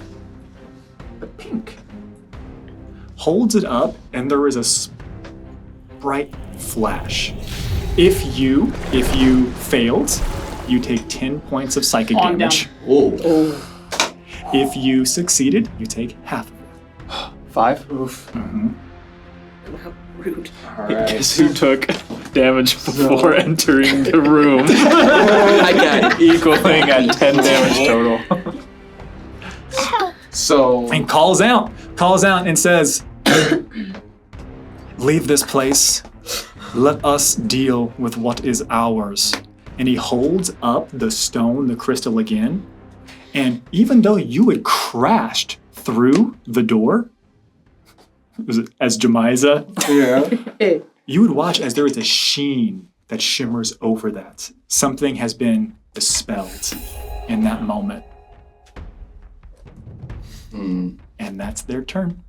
but pink. Holds it up, and there is a bright flash. If you failed, you take 10 points of psychic damage. If you succeeded, you take half of it. 5? Oof. Mm-hmm. How rude. Guess who took damage before entering the room? I got it. Equaling at 10 damage total. So And calls out and says, "Leave this place. Let us deal with what is ours." And he holds up the stone, the crystal again. And even though you had crashed through the door, as Jemiza, you would watch as there is a sheen that shimmers over that. Something has been dispelled in that moment. And that's their turn.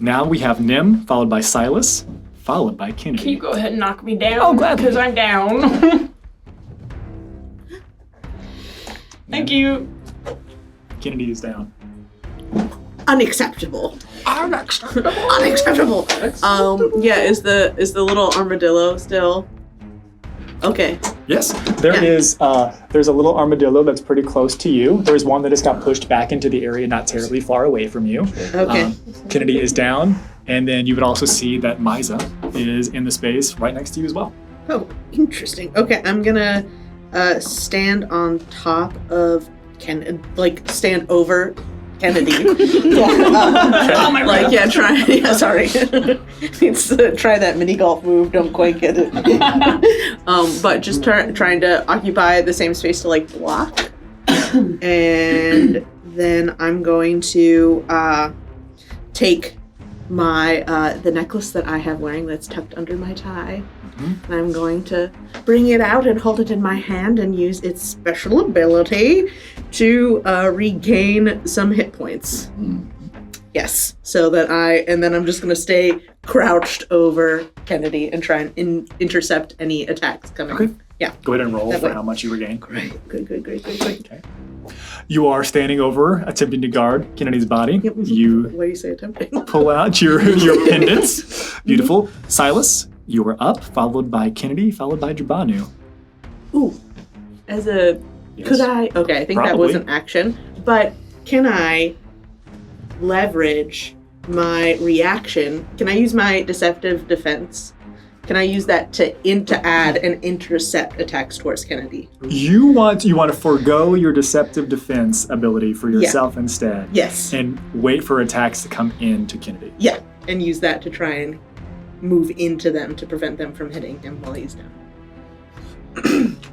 Now we have Nim, followed by Silas, followed by Kennedy. Can you go ahead and knock me down? Oh, gladly. Because I'm down. Thank you. Kennedy is down. Unacceptable. Unacceptable. Yeah, is the little armadillo still? Okay. Yes. There is. There's a little armadillo that's pretty close to you. There's one that just got pushed back into the area, not terribly far away from you. Okay. Kennedy is down, and then you would also see that Miza is in the space right next to you as well. Oh, interesting. Okay, I'm gonna stand on top of stand over Kennedy. Sorry. It's try that mini golf move. Don't quite get it. But just trying to occupy the same space to block. And then I'm going to take my the necklace that I have wearing that's tucked under my tie. And I'm going to bring it out and hold it in my hand and use its special ability to regain some hit points. Yes, so that then I'm just going to stay crouched over Kennedy and try and intercept any attacks coming. Okay. Yeah. Go ahead and roll That for way. how much you regain. Great. Okay. You are standing over, attempting to guard Kennedy's body. You What do you say, attempting? pull out your pendants. Beautiful. Silas, you are up, followed by Kennedy, followed by Jabanu. Ooh, as a could I? Okay, I think that was an action. But can I leverage my reaction? Can I use my deceptive defense? Can I use that to add and intercept attacks towards Kennedy? You want to forego your deceptive defense ability for yourself instead. Yes. And wait for attacks to come into Kennedy. Yeah, and use that to try and move into them to prevent them from hitting him while he's down.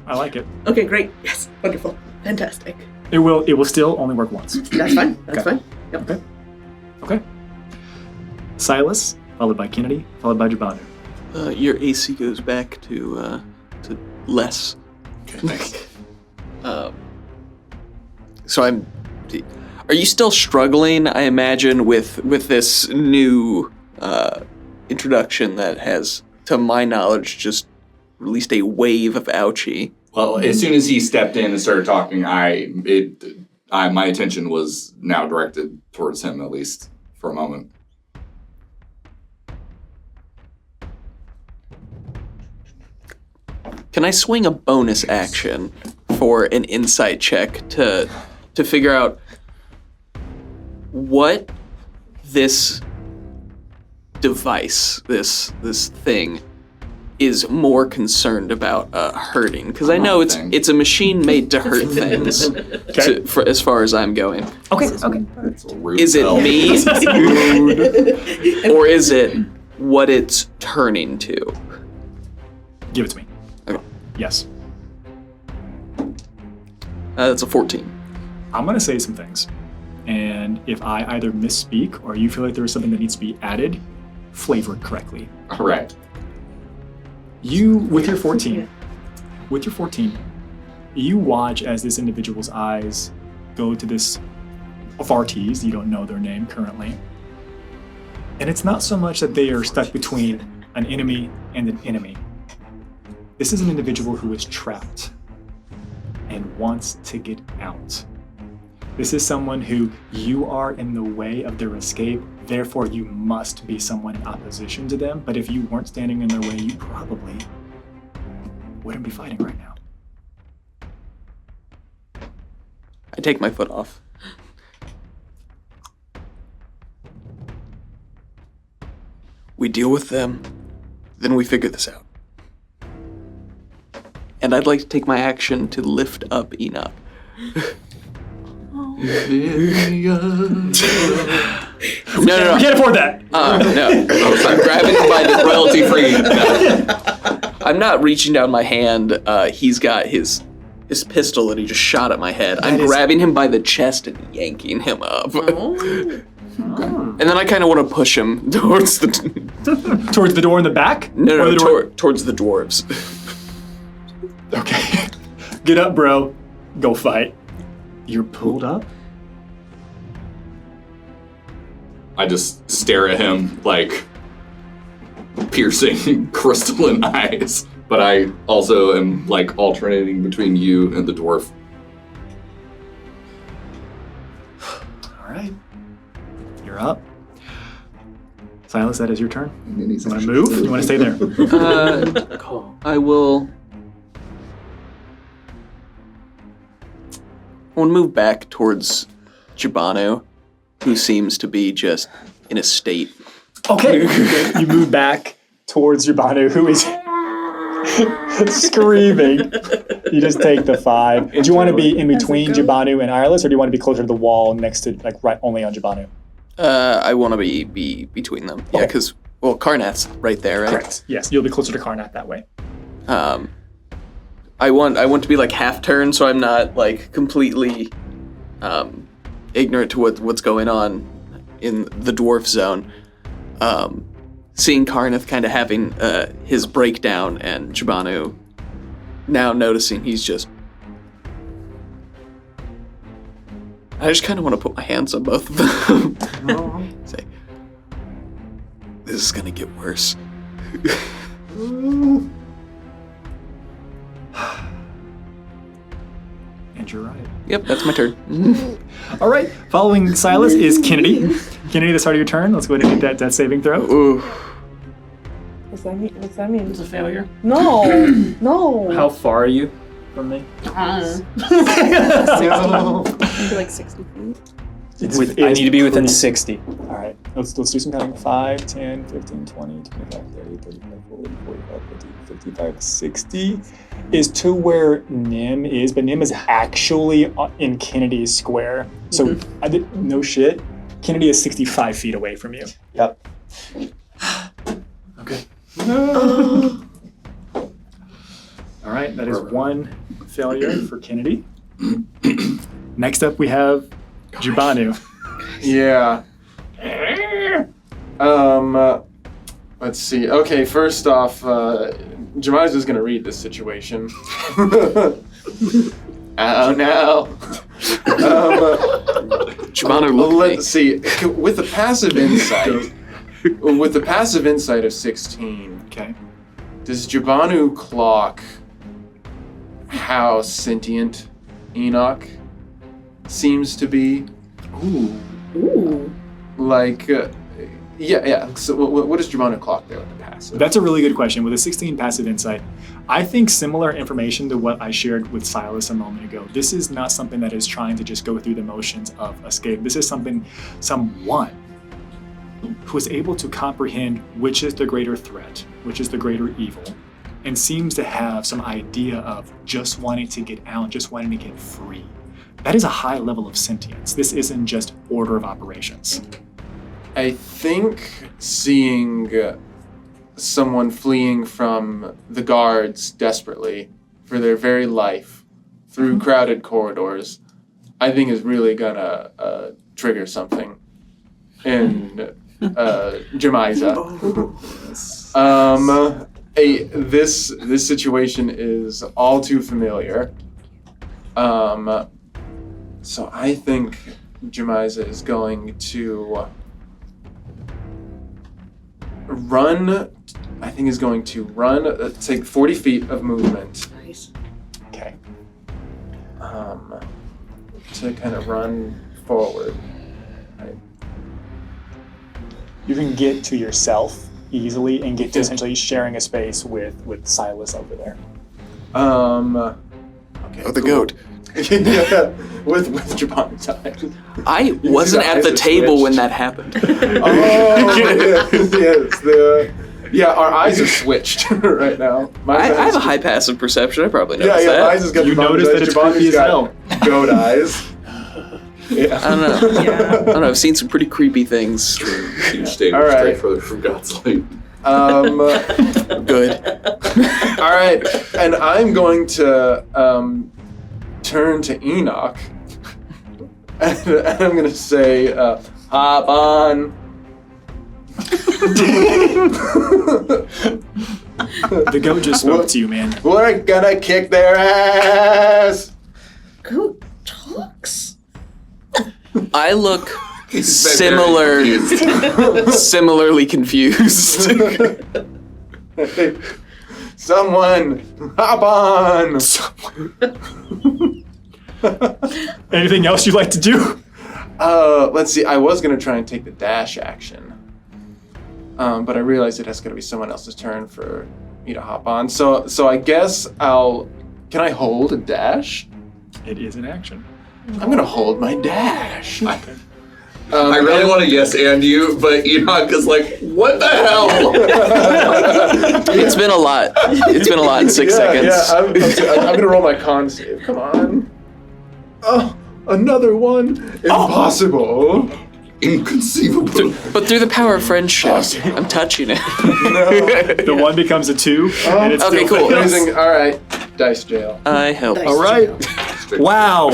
I like it. Okay, great. Yes, wonderful, fantastic. It will still only work once. That's fine. That's Okay. fine. Yep. Okay. Silas, followed by Kennedy, followed by Jabanu. Your AC goes back to less. Okay, thanks. So are you still struggling? I imagine with this new introduction that has, to my knowledge, just released a wave of ouchie. Well, as soon as he stepped in and started talking, my attention was now directed towards him, at least for a moment. Can I swing a bonus action for an insight check to figure out what this device, this thing, is more concerned about hurting? Because I know it's a machine made to hurt things, as far as I'm going. Okay. Is it me, or is it what it's turning to? Give it to me. Okay. Yes. That's a 14. I'm going to say some things. And if I either misspeak or you feel like there's something that needs to be added, flavor it correctly. Correct. You, with your 14, you watch as this individual's eyes go to this Vartes, you don't know their name currently. And it's not so much that they are stuck between an enemy and an enemy. This is an individual who is trapped and wants to get out. This is someone who you are in the way of their escape, therefore you must be someone in opposition to them, but if you weren't standing in their way, you probably wouldn't be fighting right now. I take my foot off. we deal with them, then we figure this out. And I'd like to take my action to lift up Enoch. No. We can't afford that. No. I'm grabbing him by the royalty-free. No. I'm not reaching down my hand. He's got his pistol that he just shot at my head. I'm grabbing him by the chest and yanking him up. And then I kind of want to push him towards the... Towards the door in the back? No, towards the dwarves. Okay. Get up, bro. Go fight. You're pulled up? I just stare at him like piercing crystalline eyes. But I also am like alternating between you and the dwarf. All right. You're up. Silas, that is your turn. You want to move? You want to stay there? I will move back towards Jibanu, who seems to be just in a state. Okay. You move back towards Jibanu, who is screaming. You just take the 5. Do you want to be in between Jibanu and Irelis, or do you want to be closer to the wall next to, like, right only on Jibanu? I want to be between them. Yeah, because, well, Karnath's right there, right? Correct. Yes, you'll be closer to Karnath that way. I want to be like half turn, so I'm not like completely ignorant to what's going on in the dwarf zone. Seeing Karnath kind of having his breakdown, and Jibanu now noticing he's just... I just kind of want to put my hands on both of them. Say, this is gonna get worse. And you're right. Yep, that's my turn. All right. Following Silas is Kennedy. Kennedy, the start of your turn. Let's go ahead and hit that death saving throw. Ooh. What's that mean? It's a failure. No. No. How far are you from me? 60. Like 60 feet. I need to be within 60. All right, let's do some counting. 5, 10, 15, 20, 25, 30, 35, 40, 45, 50, 55, 60 is to where Nim is, but Nim is actually in Kennedy's square. So, no shit, Kennedy is 65 feet away from you. Yep. Okay. All right, that is one failure for Kennedy. Next up, we have Jibanu. Yeah. Let's see. Okay, first off, Jemima's just gonna read this situation. Oh no. Jibanu, let's see. With the passive insight of 16. Okay. Does Jibanu clock how sentient Enoch seems to be? Ooh. Like, yeah. So what does Jibanu clock there with the passive? That's a really good question. With a 16 passive insight, I think similar information to what I shared with Silas a moment ago. This is not something that is trying to just go through the motions of escape. This is someone who is able to comprehend which is the greater threat, which is the greater evil, and seems to have some idea of just wanting to get out, just wanting to get free. That is a high level of sentience. This isn't just order of operations. I think seeing someone fleeing from the guards desperately for their very life through crowded corridors, I think is really gonna trigger something in Jemiza. This situation is all too familiar. So I think Jemiza is going to run. I think is going to run. Take 40 feet of movement. Nice. Okay. To kind of run forward. Right. You can get to yourself easily and get to essentially sharing a space with Silas over there. Okay. Oh, the goat. Yeah, with Jabon dying. I wasn't at the table when that happened. Yes. Our eyes are switched right now. I have a high passive perception. I probably noticed that. that. Eyes has got You noticed that it's creepy as hell. Goat eyes. Yeah. I don't know. I don't know. I've seen some pretty creepy things. You stayed straight from God's light. Good. All right, and I'm going to turn to Enoch, and I'm going to say, "Hop on." The goat just spoke to you, man. We're gonna kick their ass. Goat talks? I look similarly confused. Someone, hop on. Anything else you'd like to do? Let's see. I was gonna try and take the dash action. But I realized it has got to be someone else's turn for me to hop on. So I guess can I hold a dash? It is an action. I'm going to hold my dash. I really want to yes and you, but Enoch is like, what the hell? It's been a lot. It's been a lot in 6 seconds. Yeah, I'm going to roll my con save. Come on. Oh, another one. Impossible. Inconceivable. But through the power of friendship, I'm touching it. The one becomes a 2. And it's okay, cool. Amazing. All right. Dice jail. I help. All right. Wow.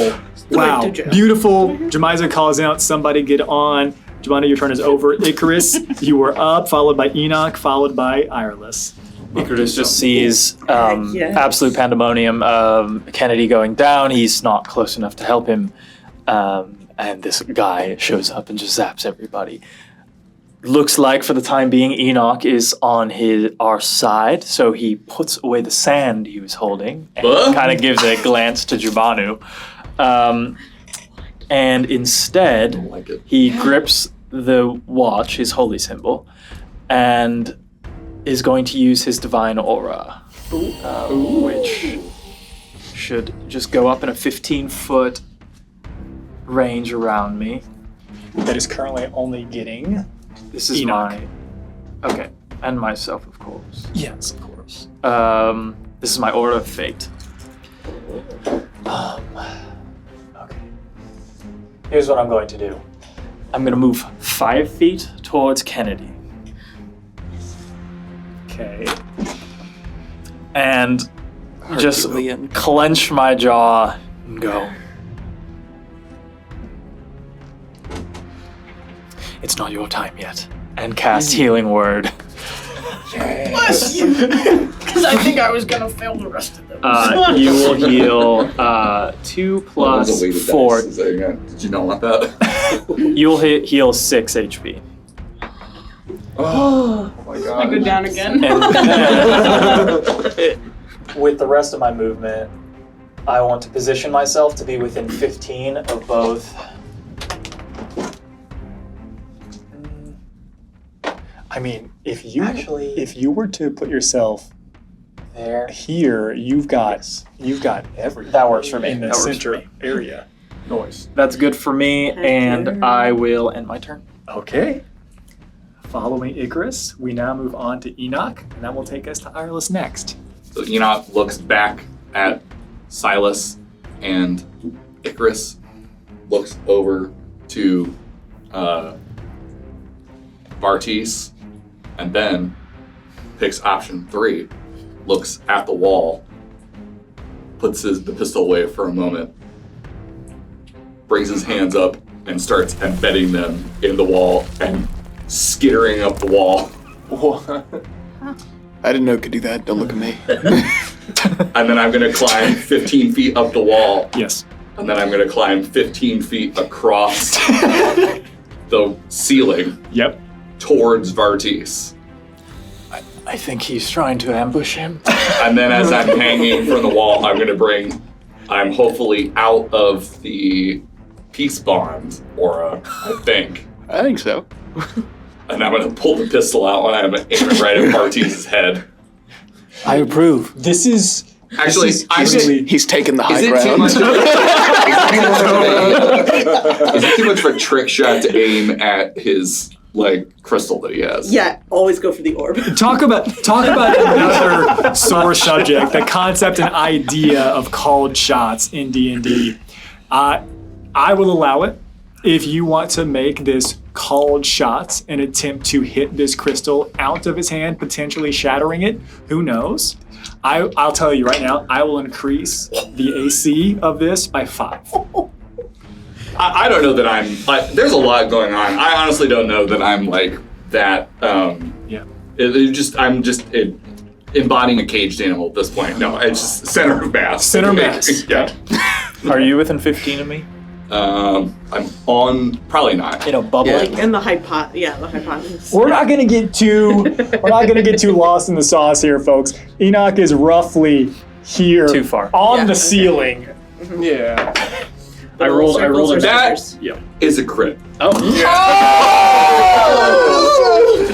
Beautiful. Jemiza calls out, somebody get on. Jemana, your turn is over. Icarus, you were up, followed by Enoch, folled by Ireless. Icarus just sees absolute pandemonium. Kennedy going down. He's not close enough to help him. And this guy shows up and just zaps everybody. Looks like for the time being, Enoch is on our side, so he puts away the sand he was holding and kind of gives a glance to Jabanu. And instead, he grips the watch, his holy symbol, and is going to use his divine aura, which should just go up in a 15-foot range around me. That is currently only getting This is Enoch. Okay, and myself, of course. Yes, of course. This is my Aura of Fate. Okay. Here's what I'm going to do. I'm going to move 5 feet towards Kennedy. Okay. And just clench my jaw and go. It's not your time yet. And cast Healing Word. Bless you! Because I think I was going to fail the rest of them. You will heal 2 plus 4. Did you not want that? You'll heal 6 HP. Oh my god. I go down again. With the rest of my movement, I want to position myself to be within 15 of both. I mean, if you were to put yourself there here, you've got everything. That works for me. In the center area. Noise. That's good for me, and I will end my turn. Okay. Following Icarus, we now move on to Enoch, and that will take us to Ireless next. So Enoch looks back at Silas, and Icarus looks over to Bartis, and then picks option 3, looks at the wall, puts the pistol away for a moment, brings his hands up, and starts embedding them in the wall and skittering up the wall. I didn't know it could do that. Don't look at me. And then I'm going to climb 15 feet up the wall. Yes. And then I'm going to climb 15 feet across the ceiling. Yep. Towards Vartis. I think he's trying to ambush him. And then as I'm hanging from the wall, I'm hopefully out of the peace bond aura, I think. I think so. And I'm going to pull the pistol out and I'm going to aim it right at Vartis' head. I approve. This is Actually, he's taken the high is it ground. too much? Is it too much of a trick shot to aim at his crystal that he has? Yeah, always go for the orb. Talk about another sore subject, the concept and idea of called shots in D&D. I will allow it if you want to make this called shots and attempt to hit this crystal out of his hand, potentially shattering it. Who knows? I'll tell you right now, I will increase the AC of this by 5. I don't know that I'm there's a lot going on. I honestly don't know that I'm that. Yeah. I'm just embodying a caged animal at this point. No, it's just center of mass. Center mass. Yeah. Are you within 15 of me? I'm on, probably not. Bubbling. And the hypotenuse. We're not gonna get too lost in the sauce here, folks. Enoch is roughly here, Too far. on the ceiling. Yeah. I rolled a That is a crit. Oh.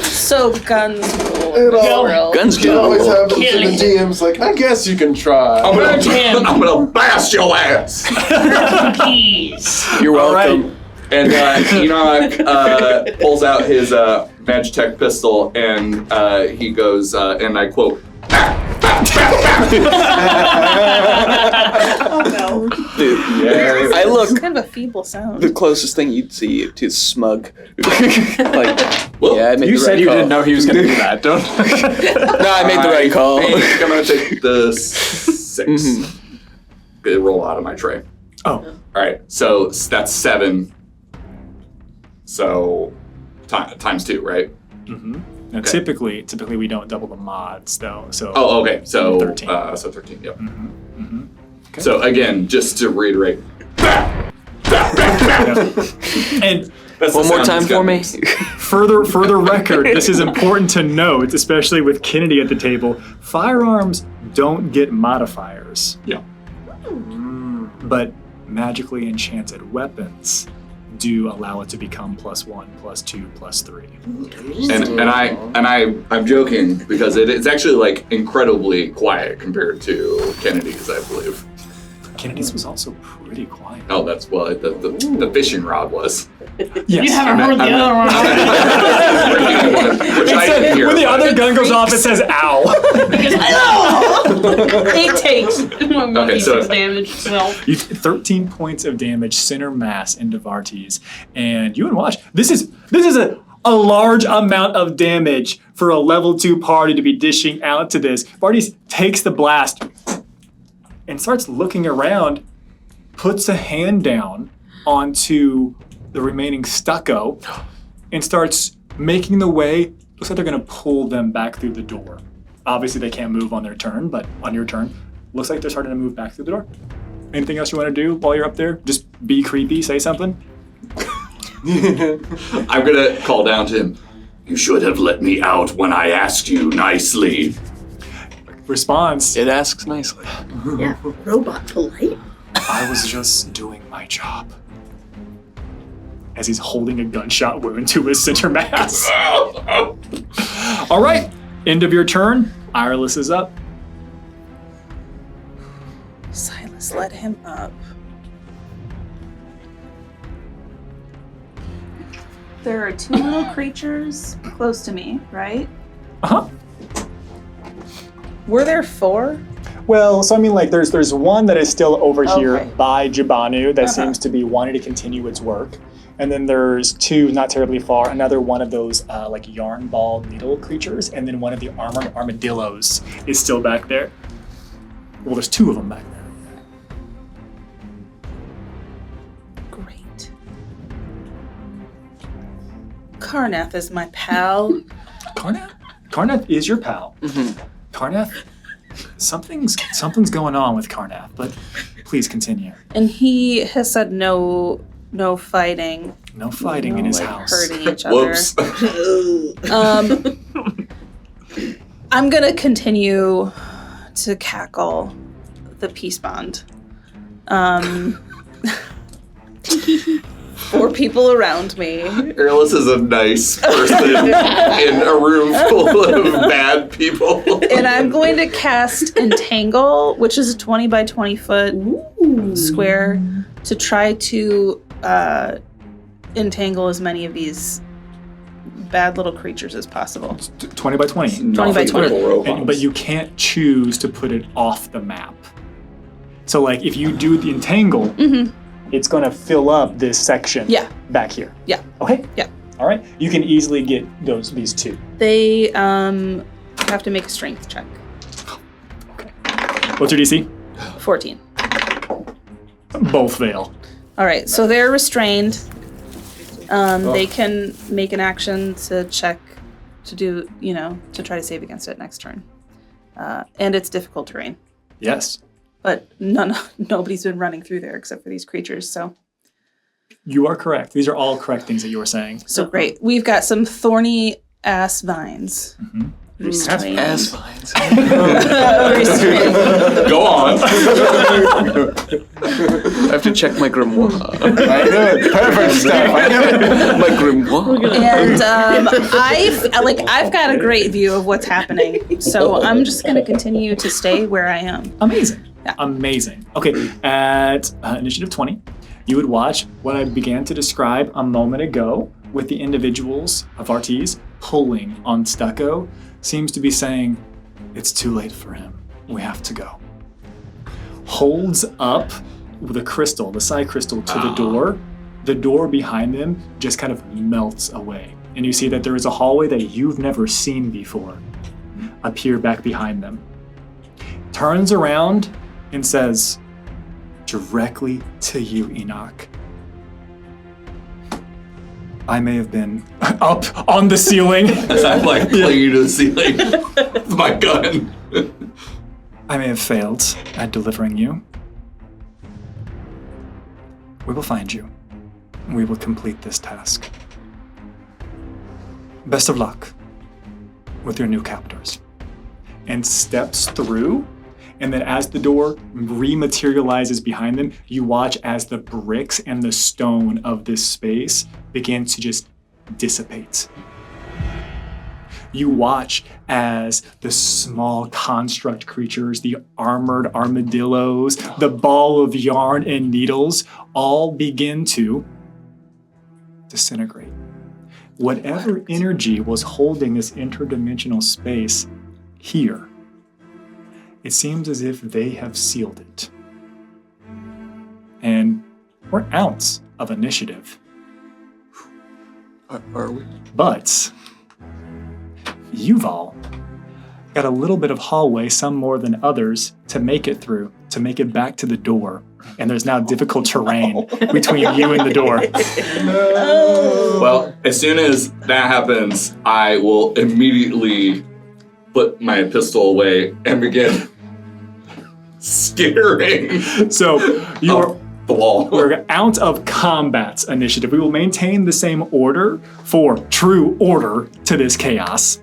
So guns rule. Guns You always do. have them to the DM's I guess you can try. I'm gonna blast your ass. You're welcome. And Enoch pulls out his Magitech pistol and he goes, and I quote, Oh no. Dude, I look It's kind of a feeble sound. the closest thing you'd see to smug. Yeah, I made You the said right you call. didn't know he was going to do that. Don't. No, I made the right call. I think I'm gonna take the 6. Good roll out of my tray. Oh. All right, so that's 7. So times 2, right? Mm-hmm. Now, Okay. typically we don't double the mods though. So. Oh, okay. So 13. So 13. Yep. Mm-hmm. Mm-hmm. Okay. So again, just to reiterate. And That's the One more sound time this for gun me. makes. for the record, this is important to note, especially with Kennedy at the table. Firearms don't get modifiers, Yeah. but magically enchanted weapons do allow it to become +1, +2, +3. And I'm joking because it's actually incredibly quiet compared to Kennedy's, I believe. Kennedy's was also pretty quiet. Oh, that's the fishing rod was. Yes. You haven't heard the other one. Which I didn't hear. When the other gun goes off, it says "ow." It takes Okay, so- 1d6 damage itself. You 13 points of damage, center mass into Vartes, and you and watch. This is a large amount of damage for a level 2 party to be dishing out to this. Vartes takes the blast and starts looking around, puts a hand down onto the remaining stucco, and starts making the way. Looks like they're gonna pull them back through the door. Obviously they can't move on their turn, but on your turn, looks like they're starting to move back through the door. Anything else you want to do while you're up there? Just be creepy, say something. I'm gonna call down to him. You should have let me out when I asked you nicely. Response. It asks nicely. Yeah, robot polite. I was just doing my job. As he's holding a gunshot wound to his center mass. All right, end of your turn. Ireless is up. Silas, let him up. There are 2 little creatures close to me, right? Uh-huh. Were there 4? Well, so I mean, there's one that is still over here Okay. by Jabanu that seems to be wanting to continue its work. And then there's 2 not terribly far, another one of those yarn ball needle creatures, and then one of the armored armadillos is still back there. Well, there's 2 of them back there. Great. Karnath is my pal. Karnath is your pal. Mm-hmm. Karnath, something's going on with Karnath, but please continue. And he has said no fighting. No fighting in his house. Hurting each other. Whoops. I'm gonna continue to cackle the peace bond. 4 people around me. Earless is a nice person in a room full of bad people. And I'm going to cast Entangle, which is a 20 by 20 foot square, to try to entangle as many of these bad little creatures as possible. 20 by 20. 20 by 20. But you can't choose to put it off the map. So, like, if you do the entangle, It's going to fill up this section back here. Yeah. Okay? Yeah. All right. You can easily get these 2. They have to make a strength check. What's your DC? 14. Both fail. All right, so they're restrained. They can make an action to check to do, to try to save against it next turn. And it's difficult terrain. Yes. But nobody's been running through there except for these creatures, so. You are correct. These are all correct things that you were saying. So great. We've got some thorny ass vines. Restrained. Ass vines. Go on. I have to check my grimoire. I knew it. Perfect stuff. I knew it. My grimoire. And I've got a great view of what's happening, so I'm just going to continue to stay where I am. Amazing. Yeah. Amazing. Okay, at initiative 20, you would watch what I began to describe a moment ago with the individuals of RTs pulling on Stucco. Seems to be saying, it's too late for him. We have to go. Holds up the crystal, the psi crystal, to the door. The door behind them just kind of melts away. And you see that there is a hallway that you've never seen before appear back behind them. Turns around and says, directly to you, Enoch, I may have been up on the ceiling. As I'm like clinging to the ceiling with my gun. I may have failed at delivering you. We will find you. We will complete this task. Best of luck with your new captors. And steps through, and then as the door rematerializes behind them, you watch as the bricks and the stone of this space begin to just dissipate. You watch as the small construct creatures, the armored armadillos, the ball of yarn and needles, all begin to disintegrate. Whatever energy was holding this interdimensional space here, it seems as if they have sealed it. And we're out of initiative. Are we? But you've all got a little bit of hallway, some more than others, to make it through, to make it back to the door. And there's now difficult terrain between you and the door. Well, as soon as that happens, I will immediately put my pistol away and begin skittering. So you're the wall. We're out of combat's initiative. We will maintain the same order for true order to this chaos.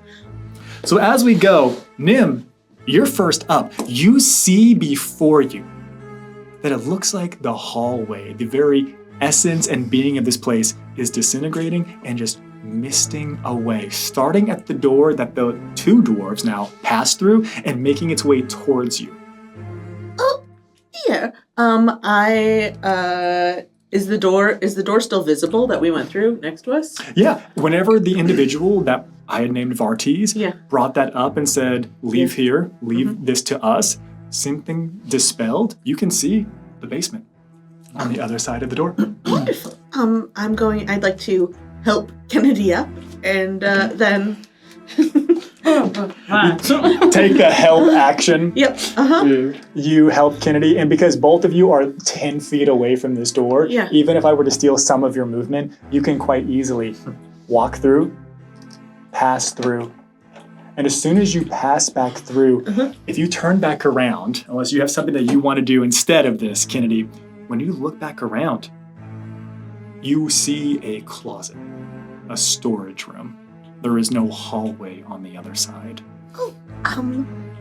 So as we go, Nim, you're first up. You see before you that it looks like the hallway, the very essence and being of this place, is disintegrating and just misting away, starting at the door that the 2 dwarves now pass through and making its way towards you. Oh, yeah. Is the door still visible that we went through next to us? Yeah. Whenever the individual that I had named Vartes brought that up and said, leave here, leave this to us, something dispelled, you can see the basement on the other side of the door. Wonderful. I'd like to help Kennedy up and then Take the help action. Yep. You help Kennedy, and because both of you are 10 feet away from this door, even if I were to steal some of your movement, you can quite easily walk through, pass through. And as soon as you pass back through, if you turn back around, unless you have something that you want to do instead of this, Kennedy, when you look back around, you see a closet, a storage room. There is no hallway on the other side. Oh,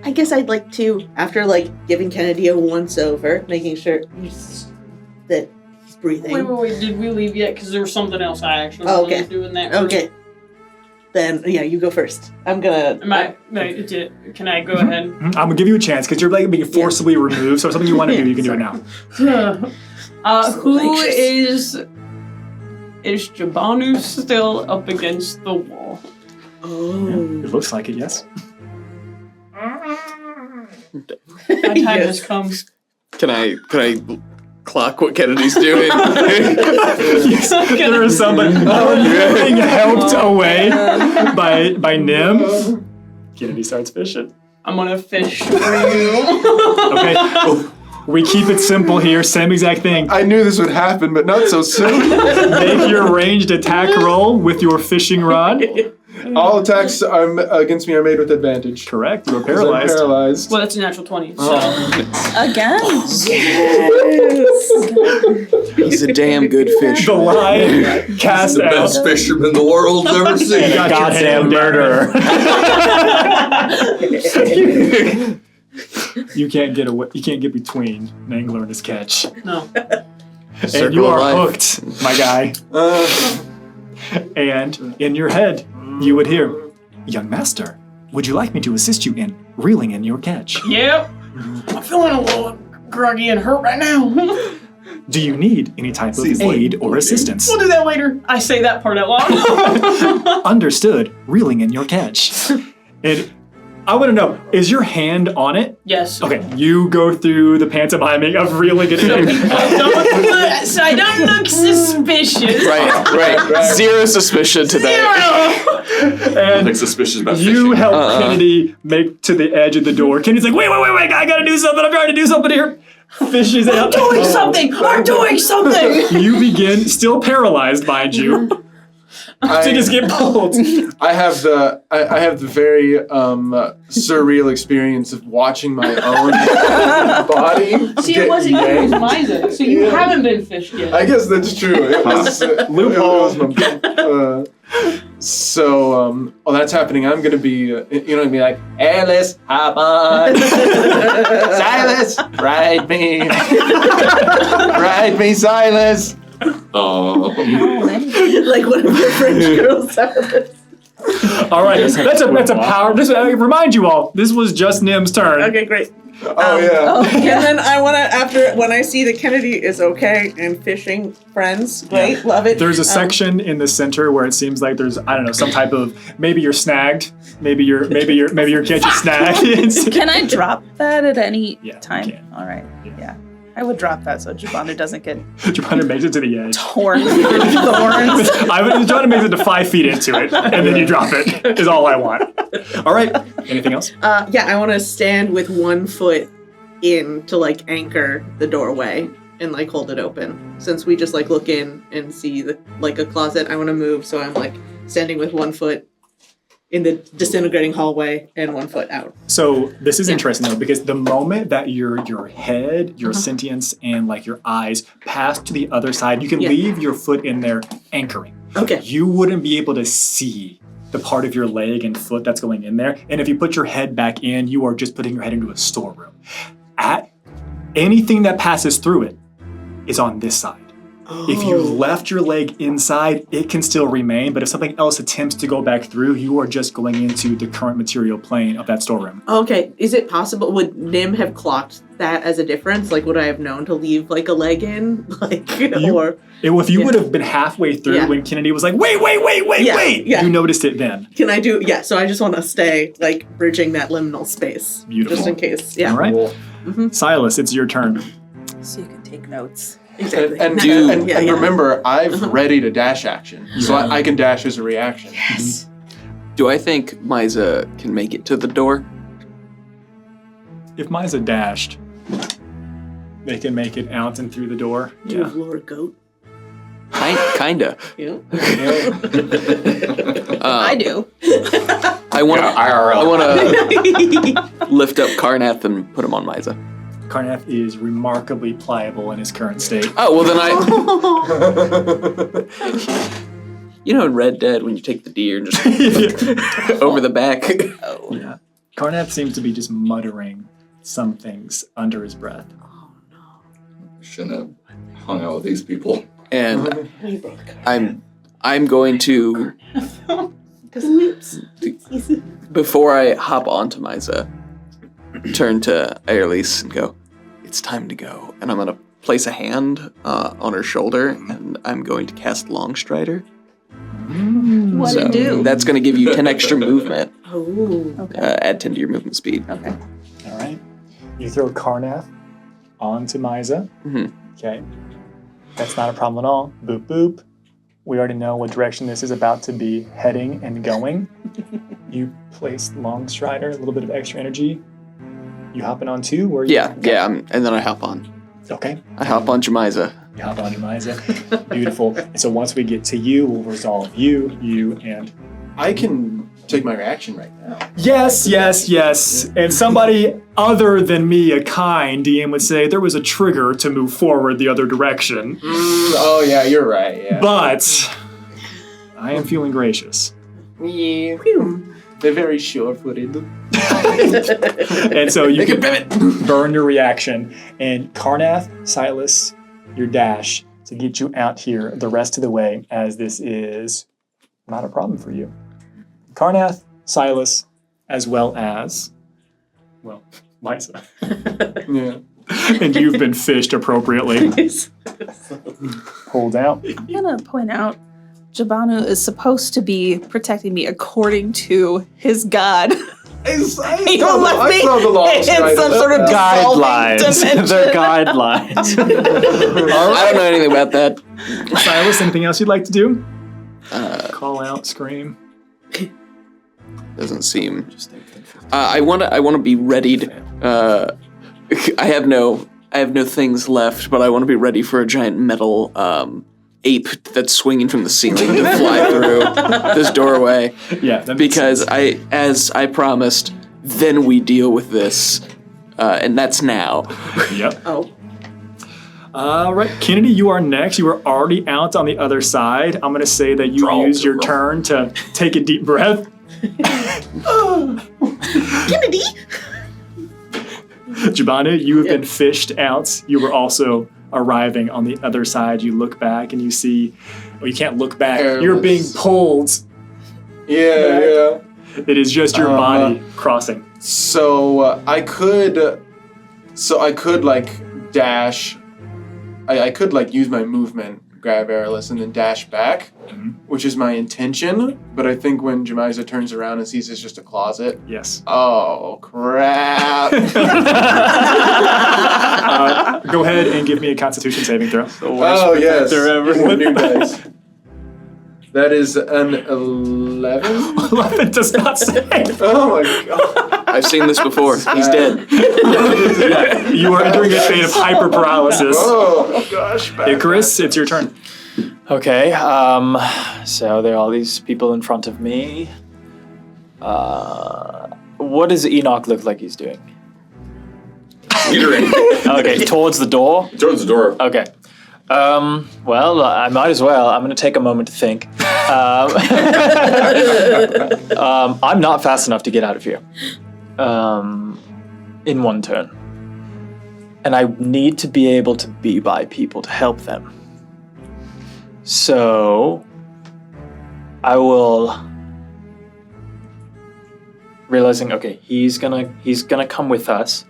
I guess I'd like to, after giving Kennedy a once over, making sure that he's breathing. Wait. Did we leave yet? Because there was something else I actually wanted to do in that room. Okay. Then, yeah, you go first. I'm gonna... Can I go ahead? I'm gonna give you a chance, because you're like being forcibly removed, so if something you want to do, you can do it now. Who is Jabanu still up against the wall? Oh. Yeah, it looks like it, yes. My time has come. Can I clock what Kennedy's doing? There is somebody being helped away by Nim. Kennedy starts fishing. I'm gonna fish for you. Okay. We keep it simple here. Same exact thing. I knew this would happen, but not so soon. Make your ranged attack roll with your fishing rod. All attacks against me are made with advantage. Correct. You're 'Cause paralyzed. I'm paralyzed. Well, that's a natural 20. So. Again? Yes! He's a damn good fish. The line cast The out. best fisherman the world's ever seen. Goddamn murderer. You can't get away. You can't get between an angler and his catch. No. And Circle you of are life. hooked, my guy. And in your head, you would hear, "Young master, would you like me to assist you in reeling in your catch? Yep. I'm feeling a little groggy and hurt right now. Do you need any type of aid or assistance? We'll do that later. I say that part out loud. Understood. Reeling in your catch." And I want to know, is your hand on it? Yes. Okay, you go through the pantomiming of reeling it in. So I don't look suspicious. Right. Zero suspicion to that. And Nothing suspicious about you fishing. help Kennedy make to the edge of the door. Kennedy's like, wait, I gotta do something. I'm trying to do something here. Fishes out. I'm doing something. I'm doing something. You begin, still paralyzed, mind you, to just get pulled. I have the very surreal experience of watching my own body. See, get it wasn't you, it was yanked. Misa. So you haven't been fished yet. I guess that's true. It was while that's happening, I'm gonna be, be like, Alice, hop on, Silas, ride me, Silas. Oh. Like one of your French girls. All right, that's a power. Remind you all, this was just Nim's turn. Okay, great. Oh yeah. And then I want to, when I see that Kennedy is okay and fishing friends, great, love it. There's a section in the center where it seems like there's, I don't know, some type of, maybe you're snagged, maybe your catch is snagged. Can I drop that at any time? You can. All right. Yeah. I would drop that so Jabanu doesn't get Jabanu makes it to the edge. torn through thorns. Jabanu makes it to 5 feet into it, and then you drop it, is all I want. All right, anything else? Yeah, I want to stand with 1 foot in to like anchor the doorway and like hold it open. Since we just like look in and see the like a closet, I want to move, so I'm like standing with 1 foot in the disintegrating hallway and 1 foot out. So this is interesting though, because the moment that your head, your sentience, and like your eyes pass to the other side, you can leave your foot in there anchoring. Okay. You wouldn't be able to see the part of your leg and foot that's going in there. And if you put your head back in, you are just putting your head into a storeroom. Anything that passes through it is on this side. If you left your leg inside, it can still remain, but if something else attempts to go back through, you are just going into the current material plane of that storeroom. Okay, is it possible, would Nim have clocked that as a difference? Like, would I have known to leave like a leg in? If you would have been halfway through when Kennedy was like, wait, you noticed it then. Can I do, so I just want to stay like bridging that liminal space. Beautiful. Just in case, All right. Silas, it's your turn. So you can take notes. Exactly. And remember, I've ready to dash action, so I can dash as a reaction. Yes. Do I think Misa can make it to the door? If Misa dashed, they can make it out and through the door. Do you have Lord Goat? Kinda. Yeah. I do. I want to lift up Karnath and put him on Misa. Karnath is remarkably pliable in his current state. Oh, well then in Red Dead when you take the deer and just over the back. Yeah. Karnath seems to be just muttering some things under his breath. Shouldn't have hung out with these people. And I'm going to, before I hop onto Myza, turn to Aerlis and go, it's time to go. And I'm going to place a hand on her shoulder, and I'm going to cast Longstrider. What do you do? That's going to give you 10 extra movement. Oh. Okay. Add 10 to your movement speed. Okay. All right. You throw Karnath onto Myza. Mm-hmm. Okay. That's not a problem at all. Boop, boop. We already know what direction this is about to be heading and going. You place Longstrider, a little bit of extra energy. You hopping on too? Where you Yeah, and then I hop on. Okay. I hop on Jemiza. You hop on Jemiza. Beautiful. And so once we get to you, we'll resolve you, and... I can take my reaction right now. Yes. And somebody other than me, a kind DM, would say there was a trigger to move forward the other direction. Oh, yeah, you're right. Yeah. But I am feeling gracious. Yeah. They're very sure-footed. And so you can burn your reaction. And Karnath, Silas, your dash to get you out here the rest of the way, as this is not a problem for you. Karnath, Silas, as well as, well, Myza. Yeah. And you've been fished appropriately. Pulled out. I'm going to point out, Jabanu is supposed to be protecting me according to his god. I saw the some sort of guidelines. They're guidelines. I don't know anything about that. Silas, anything else you'd like to do? Call out, scream. Doesn't seem. I want to be readied. I have no things left, but I want to be ready for a giant metal ape that's swinging from the ceiling to fly through this doorway. Yeah, that makes because sense. as I promised, then we deal with this, and that's now. Yep. Oh. All right, Kennedy, you are next. You are already out on the other side. I'm going to say that you use your turn to take a deep breath. Kennedy! Jabanu, you have been fished out. You were also arriving on the other side. You look back and you see, well, you can't look back. You're being pulled. Yeah. It is just your body crossing. So I could like dash. I could like use my movement, grab Aerlis, and then dash back, which is my intention. But I think when Jemiza turns around and sees it's just a closet. Yes. Oh crap! Go ahead and give me a Constitution saving throw. Oh yes. New dice. That is an 11. 11 does not save. Oh my god! I've seen this before. He's dead. Yeah, you are entering a state of hyper paralysis. Oh gosh! Icarus, it's your turn. Okay, so there are all these people in front of me. What does Enoch look like he's doing? Teetering. Okay, towards the door? Towards the door. Okay. Well, I might as well. I'm going to take a moment to think. I'm not fast enough to get out of here in one turn. And I need to be able to be by people to help them. So I will, realizing, okay, he's gonna come with us.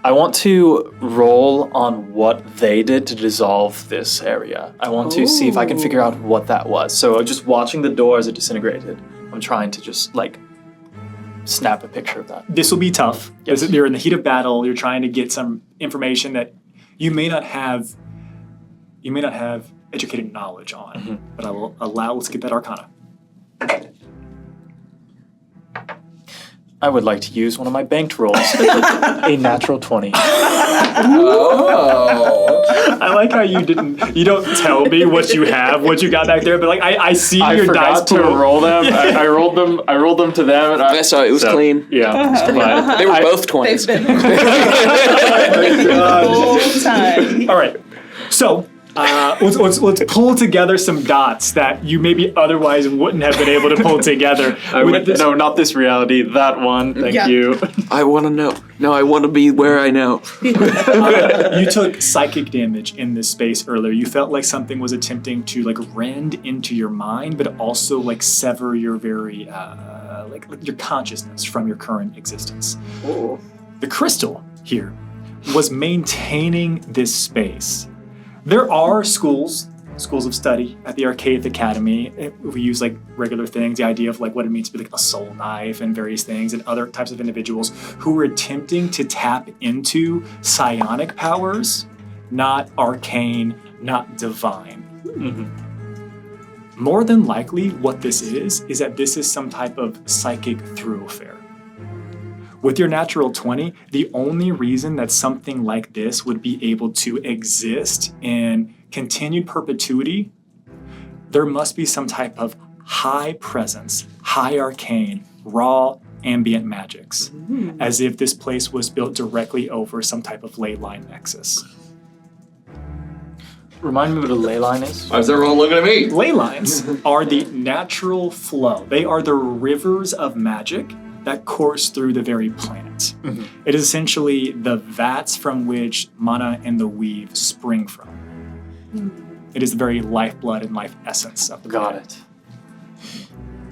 I want to roll on what they did to dissolve this area. I want to see if I can figure out what that was. So just watching the door as it disintegrated, I'm trying to just like snap a picture of that. This will be tough. Yes. You're in the heat of battle. You're trying to get some information that you may not have educated knowledge on. But I will allow, let's get that Arcana. I would like to use one of my banked rolls. A natural 20. Oh. I like how you don't tell me what you have, what you got back there, but like I see your dice to pool. roll them. I rolled them to them. And I saw it was clean. Yeah. But They were both 20s. They've been whole time. All right. So Let's pull together some dots that you maybe otherwise wouldn't have been able to pull together. No, not this reality. That one. Thank you. I want to know. No, I want to be where I know. You took psychic damage in this space earlier. You felt like something was attempting to like rend into your mind, but also like sever your very like your consciousness from your current existence. Oh. The crystal here was maintaining this space. There are schools of study at the Arcaith Academy. We use like regular things, the idea of like what it means to be like a soul knife and various things, and other types of individuals who were attempting to tap into psionic powers, not arcane, not divine. More than likely, what this is that this is some type of psychic thoroughfare. With your natural 20, the only reason that something like this would be able to exist in continued perpetuity, there must be some type of high presence, high arcane, raw, ambient magics, as if this place was built directly over some type of ley line nexus. Remind me what a ley line is. Why is everyone looking at me? Ley lines are the natural flow. They are the rivers of magic that course through the very planet. It is essentially the vats from which mana and the weave spring from. It is the very lifeblood and life essence of the planet.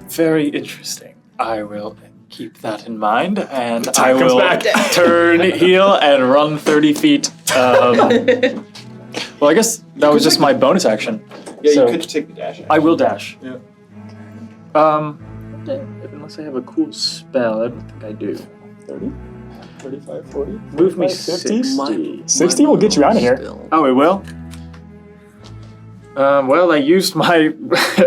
Very interesting. I will keep that in mind, and I Time comes will back. turn heel and run 30 feet. Well, I guess that was just my bonus action. Yeah, So you could take the dash action. I will dash. Yeah. Unless I have a cool spell, I don't think I do. 30? 35, 40? Move me 50? 60. 60 will get you out of here. Oh, it will? Well, I used my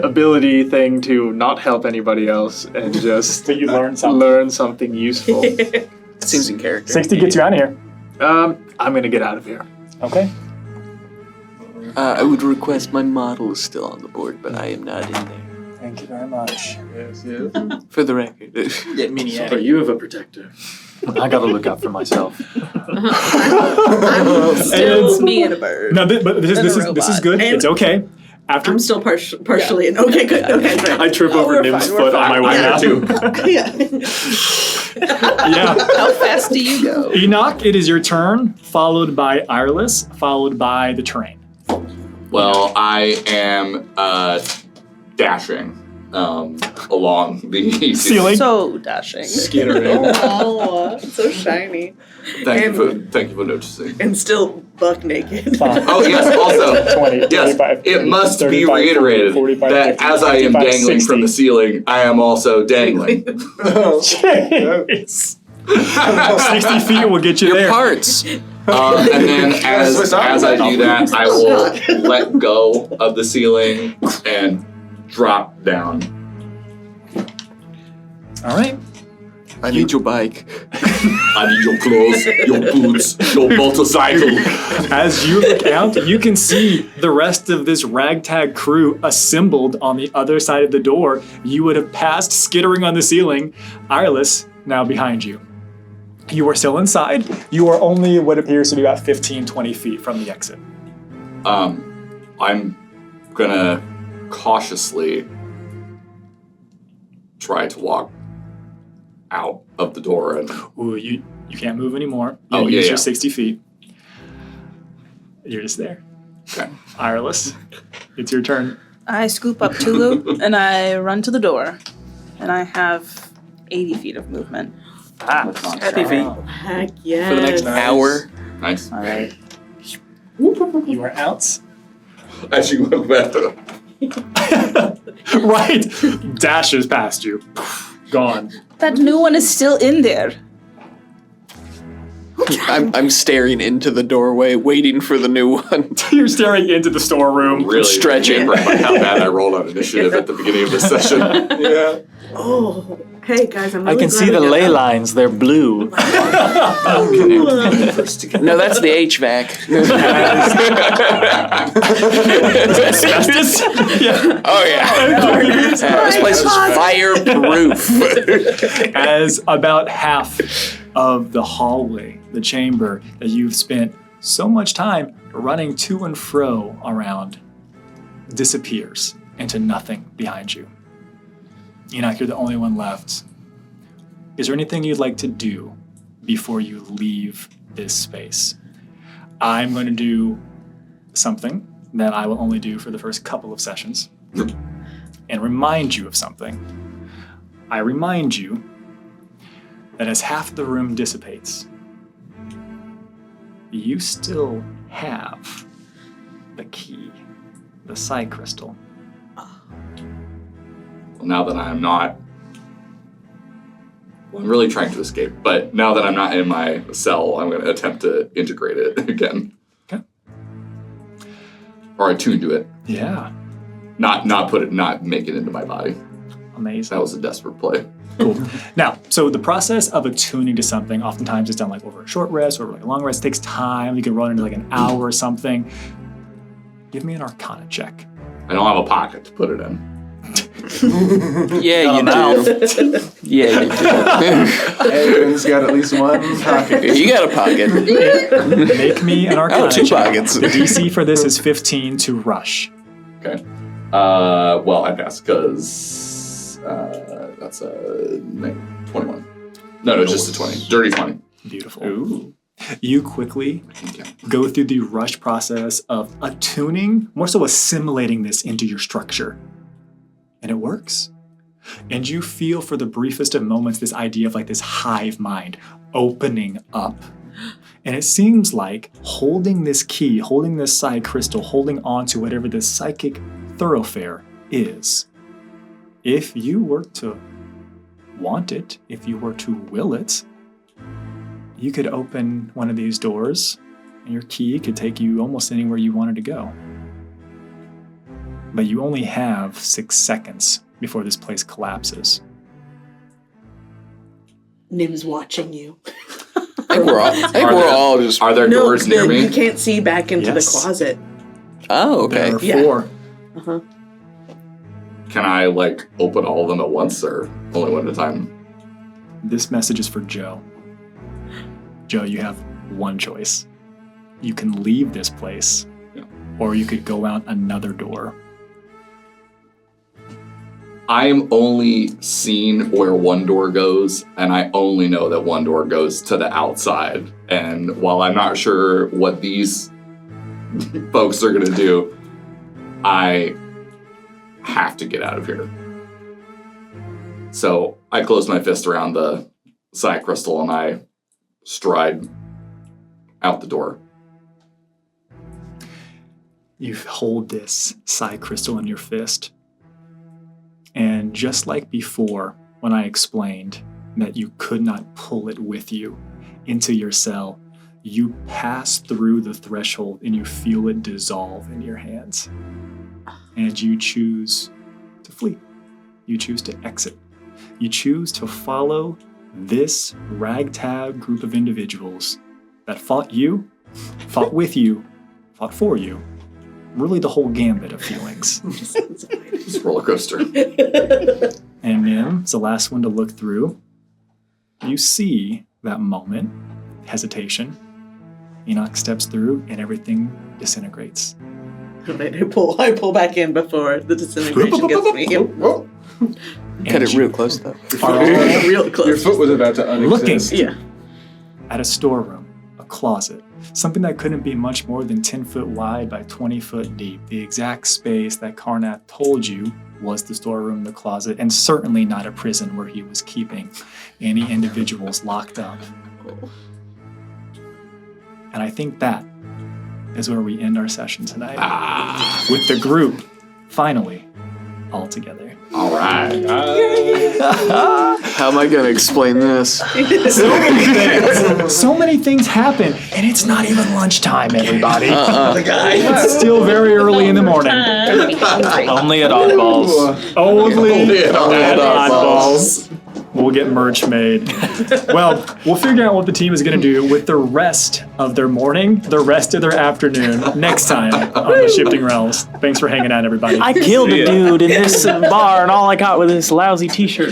ability thing to not help anybody else and just So you learn something. learn something useful. Seems in character. 60 gets you out of here. I'm gonna get out of here. Okay. I would request my model is still on the board, but I am not in there. Thank you very much. Yes, yes. For the record. But you have a protector. I gotta look out for myself. I'm still me and a bird. No, but this And a is robot. good. And it's okay. I'm still partially in. Okay, good. Okay, great. I trip over we're Nim's fine, foot we're on my fine. way Yeah. out. Yeah. Yeah. How fast do you go? Enoch, it is your turn, followed by Ireless, followed by the train. Well, I am dashing along the Ceiling. So dashing. Skittering. Oh, so shiny. Thank you for noticing. And still buck naked. Oh yes, also 20, yes, 25, it must be 35, reiterated 45, that 50, as I am 55, dangling 60. from the ceiling, I am also dangling. Jeez. 60 feet will get you Your there. parts. And then as I do that, I will let go of the ceiling and drop down. All right. I need your bike. I need your clothes, your boots, your motorcycle. As you look out, you can see the rest of this ragtag crew assembled on the other side of the door. You would have passed skittering on the ceiling. Ireless, now behind you. You are still inside. You are only what appears to be about 15, 20 feet from the exit. I'm gonna cautiously try to walk out of the door and Ooh, you can't move anymore. You Oh, use yeah. your 60 feet. You're just there. Okay. Ireless, it's your turn. I scoop up Tulu and I run to the door. And I have 80 feet of movement. Happy feet. Heck yeah. For the next hour. Nice. All right. You are out. As you look back. Right. Dashes past you. Gone. That new one is still in there. I'm staring into the doorway, waiting for the new one. You're staring into the storeroom. Really Stretching. by how bad I rolled on initiative at the beginning of the session. Yeah. Oh, hey guys, I'm I really can glad see we the got ley that. lines. They're blue. No, that's the HVAC. Asbestos? Yeah. Oh, yeah. This place is fireproof. As about half of the hallway, the chamber that you've spent so much time running to and fro around, disappears into nothing behind you. Enoch, you're the only one left. Is there anything you'd like to do before you leave this space? I'm going to do something that I will only do for the first couple of sessions and remind you of something. I remind you that as half the room dissipates, you still have the key, the psi crystal. Well, now that I'm not... Well, I'm really trying to escape, but now that I'm not in my cell, I'm going to attempt to integrate it again. Okay. Or attune to it. Yeah. Not make it into my body. Amazing. That was a desperate play. Cool. Now, so the process of attuning to something oftentimes is done like over a short rest or like a long rest. It takes time. You can run into like an hour or something. Give me an Arcana check. I don't have a pocket to put it in. Yeah, you do. Yeah, you do. Everyone's got at least one pocket. You got a pocket. Make me an Arcana two check. pockets. The DC for this is 15 to rush. Okay. Well, I pass because that's a 21. No, it's just a 20. Dirty 20. Beautiful. Ooh. You quickly go through the rush process of attuning, more so assimilating this into your structure. And it works. And you feel for the briefest of moments this idea of like this hive mind opening up. And it seems like holding this key, holding this psi crystal, holding on to whatever this psychic thoroughfare is, if you were to want it, if you were to will it, you could open one of these doors and your key could take you almost anywhere you wanted to go. But you only have 6 seconds before this place collapses. Nim's watching you. I think we're all just... Are there doors near me? You can't see back into Yes. the closet. Oh, okay. There are 4. Uh-huh. Can I, like, open all of them at once or only one at a time? This message is for Joe. Joe, you have one choice. You can leave this place, or you could go out another door. I'm only seen where one door goes, and I only know that one door goes to the outside. And while I'm not sure what these folks are going to do, I have to get out of here. So I close my fist around the psi crystal and I stride out the door. You hold this psi crystal in your fist. And just like before, when I explained that you could not pull it with you into your cell, you pass through the threshold and you feel it dissolve in your hands. And you choose to flee. You choose to exit. You choose to follow this ragtag group of individuals that fought you, fought with you, fought for you. Really the whole gambit of feelings. It's a roller coaster. And Nim is the last one to look through. You see that moment, hesitation. Enoch steps through and everything disintegrates. I pull back in before the disintegration gets me. Cut it real close though. Real close. Your foot was about to unexist. Looking at a storeroom, a closet, something that couldn't be much more than 10 foot wide by 20 foot deep. The exact space that Karnath told you was the storeroom, the closet, and certainly not a prison where he was keeping any individuals locked up. And I think that is where we end our session tonight. With the group, finally, all together. All right. How am I going to explain this? So many things happen, and it's not even lunchtime, everybody. It's still very early in the morning. Only at Oddballs. Only at Oddballs. We'll get merch made. Well, we'll figure out what the team is going to do with the rest of their morning, the rest of their afternoon, next time on the Shifting Realms. Thanks for hanging out, everybody. I killed a dude in this bar, and all I got was this lousy t-shirt.